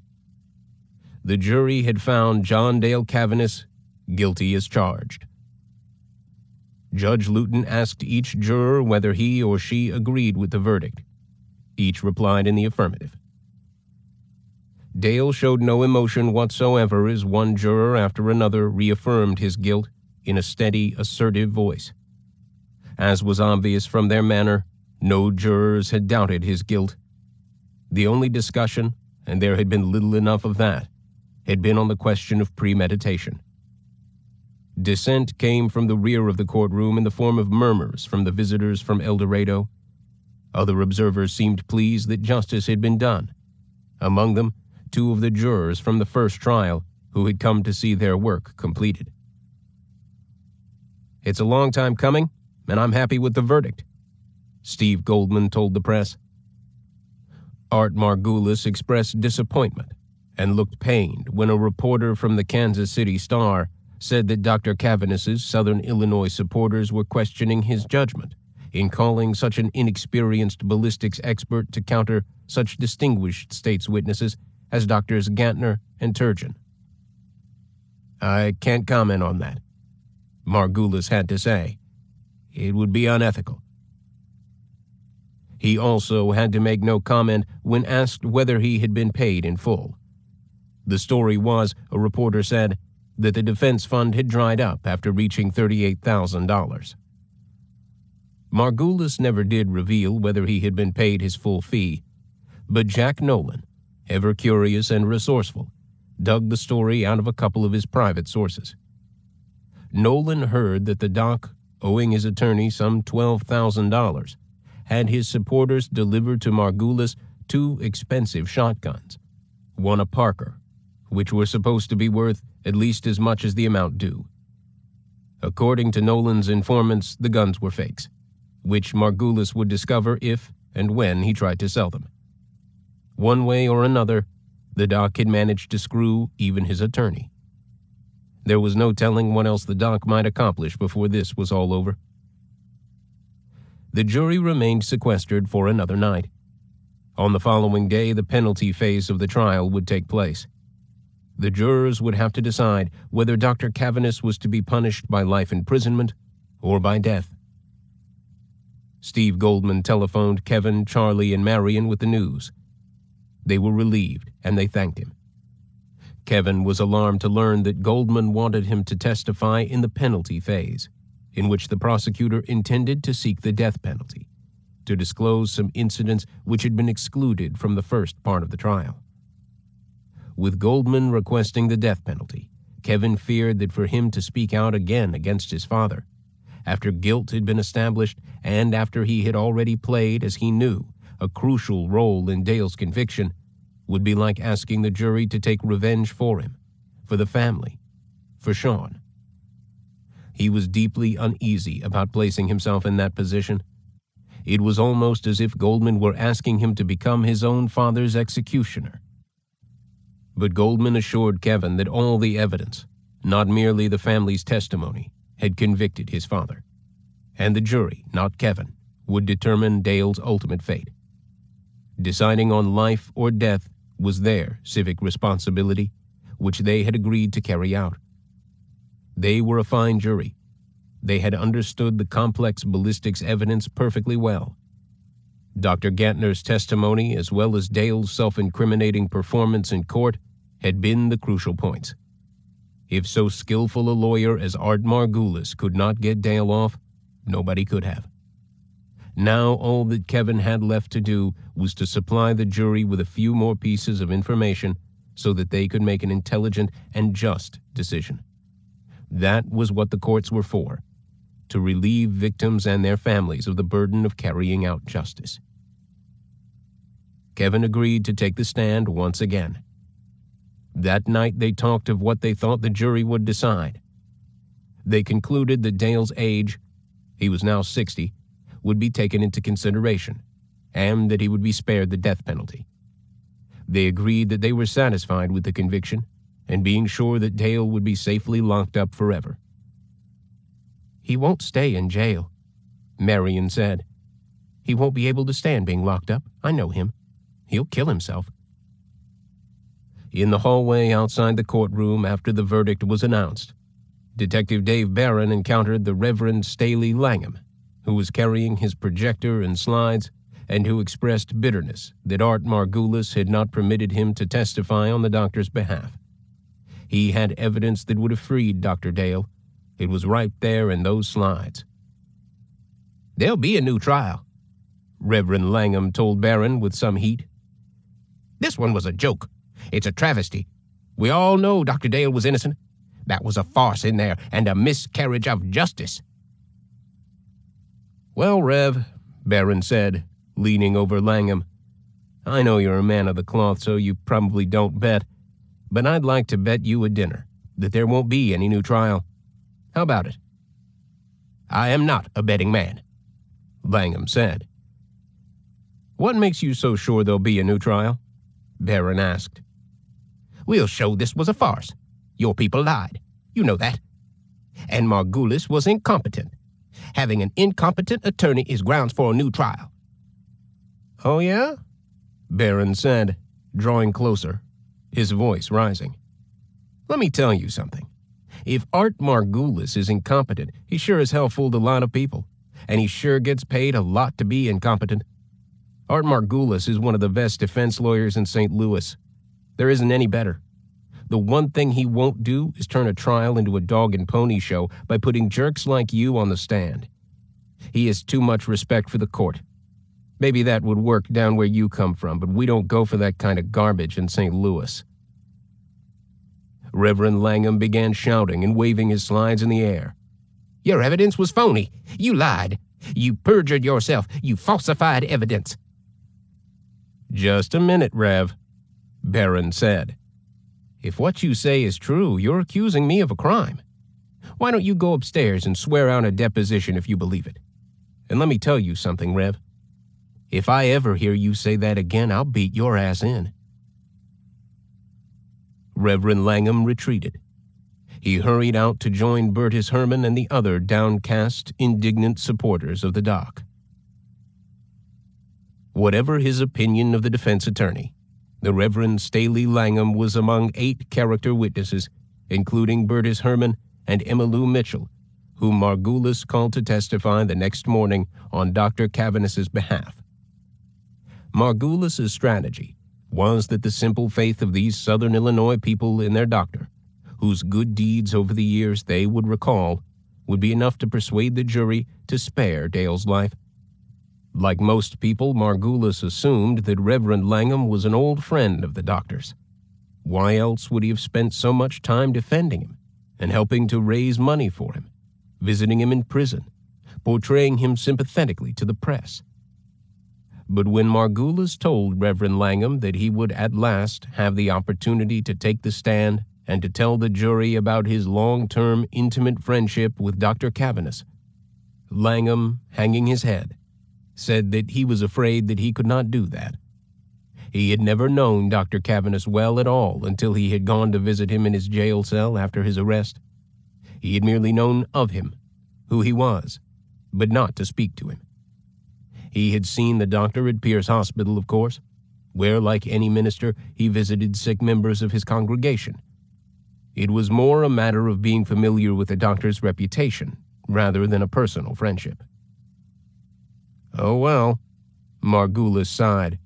The jury had found John Dale Cavaness guilty as charged. Judge Luton asked each juror whether he or she agreed with the verdict. Each replied in the affirmative. Dale showed no emotion whatsoever as one juror after another reaffirmed his guilt in a steady, assertive voice. As was obvious from their manner, no jurors had doubted his guilt. The only discussion, and there had been little enough of that, had been on the question of premeditation. Dissent came from the rear of the courtroom in the form of murmurs from the visitors from El Dorado. Other observers seemed pleased that justice had been done. Among them, two of the jurors from the first trial who had come to see their work completed. "It's a long time coming, and I'm happy with the verdict," Steve Goldman told the press. Art Margulis expressed disappointment and looked pained when a reporter from the Kansas City Star said that Dr. Cavanisz's Southern Illinois supporters were questioning his judgment in calling such an inexperienced ballistics expert to counter such distinguished state's witnesses as Drs. Gantner and Turgeon. "I can't comment on that," Margulis had to say. "It would be unethical." He also had to make no comment when asked whether he had been paid in full. The story was, a reporter said, that the defense fund had dried up after reaching $38,000. Margulis never did reveal whether he had been paid his full fee, but Jack Nolan, ever curious and resourceful, dug the story out of a couple of his private sources. Nolan heard that the doc, owing his attorney some $12,000, had his supporters deliver to Margulis two expensive shotguns, one a Parker, which were supposed to be worth at least as much as the amount due. According to Nolan's informants, the guns were fakes, which Margulis would discover if and when he tried to sell them. One way or another, the doc had managed to screw even his attorney. There was no telling what else the doc might accomplish before this was all over. The jury remained sequestered for another night. On the following day, the penalty phase of the trial would take place. The jurors would have to decide whether Dr. Cavanisz was to be punished by life imprisonment or by death. Steve Goldman telephoned Kevin, Charlie, and Marion with the news. They were relieved, and they thanked him. Kevin was alarmed to learn that Goldman wanted him to testify in the penalty phase, in which the prosecutor intended to seek the death penalty, to disclose some incidents which had been excluded from the first part of the trial. With Goldman requesting the death penalty, Kevin feared that for him to speak out again against his father, after guilt had been established and after he had already played, as he knew, a crucial role in Dale's conviction, would be like asking the jury to take revenge for him, for the family, for Sean. He was deeply uneasy about placing himself in that position. It was almost as if Goldman were asking him to become his own father's executioner. But Goldman assured Kevin that all the evidence, not merely the family's testimony, had convicted his father, and the jury, not Kevin, would determine Dale's ultimate fate. Deciding on life or death was their civic responsibility, which they had agreed to carry out. They were a fine jury. They had understood the complex ballistics evidence perfectly well. Dr. Gantner's testimony, as well as Dale's self-incriminating performance in court, had been the crucial points. If so skillful a lawyer as Art Margulis could not get Dale off, nobody could have. Now all that Kevin had left to do was to supply the jury with a few more pieces of information so that they could make an intelligent and just decision. That was what the courts were for, to relieve victims and their families of the burden of carrying out justice. Kevin agreed to take the stand once again. That night they talked of what they thought the jury would decide. They concluded that Dale's age, he was now 60, would be taken into consideration, and that he would be spared the death penalty. They agreed that they were satisfied with the conviction, and being sure that Dale would be safely locked up forever. "He won't stay in jail," Marion said. "He won't be able to stand being locked up. I know him. He'll kill himself." In the hallway outside the courtroom after the verdict was announced, Detective Dave Barron encountered the Reverend Staley Langham, who was carrying his projector and slides, and who expressed bitterness that Art Margulis had not permitted him to testify on the doctor's behalf. He had evidence that would have freed Dr. Dale. It was right there in those slides. "There'll be a new trial," Reverend Langham told Barron with some heat. "This one was a joke. It's a travesty. We all know Dr. Dale was innocent. That was a farce in there and a miscarriage of justice." "Well, Rev," Barron said, leaning over Langham, I know you're a man of the cloth, so you probably don't bet, but I'd like to bet you a dinner that there won't be any new trial. How about it?" "I am not a betting man," Langham said. "What makes you so sure there'll be a new trial?" Barron asked. "We'll show this was a farce. Your people lied. You know that. And Margulis was incompetent. Having an incompetent attorney is grounds for a new trial." "Oh, yeah?" Barron said, drawing closer, his voice rising. "Let me tell you something. If Art Margulis is incompetent, he sure as hell fooled a lot of people, and he sure gets paid a lot to be incompetent. Art Margulis is one of the best defense lawyers in St. Louis. There isn't any better. The one thing he won't do is turn a trial into a dog and pony show by putting jerks like you on the stand. He has too much respect for the court. Maybe that would work down where you come from, but we don't go for that kind of garbage in St. Louis." Reverend Langham began shouting and waving his slides in the air. "Your evidence was phony. You lied. You perjured yourself. You falsified evidence." "Just a minute, Rev," Barron said. "If what you say is true, you're accusing me of a crime. Why don't you go upstairs and swear out a deposition if you believe it? And let me tell you something, Rev. If I ever hear you say that again, I'll beat your ass in." Reverend Langham retreated. He hurried out to join Burtis Herman and the other downcast, indignant supporters of the dock. Whatever his opinion of the defense attorney, the Reverend Staley Langham was among 8 character witnesses, including Burtis Herman and Emmylou Mitchell, whom Margulis called to testify the next morning on Dr. Cavanis's behalf. Margulis's strategy was that the simple faith of these Southern Illinois people in their doctor, whose good deeds over the years they would recall, would be enough to persuade the jury to spare Dale's life. Like most people, Margulis assumed that Reverend Langham was an old friend of the doctor's. Why else would he have spent so much time defending him and helping to raise money for him, visiting him in prison, portraying him sympathetically to the press? But when Margulis told Reverend Langham that he would at last have the opportunity to take the stand and to tell the jury about his long-term intimate friendship with Dr. Cavanis, Langham, hanging his head, said that he was afraid that he could not do that. He had never known Dr. Cavanis well at all until he had gone to visit him in his jail cell after his arrest. He had merely known of him, who he was, but not to speak to him. He had seen the doctor at Pierce Hospital, of course, where, like any minister, he visited sick members of his congregation. It was more a matter of being familiar with the doctor's reputation, rather than a personal friendship. "Oh, well," Margulis sighed.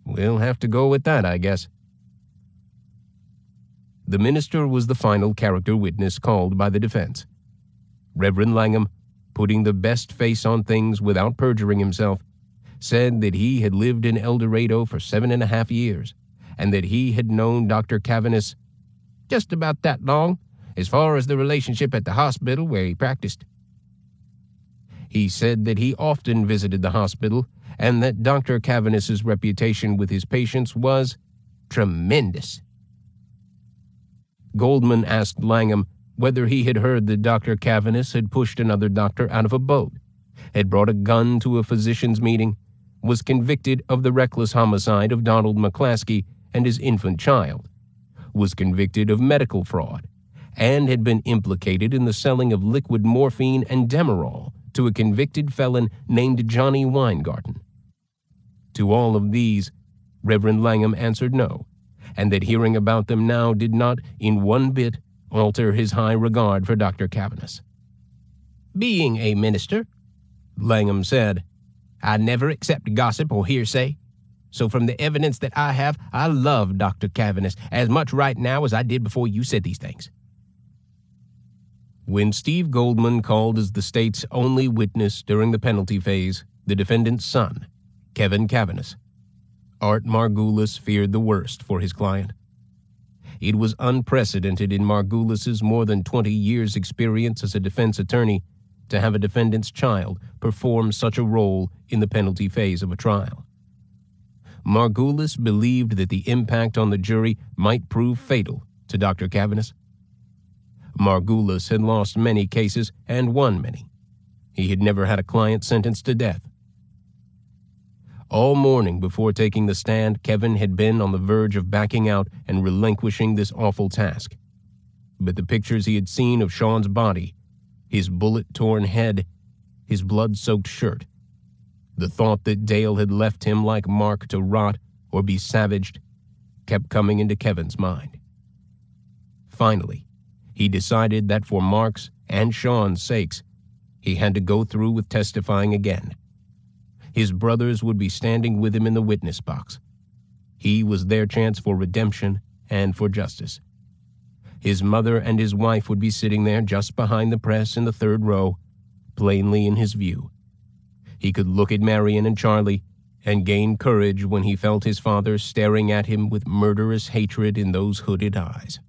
"We'll have to go with that, I guess." The minister was the final character witness called by the defense. Reverend Langham, putting the best face on things without perjuring himself, said that he had lived in El Dorado for 7.5 years, and that he had known Dr. Cavanis just about that long, as far as the relationship at the hospital where he practiced. He said that he often visited the hospital, and that Dr. Cavanis's reputation with his patients was tremendous. Goldman asked Langham whether he had heard that Dr. Cavanis had pushed another doctor out of a boat, had brought a gun to a physician's meeting, was convicted of the reckless homicide of Donald McClaskey and his infant child, was convicted of medical fraud, and had been implicated in the selling of liquid morphine and Demerol to a convicted felon named Johnny Weingarten. To all of these, Reverend Langham answered no, and that hearing about them now did not, in one bit, alter his high regard for Dr. Cavanis. "Being a minister," Langham said, "I never accept gossip or hearsay. So from the evidence that I have, I love Dr. Cavanis as much right now as I did before you said these things." When Steve Goldman called as the state's only witness during the penalty phase, the defendant's son, Kevin Cavanis, Art Margulis feared the worst for his client. It was unprecedented in Margulis's more than 20 years' experience as a defense attorney to have a defendant's child perform such a role in the penalty phase of a trial. Margulis believed that the impact on the jury might prove fatal to Dr. Cavanis. Margulis had lost many cases and won many. He had never had a client sentenced to death. All morning before taking the stand, Kevin had been on the verge of backing out and relinquishing this awful task. But the pictures he had seen of Sean's body, his bullet-torn head, his blood-soaked shirt, the thought that Dale had left him like Mark to rot or be savaged, kept coming into Kevin's mind. Finally, he decided that for Mark's and Sean's sakes, he had to go through with testifying again. His brothers would be standing with him in the witness box. He was their chance for redemption and for justice. His mother and his wife would be sitting there just behind the press in the third row, plainly in his view. He could look at Marion and Charlie and gain courage when he felt his father staring at him with murderous hatred in those hooded eyes.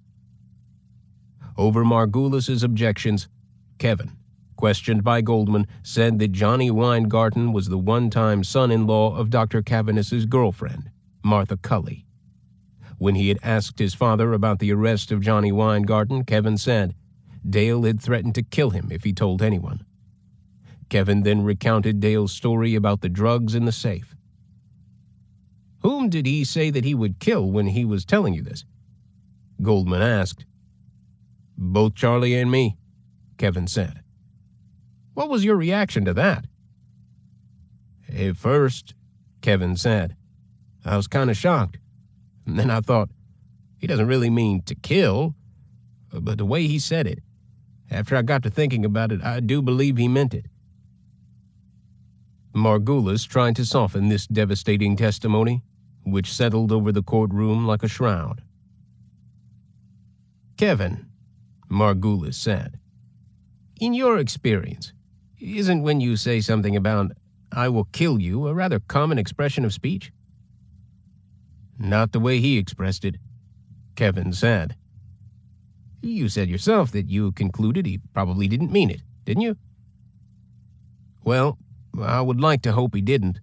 Over Margulis's objections, Kevin, questioned by Goldman, said that Johnny Weingarten was the one-time son-in-law of Dr. Cavanis's girlfriend, Martha Cully. When he had asked his father about the arrest of Johnny Weingarten, Kevin said Dale had threatened to kill him if he told anyone. Kevin then recounted Dale's story about the drugs in the safe. "Whom did he say that he would kill when he was telling you this?" Goldman asked. "Both Charlie and me," Kevin said. "What was your reaction to that?" "At first," Kevin said, "I was kind of shocked. And then I thought, he doesn't really mean to kill, but the way he said it, after I got to thinking about it, I do believe he meant it." Margulis tried to soften this devastating testimony, which settled over the courtroom like a shroud. "Kevin," Margulis said, "in your experience, isn't when you say something about 'I will kill you' a rather common expression of speech?" "Not the way he expressed it," Kevin said. "You said yourself that you concluded he probably didn't mean it, didn't you?" "Well, I would like to hope he didn't."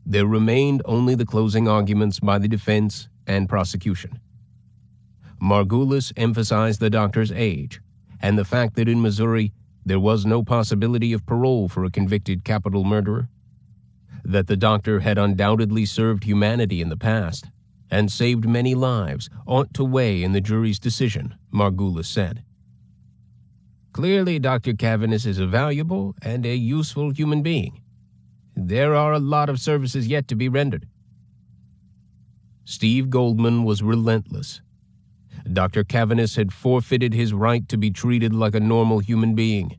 There remained only the closing arguments by the defense and prosecution. Margulis emphasized the doctor's age and the fact that in Missouri there was no possibility of parole for a convicted capital murderer, that the doctor had undoubtedly served humanity in the past and saved many lives ought to weigh in the jury's decision, Margulis said. "Clearly, Dr. Cavanis is a valuable and a useful human being. There are a lot of services yet to be rendered." Steve Goldman was relentless. Dr. Cavanis had forfeited his right to be treated like a normal human being.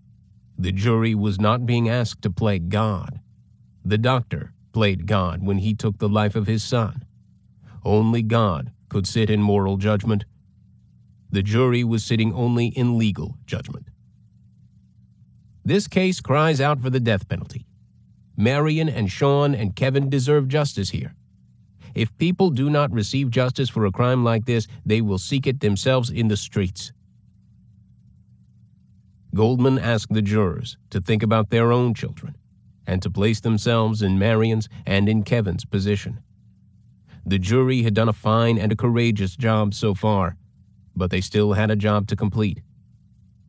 The jury was not being asked to play God. The doctor played God when he took the life of his son. Only God could sit in moral judgment. The jury was sitting only in legal judgment. This case cries out for the death penalty. Marion and Sean and Kevin deserve justice here. If people do not receive justice for a crime like this, they will seek it themselves in the streets. Goldman asked the jurors to think about their own children and to place themselves in Marion's and in Kevin's position. The jury had done a fine and a courageous job so far, but they still had a job to complete.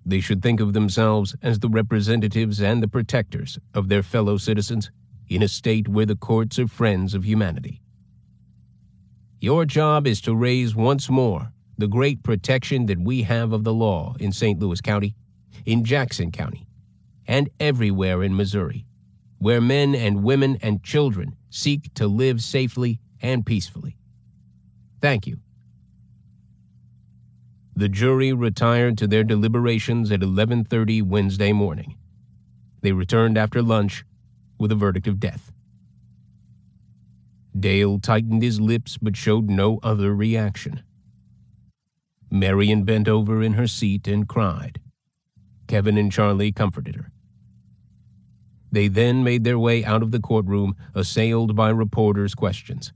They should think of themselves as the representatives and the protectors of their fellow citizens in a state where the courts are friends of humanity. Your job is to raise once more the great protection that we have of the law in St. Louis County, in Jackson County, and everywhere in Missouri, where men and women and children seek to live safely and peacefully. Thank you. The jury retired to their deliberations at 11:30 Wednesday morning. They returned after lunch with a verdict of death. Dale tightened his lips but showed no other reaction. Marion bent over in her seat and cried. Kevin and Charlie comforted her. They then made their way out of the courtroom, assailed by reporters' questions.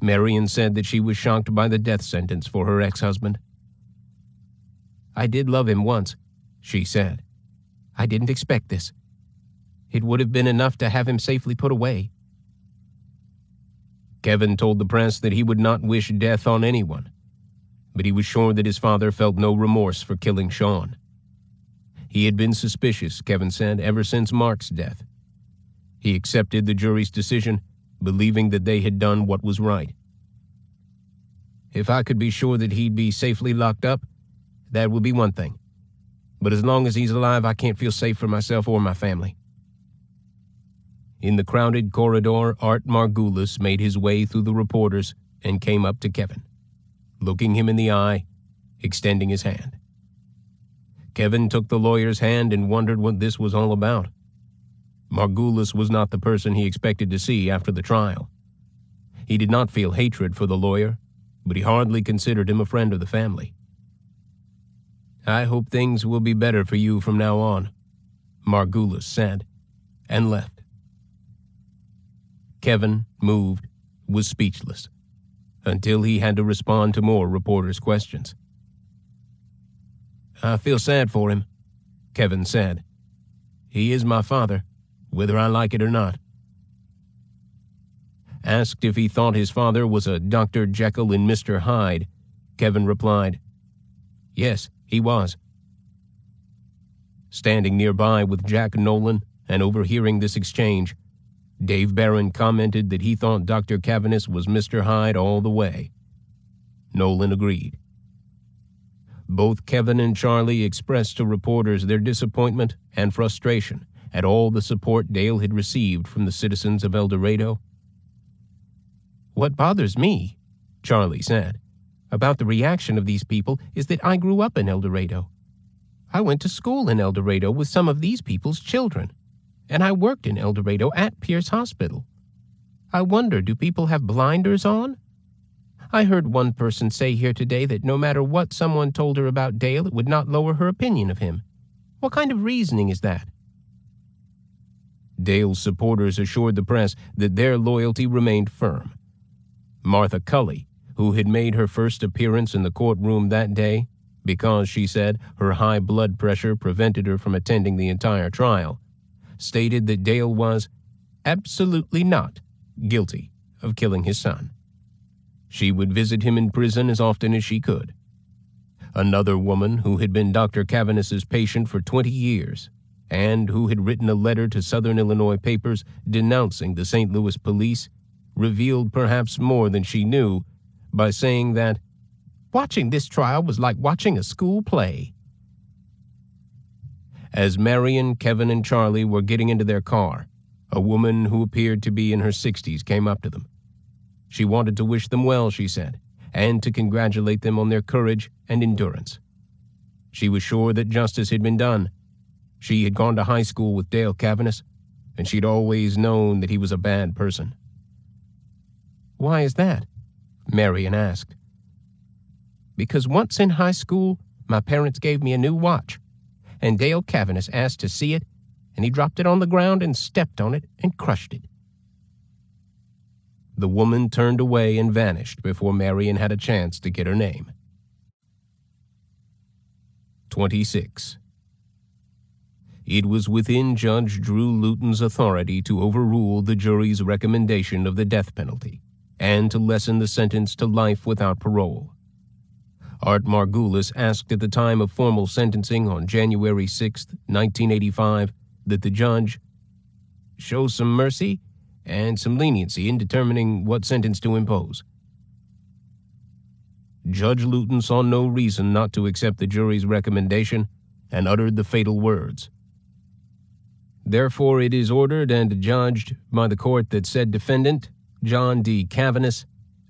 Marion said that she was shocked by the death sentence for her ex-husband. "I did love him once," she said. "I didn't expect this. It would have been enough to have him safely put away." Kevin told the press that he would not wish death on anyone, but he was sure that his father felt no remorse for killing Sean. He had been suspicious, Kevin said, ever since Mark's death. He accepted the jury's decision, believing that they had done what was right. If I could be sure that he'd be safely locked up, that would be one thing. But as long as he's alive, I can't feel safe for myself or my family. In the crowded corridor, Art Margulis made his way through the reporters and came up to Kevin, looking him in the eye, extending his hand. Kevin took the lawyer's hand and wondered what this was all about. Margulis was not the person he expected to see after the trial. He did not feel hatred for the lawyer, but he hardly considered him a friend of the family. "I hope things will be better for you from now on," Margulis said, and left. Kevin, moved, was speechless, until he had to respond to more reporters' questions. "I feel sad for him," Kevin said. "He is my father, whether I like it or not." Asked if he thought his father was a Dr. Jekyll and Mr. Hyde, Kevin replied, "Yes, he was." Standing nearby with Jack Nolan and overhearing this exchange, Dave Barron commented that he thought Dr. Cavanis was Mr. Hyde all the way. Nolan agreed. Both Kevin and Charlie expressed to reporters their disappointment and frustration at all the support Dale had received from the citizens of El Dorado. "What bothers me," Charlie said, "about the reaction of these people is that I grew up in El Dorado. I went to school in El Dorado with some of these people's children, and I worked in El Dorado at Pierce Hospital. I wonder, do people have blinders on? I heard one person say here today that no matter what someone told her about Dale, it would not lower her opinion of him. What kind of reasoning is that?" Dale's supporters assured the press that their loyalty remained firm. Martha Cully, who had made her first appearance in the courtroom that day because, she said, her high blood pressure prevented her from attending the entire trial, stated that Dale was absolutely not guilty of killing his son. She would visit him in prison as often as she could. Another woman, who had been Dr. Cavanis's patient for 20 years and who had written a letter to Southern Illinois papers denouncing the St. Louis police, revealed perhaps more than she knew by saying that watching this trial was like watching a school play. As Marion, Kevin, and Charlie were getting into their car, a woman who appeared to be in her 60s came up to them. She wanted to wish them well, she said, and to congratulate them on their courage and endurance. She was sure that justice had been done. She had gone to high school with Dale Cavanis, and she'd always known that he was a bad person. "Why is that?" Marion asked. "Because once in high school, my parents gave me a new watch, and Dale Cavanis asked to see it, and he dropped it on the ground and stepped on it and crushed it." The woman turned away and vanished before Marion had a chance to get her name. 26. It was within Judge Drew Luton's authority to overrule the jury's recommendation of the death penalty and to lessen the sentence to life without parole. Art Margulis asked at the time of formal sentencing on January 6, 1985, that the judge show some mercy and some leniency in determining what sentence to impose. Judge Luton saw no reason not to accept the jury's recommendation and uttered the fatal words. "Therefore it is ordered and adjudged by the court that said defendant, John D. Cavanis,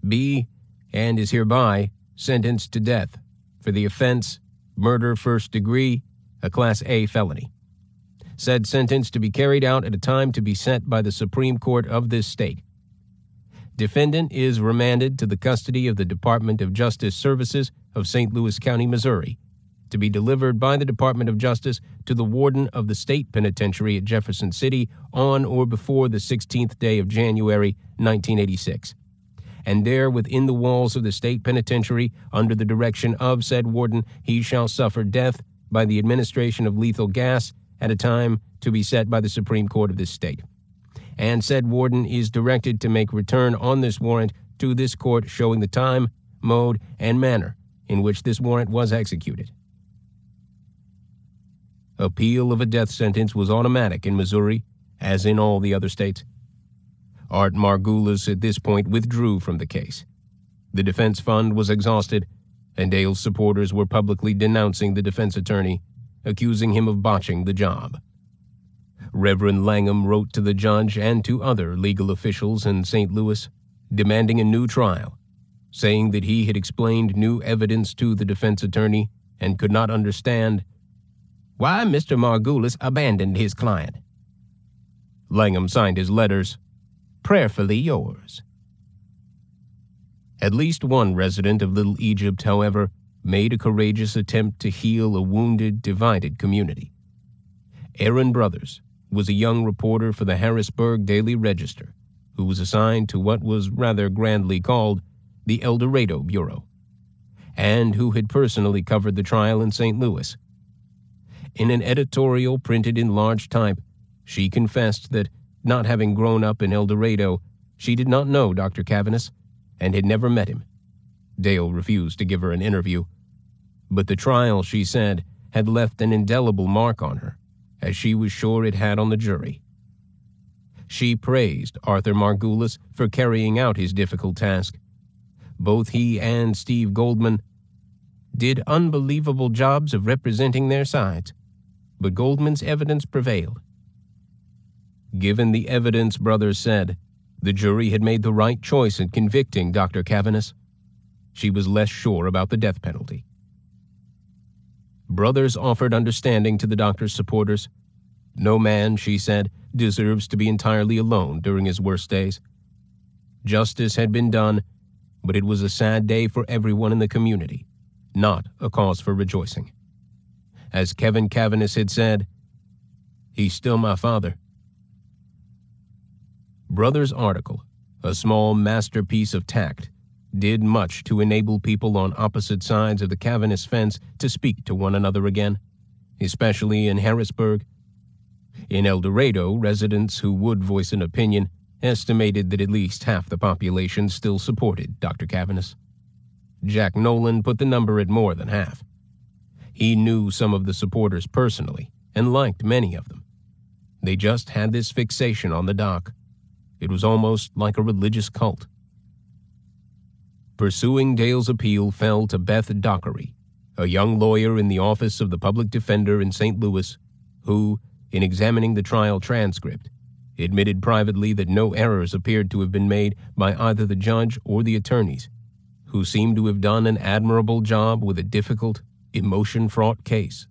be, and is hereby, sentenced to death for the offense, murder first degree, a Class A felony. Said sentence to be carried out at a time to be set by the Supreme Court of this state. Defendant is remanded to the custody of the Department of Justice Services of St. Louis County, Missouri, to be delivered by the Department of Justice to the warden of the State Penitentiary at Jefferson City on or before the 16th day of January, 1986. And there within the walls of the State Penitentiary, under the direction of said warden, he shall suffer death by the administration of lethal gas at a time to be set by the Supreme Court of this state. and said warden is directed to make return on this warrant to this court showing the time, mode, and manner in which this warrant was executed. Appeal of a death sentence was automatic in Missouri, as in all the other states. Art Margulis at this point withdrew from the case. The defense fund was exhausted, and Dale's supporters were publicly denouncing the defense attorney, accusing him of botching the job. Reverend Langham wrote to the judge and to other legal officials in St. Louis, demanding a new trial, saying that he had explained new evidence to the defense attorney and could not understand why Mr. Margulis abandoned his client. Langham signed his letters, "Prayerfully yours." At least one resident of Little Egypt, however, made a courageous attempt to heal a wounded, divided community. Aaron Brothers was a young reporter for the Harrisburg Daily Register, who was assigned to what was rather grandly called the El Dorado Bureau, and who had personally covered the trial in St. Louis. In an editorial printed in large type, she confessed that, not having grown up in El Dorado, she did not know Dr. Cavanis and had never met him. Dale refused to give her an interview, but the trial, she said, had left an indelible mark on her, as she was sure it had on the jury. She praised Arthur Margulis for carrying out his difficult task. Both he and Steve Goldman did unbelievable jobs of representing their sides, but Goldman's evidence prevailed. Given the evidence, Brothers said, the jury had made the right choice in convicting Dr. Cavanis. She was less sure about the death penalty. Brothers offered understanding to the doctor's supporters. No man, she said, deserves to be entirely alone during his worst days. Justice had been done, but it was a sad day for everyone in the community, not a cause for rejoicing. As Kevin Cavanis had said, "He's still my father." Brothers' article, a small masterpiece of tact, did much to enable people on opposite sides of the Cavanis fence to speak to one another again, especially in Harrisburg. In El Dorado, residents who would voice an opinion estimated that at least half the population still supported Dr. Cavanis. Jack Nolan put the number at more than half. He knew some of the supporters personally and liked many of them. They just had this fixation on the doc. It was almost like a religious cult. Pursuing Dale's appeal fell to Beth Dockery, a young lawyer in the office of the public defender in St. Louis, who, in examining the trial transcript, admitted privately that no errors appeared to have been made by either the judge or the attorneys, who seemed to have done an admirable job with a difficult, emotion-fraught case.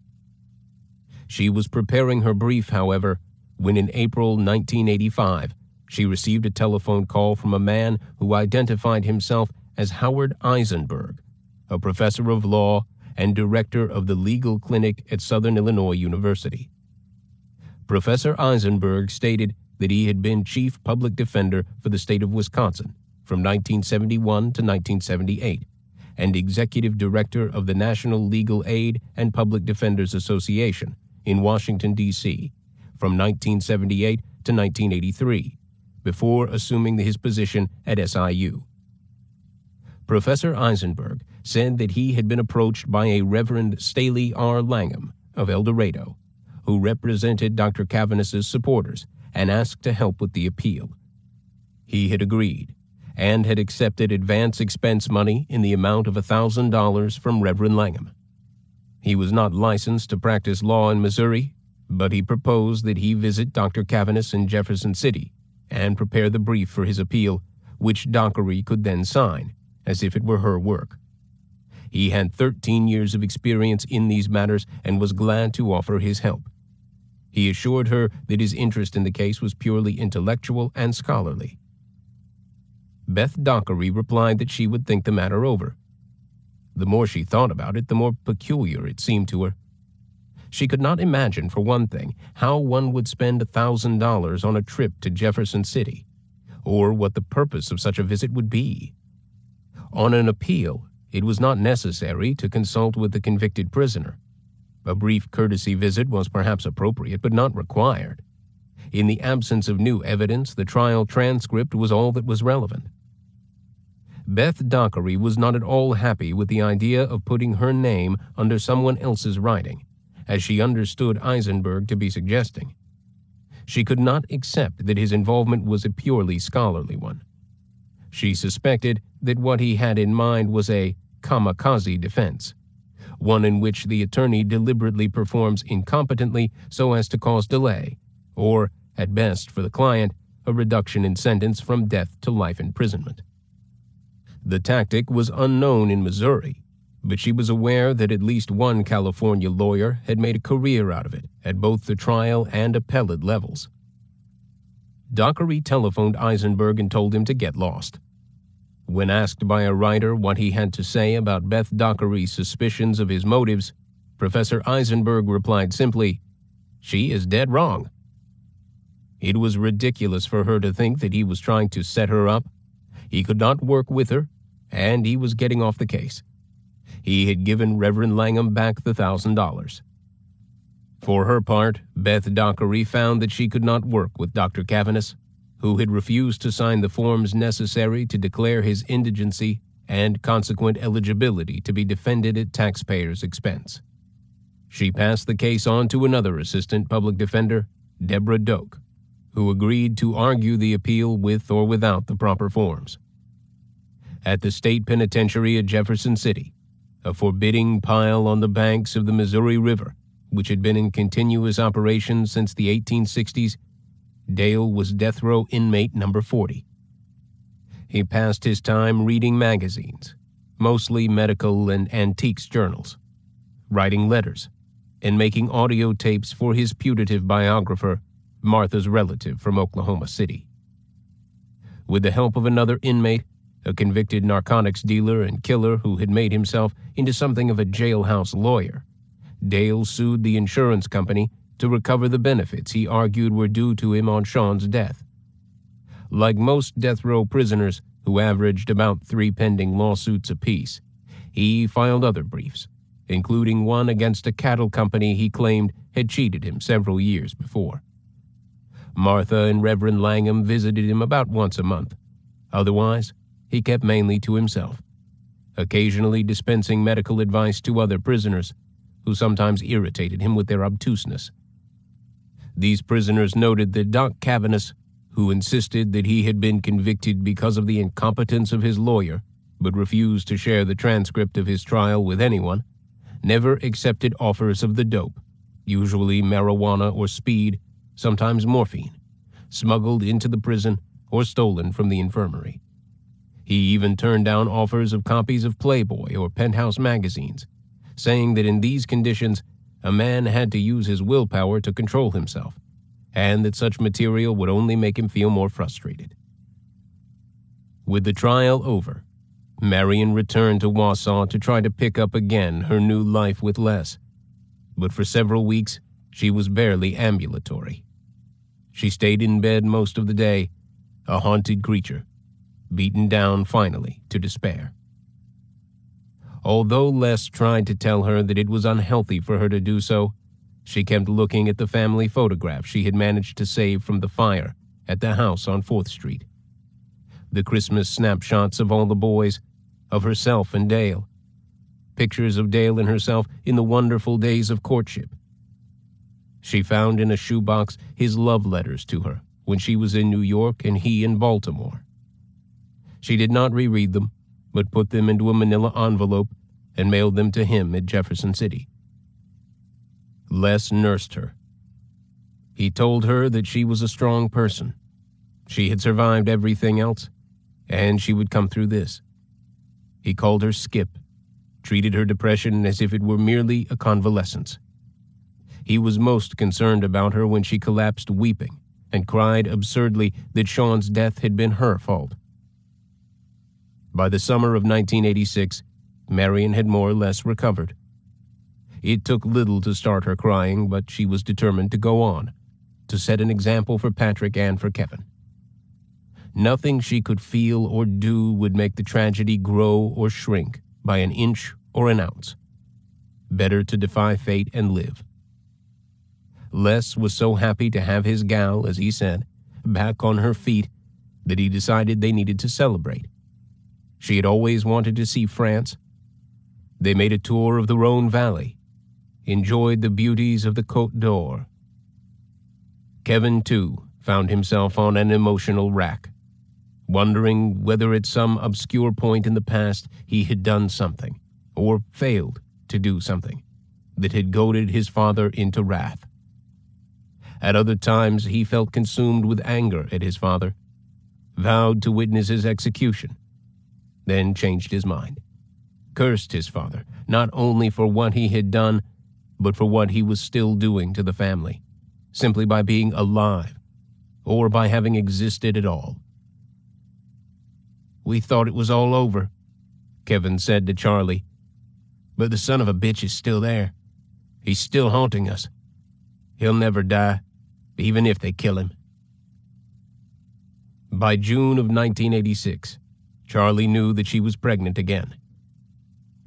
She was preparing her brief, however, when in April 1985, she received a telephone call from a man who identified himself as Howard Eisenberg, a professor of law and director of the legal clinic at Southern Illinois University. Professor Eisenberg stated that he had been chief public defender for the state of Wisconsin from 1971 to 1978 and executive director of the National Legal Aid and Public Defenders Association in Washington, D.C. from 1978 to 1983, before assuming his position at SIU. Professor Eisenberg said that he had been approached by a Reverend Staley R. Langham of El Dorado, who represented Dr. Cavanis's supporters and asked to help with the appeal. He had agreed and had accepted advance expense money in the amount of $1,000 from Reverend Langham. He was not licensed to practice law in Missouri, but he proposed that he visit Dr. Cavanis in Jefferson City and prepare the brief for his appeal, which Dockery could then sign, as if it were her work. He had 13 years of experience in these matters and was glad to offer his help. He assured her that his interest in the case was purely intellectual and scholarly. Beth Dockery replied that she would think the matter over. The more she thought about it, the more peculiar it seemed to her. She could not imagine, for one thing, how one would spend $1,000 on a trip to Jefferson City, or what the purpose of such a visit would be. On an appeal, it was not necessary to consult with the convicted prisoner. A brief courtesy visit was perhaps appropriate, but not required. In the absence of new evidence, the trial transcript was all that was relevant. Beth Dockery was not at all happy with the idea of putting her name under someone else's writing, as she understood Eisenberg to be suggesting. She could not accept that his involvement was a purely scholarly one. She suspected that what he had in mind was a kamikaze defense, one in which the attorney deliberately performs incompetently so as to cause delay, or, at best for the client, a reduction in sentence from death to life imprisonment. The tactic was unknown in Missouri, but she was aware that at least one California lawyer had made a career out of it at both the trial and appellate levels. Dockery telephoned Eisenberg and told him to get lost. When asked by a writer what he had to say about Beth Dockery's suspicions of his motives, Professor Eisenberg replied simply, "She is dead wrong." It was ridiculous for her to think that he was trying to set her up. He could not work with her, and he was getting off the case. He had given Reverend Langham back the $1,000. For her part, Beth Dockery found that she could not work with Dr. Cavanis, who had refused to sign the forms necessary to declare his indigency and consequent eligibility to be defended at taxpayers' expense. She passed the case on to another assistant public defender, Deborah Doak, who agreed to argue the appeal with or without the proper forms. At the state penitentiary at Jefferson City, a forbidding pile on the banks of the Missouri River, which had been in continuous operation since the 1860s, Dale was death row inmate number 40. He passed his time reading magazines, mostly medical and antiques journals, writing letters, and making audio tapes for his putative biographer, Martha's relative from Oklahoma City. With the help of another inmate, a convicted narcotics dealer and killer who had made himself into something of a jailhouse lawyer, Dale sued the insurance company to recover the benefits he argued were due to him on Sean's death. Like most death row prisoners, who averaged about 3 pending lawsuits apiece, he filed other briefs, including one against a cattle company he claimed had cheated him several years before. Martha and Reverend Langham visited him about once a month. Otherwise, he kept mainly to himself, occasionally dispensing medical advice to other prisoners, who sometimes irritated him with their obtuseness. These prisoners noted that Doc Cavanis, who insisted that he had been convicted because of the incompetence of his lawyer, but refused to share the transcript of his trial with anyone, never accepted offers of the dope, usually marijuana or speed, sometimes morphine, smuggled into the prison or stolen from the infirmary. He even turned down offers of copies of Playboy or Penthouse magazines, saying that in these conditions, a man had to use his willpower to control himself, and that such material would only make him feel more frustrated. With the trial over, Marion returned to Wausau to try to pick up again her new life with Les, but for several weeks she was barely ambulatory. She stayed in bed most of the day, a haunted creature, beaten down finally to despair. Although Les tried to tell her that it was unhealthy for her to do so, she kept looking at the family photograph she had managed to save from the fire at the house on 4th Street. The Christmas snapshots of all the boys, of herself and Dale. Pictures of Dale and herself in the wonderful days of courtship. She found in a shoebox his love letters to her when she was in New York and he in Baltimore. She did not reread them, but put them into a manila envelope and mailed them to him at Jefferson City. Les nursed her. He told her that she was a strong person. She had survived everything else, and she would come through this. He called her Skip, treated her depression as if it were merely a convalescence. He was most concerned about her when she collapsed weeping and cried absurdly that Sean's death had been her fault. By the summer of 1986, Marion had more or less recovered. It took little to start her crying, but she was determined to go on, to set an example for Patrick and for Kevin. Nothing she could feel or do would make the tragedy grow or shrink by an inch or an ounce. Better to defy fate and live. Les was so happy to have his gal, as he said, back on her feet that he decided they needed to celebrate. She had always wanted to see France. They made a tour of the Rhone Valley, enjoyed the beauties of the Côte d'Or. Kevin, too, found himself on an emotional rack, wondering whether at some obscure point in the past he had done something, or failed to do something, that had goaded his father into wrath. At other times he felt consumed with anger at his father, vowed to witness his execution, then changed his mind, cursed his father, not only for what he had done, but for what he was still doing to the family, simply by being alive, or by having existed at all. "We thought it was all over," Kevin said to Charlie, "but the son of a bitch is still there. He's still haunting us. He'll never die, even if they kill him." By June of 1986, Charlie knew that she was pregnant again.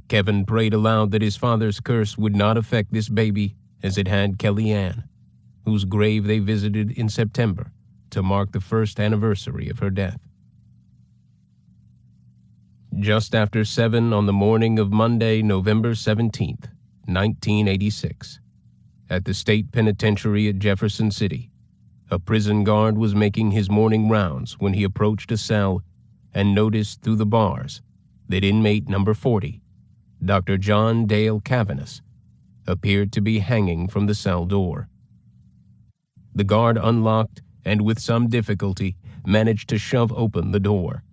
Kevin prayed aloud that his father's curse would not affect this baby as it had Kellyanne, whose grave they visited in September to mark the first anniversary of her death. Just after 7 on the morning of Monday, November 17th, 1986, at the state penitentiary at Jefferson City, a prison guard was making his morning rounds when he approached a cell and noticed through the bars that inmate number 40, Dr. John Dale Cavanis, appeared to be hanging from the cell door. The guard unlocked and with some difficulty managed to shove open the door.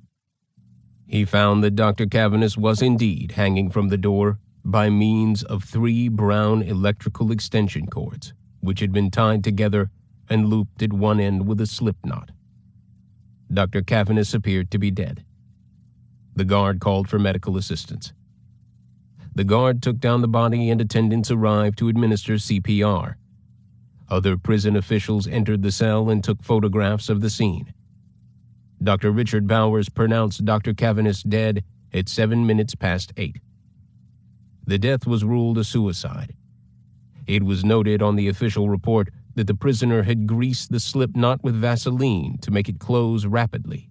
He found that Dr. Cavanis was indeed hanging from the door by means of 3 brown electrical extension cords, which had been tied together and looped at one end with a slip knot. Dr. Cavanis appeared to be dead. The guard called for medical assistance. The guard took down the body and attendants arrived to administer CPR. Other prison officials entered the cell and took photographs of the scene. Dr. Richard Bowers pronounced Dr. Cavanis dead at 7 minutes past 8. The death was ruled a suicide. It was noted on the official report that the prisoner had greased the slip knot with Vaseline to make it close rapidly.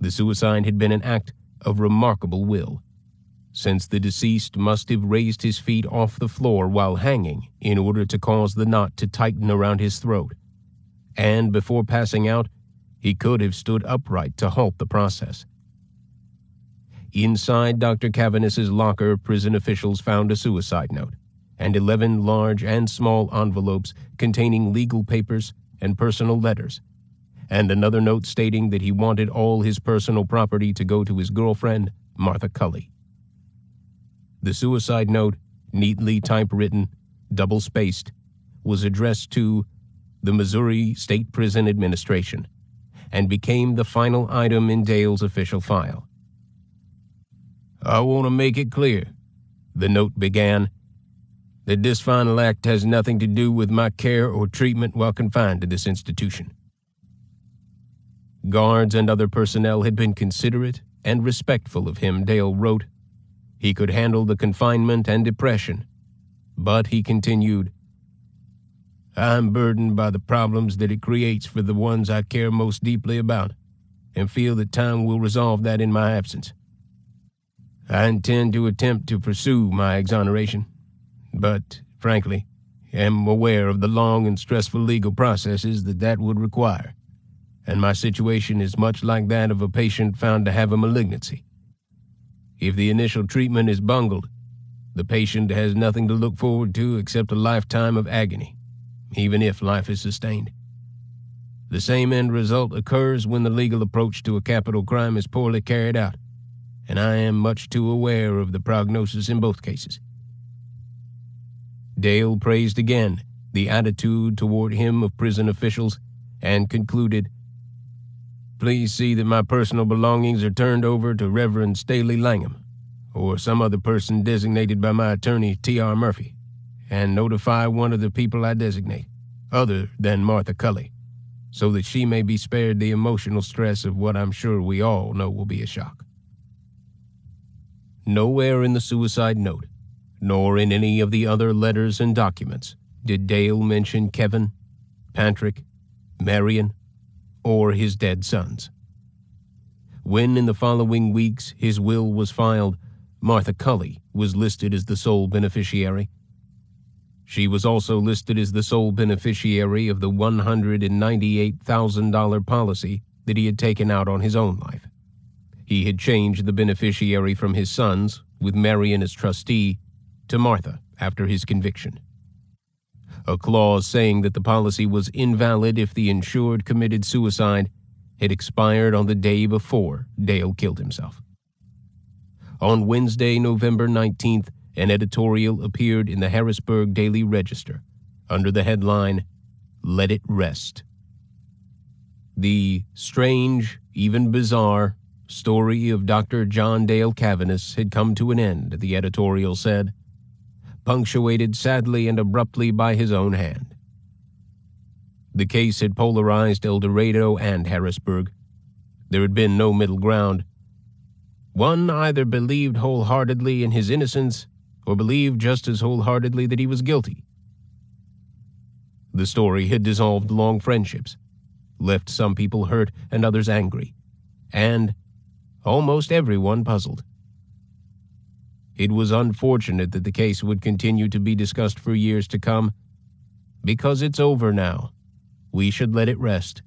The suicide had been an act of remarkable will, since the deceased must have raised his feet off the floor while hanging in order to cause the knot to tighten around his throat, and before passing out, he could have stood upright to halt the process. Inside Dr. Cavanis's locker, prison officials found a suicide note and 11 large and small envelopes containing legal papers and personal letters, and another note stating that he wanted all his personal property to go to his girlfriend, Martha Cully. The suicide note, neatly typewritten, double-spaced, was addressed to the Missouri State Prison Administration and became the final item in Dale's official file. "I want to make it clear," the note began, "that this final act has nothing to do with my care or treatment while confined to this institution." Guards and other personnel had been considerate and respectful of him, Dale wrote. He could handle the confinement and depression, but he continued, "I'm burdened by the problems that it creates for the ones I care most deeply about, and feel that time will resolve that in my absence. I intend to attempt to pursue my exoneration, but, frankly, am aware of the long and stressful legal processes that would require, and my situation is much like that of a patient found to have a malignancy. If the initial treatment is bungled, the patient has nothing to look forward to except a lifetime of agony, even if life is sustained. The same end result occurs when the legal approach to a capital crime is poorly carried out, and I am much too aware of the prognosis in both cases." Dale praised again the attitude toward him of prison officials and concluded, "Please see that my personal belongings are turned over to Reverend Staley Langham, or some other person designated by my attorney, T.R. Murphy, and notify one of the people I designate, other than Martha Cully, so that she may be spared the emotional stress of what I'm sure we all know will be a shock." Nowhere in the suicide note, nor in any of the other letters and documents, did Dale mention Kevin, Patrick, Marion, or his dead sons. When in the following weeks his will was filed, Martha Cully was listed as the sole beneficiary. She was also listed as the sole beneficiary of the $198,000 policy that he had taken out on his own life. He had changed the beneficiary from his sons, with Marion as trustee, to Martha after his conviction. A clause saying that the policy was invalid if the insured committed suicide had expired on the day before Dale killed himself. On Wednesday, November 19th, an editorial appeared in the Harrisburg Daily Register under the headline, "Let It Rest." The strange, even bizarre, story of Dr. John Dale Cavanis had come to an end, the editorial said, punctuated sadly and abruptly by his own hand. The case had polarized El Dorado and Harrisburg. There had been no middle ground. One either believed wholeheartedly in his innocence or believed just as wholeheartedly that he was guilty. The story had dissolved long friendships, left some people hurt and others angry, and almost everyone puzzled. It was unfortunate that the case would continue to be discussed for years to come. Because it's over now, we should let it rest.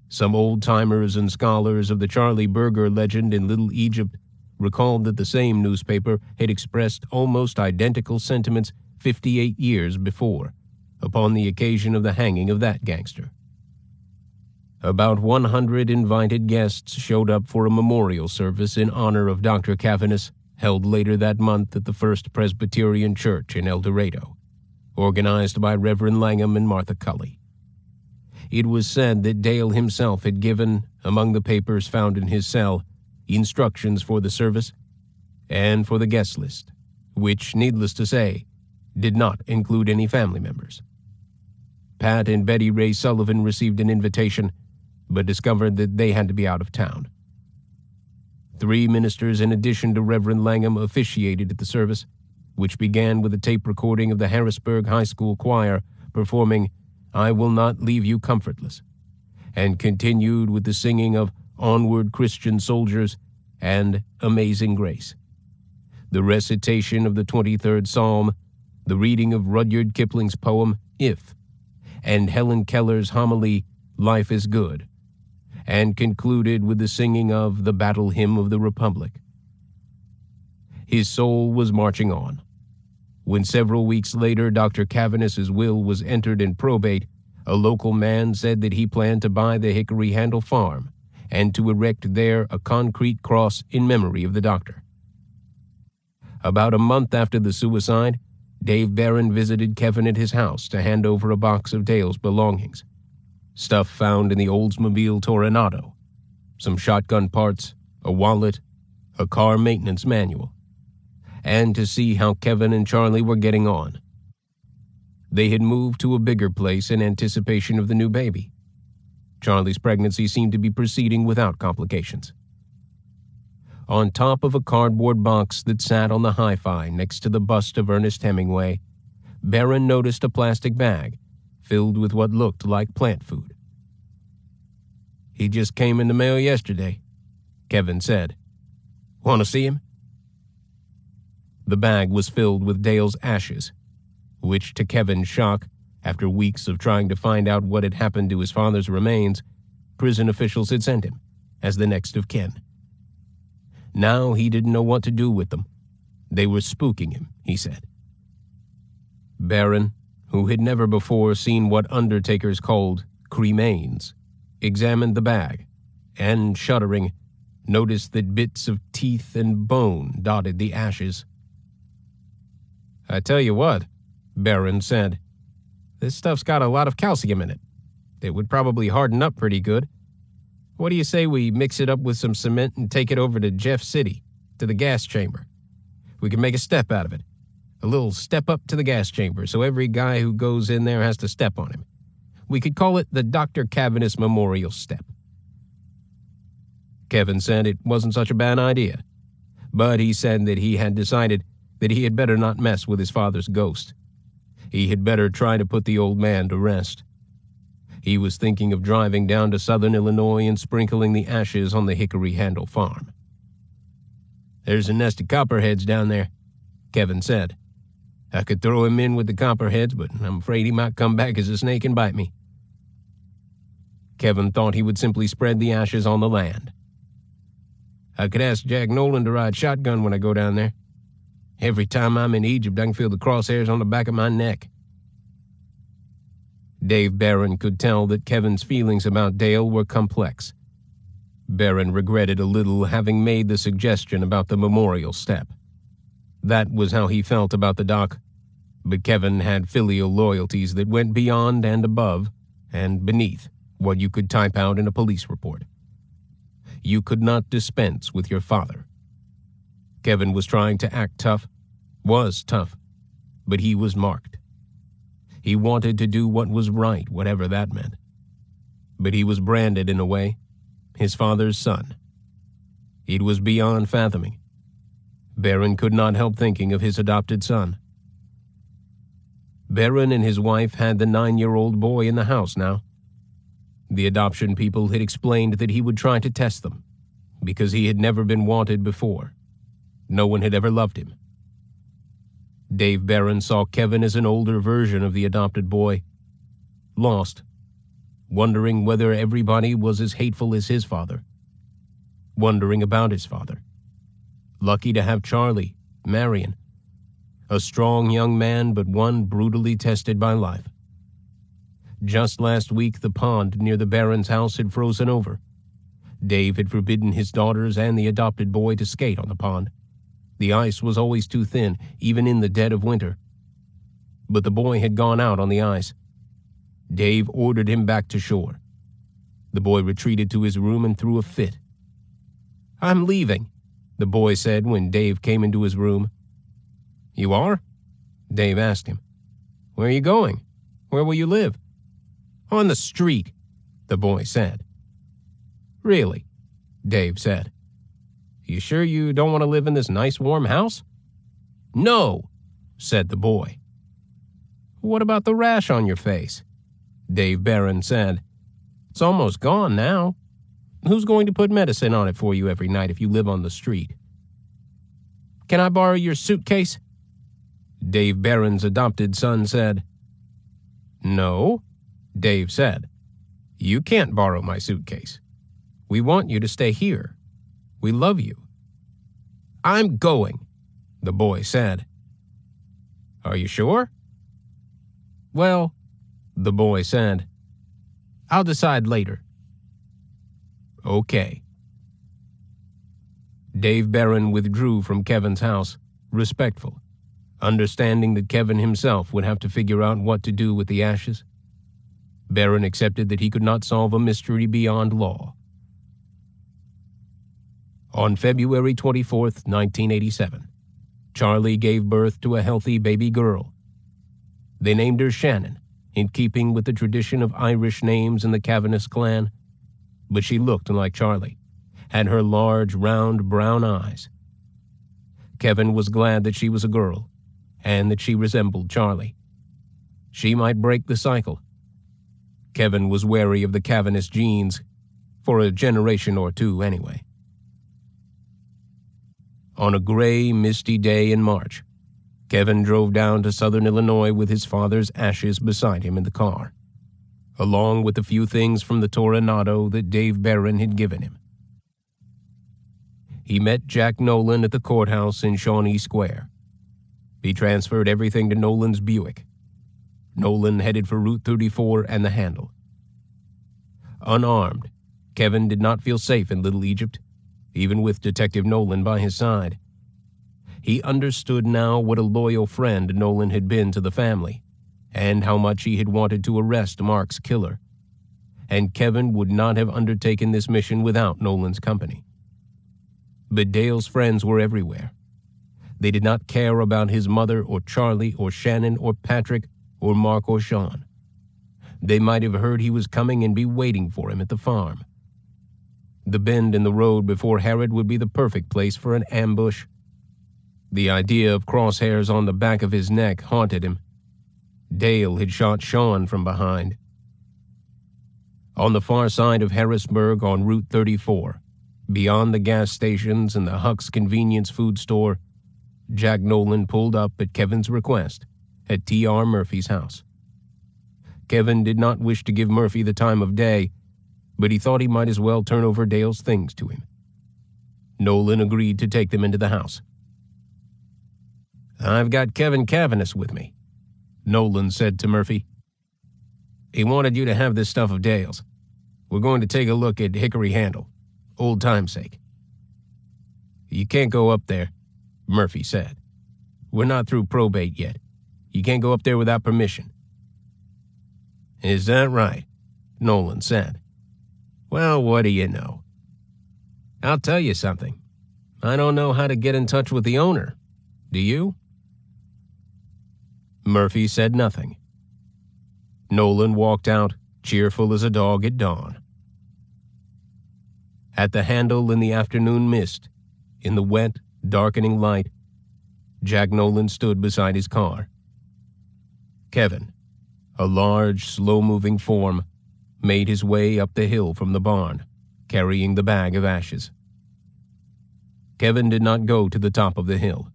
Some old-timers and scholars of the Charlie Berger legend in Little Egypt recalled that the same newspaper had expressed almost identical sentiments 58 years before, upon the occasion of the hanging of that gangster. About 100 invited guests showed up for a memorial service in honor of Dr. Cavanis, held later that month at the First Presbyterian Church in El Dorado, organized by Reverend Langham and Martha Cully. It was said that Dale himself had given, among the papers found in his cell, instructions for the service and for the guest list, which, needless to say, did not include any family members. Pat and Betty Ray Sullivan received an invitation, but discovered that they had to be out of town. 3 ministers in addition to Reverend Langham officiated at the service, which began with a tape recording of the Harrisburg High School Choir performing "I Will Not Leave You Comfortless," and continued with the singing of "Onward Christian Soldiers" and "Amazing Grace," the recitation of the 23rd Psalm, the reading of Rudyard Kipling's poem "If," and Helen Keller's homily "Life is Good," and concluded with the singing of the Battle Hymn of the Republic. His soul was marching on. When several weeks later Dr. Cavanis's will was entered in probate, a local man said that he planned to buy the Hickory Handle farm and to erect there a concrete cross in memory of the doctor. About a month after the suicide, Dave Barron visited Kevin at his house to hand over a box of Dale's belongings. Stuff found in the Oldsmobile Toronado, some shotgun parts, a wallet, a car maintenance manual, and to see how Kevin and Charlie were getting on. They had moved to a bigger place in anticipation of the new baby. Charlie's pregnancy seemed to be proceeding without complications. On top of a cardboard box that sat on the hi-fi next to the bust of Ernest Hemingway, Barron noticed a plastic bag filled with what looked like plant food. "He just came in the mail yesterday," Kevin said. "Want to see him?" The bag was filled with Dale's ashes, which, to Kevin's shock, after weeks of trying to find out what had happened to his father's remains, prison officials had sent him as the next of kin. Now he didn't know what to do with them. They were spooking him, he said. Barron, who had never before seen what undertakers called cremains, examined the bag and, shuddering, noticed that bits of teeth and bone dotted the ashes. "I tell you what," Barron said, "this stuff's got a lot of calcium in it. It would probably harden up pretty good. What do you say we mix it up with some cement and take it over to Jeff City, to the gas chamber? We can make a step out of it. A little step up to the gas chamber, so every guy who goes in there has to step on him. We could call it the Dr. Cavanis Memorial Step." Kevin said it wasn't such a bad idea, but he said that he had decided that he had better not mess with his father's ghost. He had better try to put the old man to rest. He was thinking of driving down to southern Illinois and sprinkling the ashes on the Hickory Handle farm. "There's a nest of copperheads down there," Kevin said. "I could throw him in with the copperheads, but I'm afraid he might come back as a snake and bite me." Kevin thought he would simply spread the ashes on the land. "I could ask Jack Nolan to ride shotgun when I go down there. Every time I'm in Egypt, I can feel the crosshairs on the back of my neck." Dave Barron could tell that Kevin's feelings about Dale were complex. Barron regretted a little having made the suggestion about the memorial step. That was how he felt about the doc, but Kevin had filial loyalties that went beyond and above and beneath what you could type out in a police report. You could not dispense with your father. Kevin was trying to act tough, was tough, but he was marked. He wanted to do what was right, whatever that meant. But he was branded in a way, his father's son. It was beyond fathoming. Barron could not help thinking of his adopted son. Barron and his wife had the 9-year-old boy in the house now. The adoption people had explained that he would try to test them, because he had never been wanted before. No one had ever loved him. Dave Barron saw Kevin as an older version of the adopted boy, lost, wondering whether everybody was as hateful as his father, wondering about his father. Lucky to have Charlie, Marion, a strong young man but one brutally tested by life. Just last week, the pond near the Barron's house had frozen over. Dave had forbidden his daughters and the adopted boy to skate on the pond. The ice was always too thin, even in the dead of winter. But the boy had gone out on the ice. Dave ordered him back to shore. The boy retreated to his room and threw a fit. "I'm leaving," the boy said when Dave came into his room. "You are?" Dave asked him. "Where are you going? Where will you live?" "On the street," the boy said. "Really?" Dave said. "You sure you don't want to live in this nice warm house?" "No," said the boy. "What about the rash on your face?" Dave Barron said. "It's almost gone now. Who's going to put medicine on it for you every night if you live on the street?" "Can I borrow your suitcase?" Dave Barron's adopted son said. "No," Dave said. "You can't borrow my suitcase. We want you to stay here. We love you." "I'm going," the boy said. "Are you sure?" "Well," the boy said, "I'll decide later." "Okay." Dave Barron withdrew from Kevin's house, respectful, understanding that Kevin himself would have to figure out what to do with the ashes. Barron accepted that he could not solve a mystery beyond law. On February 24, 1987, Charlie gave birth to a healthy baby girl. They named her Shannon, in keeping with the tradition of Irish names in the Cavaness clan, but she looked like Charlie, had her large, round, brown eyes. Kevin was glad that she was a girl, and that she resembled Charlie. She might break the cycle. Kevin was wary of the Cavaness genes, for a generation or two anyway. On a gray, misty day in March, Kevin drove down to southern Illinois with his father's ashes beside him in the car, along with a few things from the Toronado that Dave Barron had given him. He met Jack Nolan at the courthouse in Shawnee Square. He transferred everything to Nolan's Buick. Nolan headed for Route 34 and the Handle. Unarmed, Kevin did not feel safe in Little Egypt, even with Detective Nolan by his side. He understood now what a loyal friend Nolan had been to the family, and how much he had wanted to arrest Mark's killer. And Kevin would not have undertaken this mission without Nolan's company. But Dale's friends were everywhere. They did not care about his mother or Charlie or Shannon or Patrick or Mark or Sean. They might have heard he was coming and be waiting for him at the farm. The bend in the road before Harrod would be the perfect place for an ambush. The idea of crosshairs on the back of his neck haunted him. Dale had shot Sean from behind. On the far side of Harrisburg on Route 34, beyond the gas stations and the Huck's convenience food store, Jack Nolan pulled up at Kevin's request at T.R. Murphy's house. Kevin did not wish to give Murphy the time of day, but he thought he might as well turn over Dale's things to him. Nolan agreed to take them into the house. "I've got Kevin Cavanis with me," Nolan said to Murphy. "He wanted you to have this stuff of Dale's. We're going to take a look at Hickory Handle, old time's sake." "You can't go up there," Murphy said. "We're not through probate yet. You can't go up there without permission." "Is that right?" Nolan said. "Well, what do you know? I'll tell you something. I don't know how to get in touch with the owner. Do you?" Murphy said nothing. Nolan walked out, cheerful as a dog at dawn. At the handle in the afternoon mist, in the wet, darkening light, Jack Nolan stood beside his car. Kevin, a large, slow-moving form, made his way up the hill from the barn, carrying the bag of ashes. Kevin did not go to the top of the hill,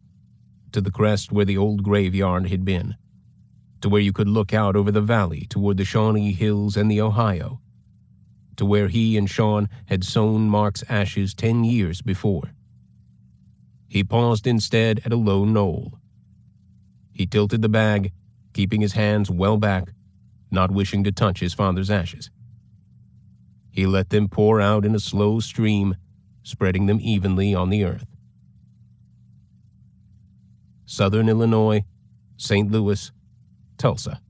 to the crest where the old graveyard had been, to where you could look out over the valley toward the Shawnee Hills and the Ohio, to where he and Sean had sown Mark's ashes 10 years before. He paused instead at a low knoll. He tilted the bag, keeping his hands well back, not wishing to touch his father's ashes. He let them pour out in a slow stream, spreading them evenly on the earth. Southern Illinois, St. Louis, Tulsa,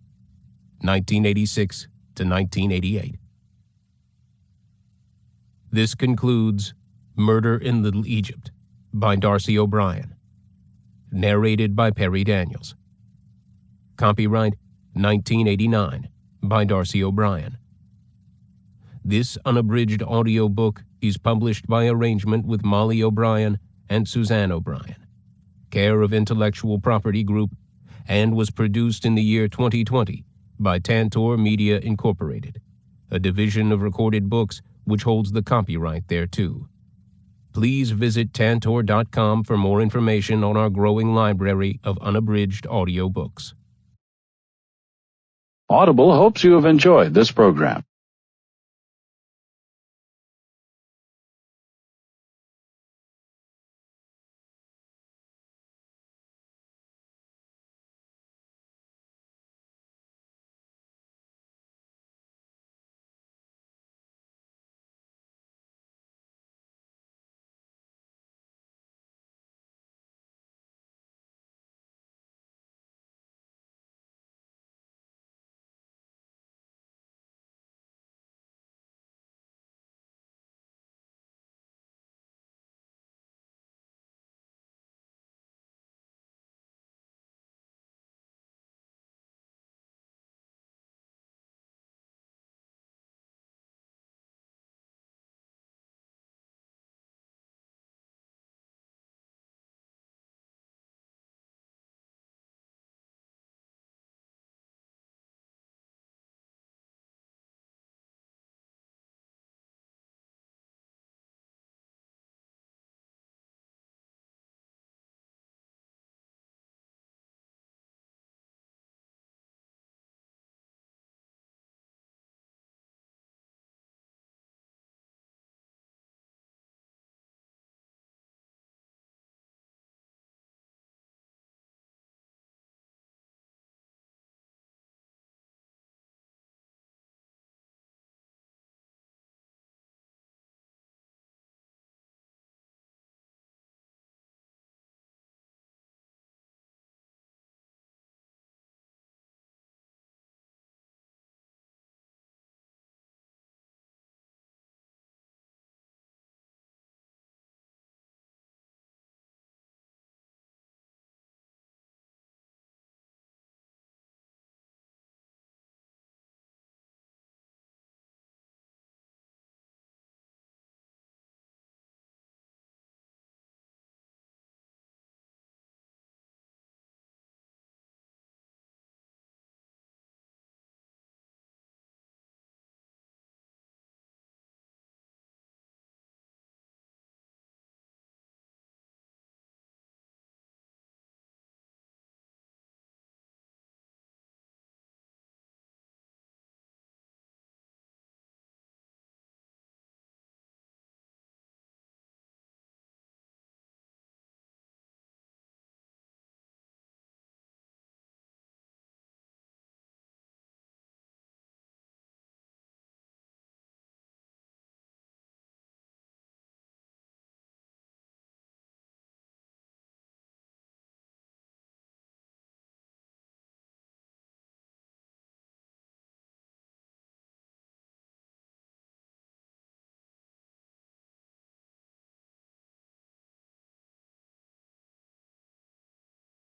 1986 to 1988. This concludes Murder in Little Egypt by Darcy O'Brien. Narrated by Perry Daniels. Copyright 1989 by Darcy O'Brien. This unabridged audiobook is published by arrangement with Molly O'Brien and Suzanne O'Brien, care of Intellectual Property Group, and was produced in the year 2020 by Tantor Media Incorporated, a division of Recorded Books which holds the copyright thereto. Please visit Tantor.com for more information on our growing library of unabridged audiobooks. Audible hopes you have enjoyed this program.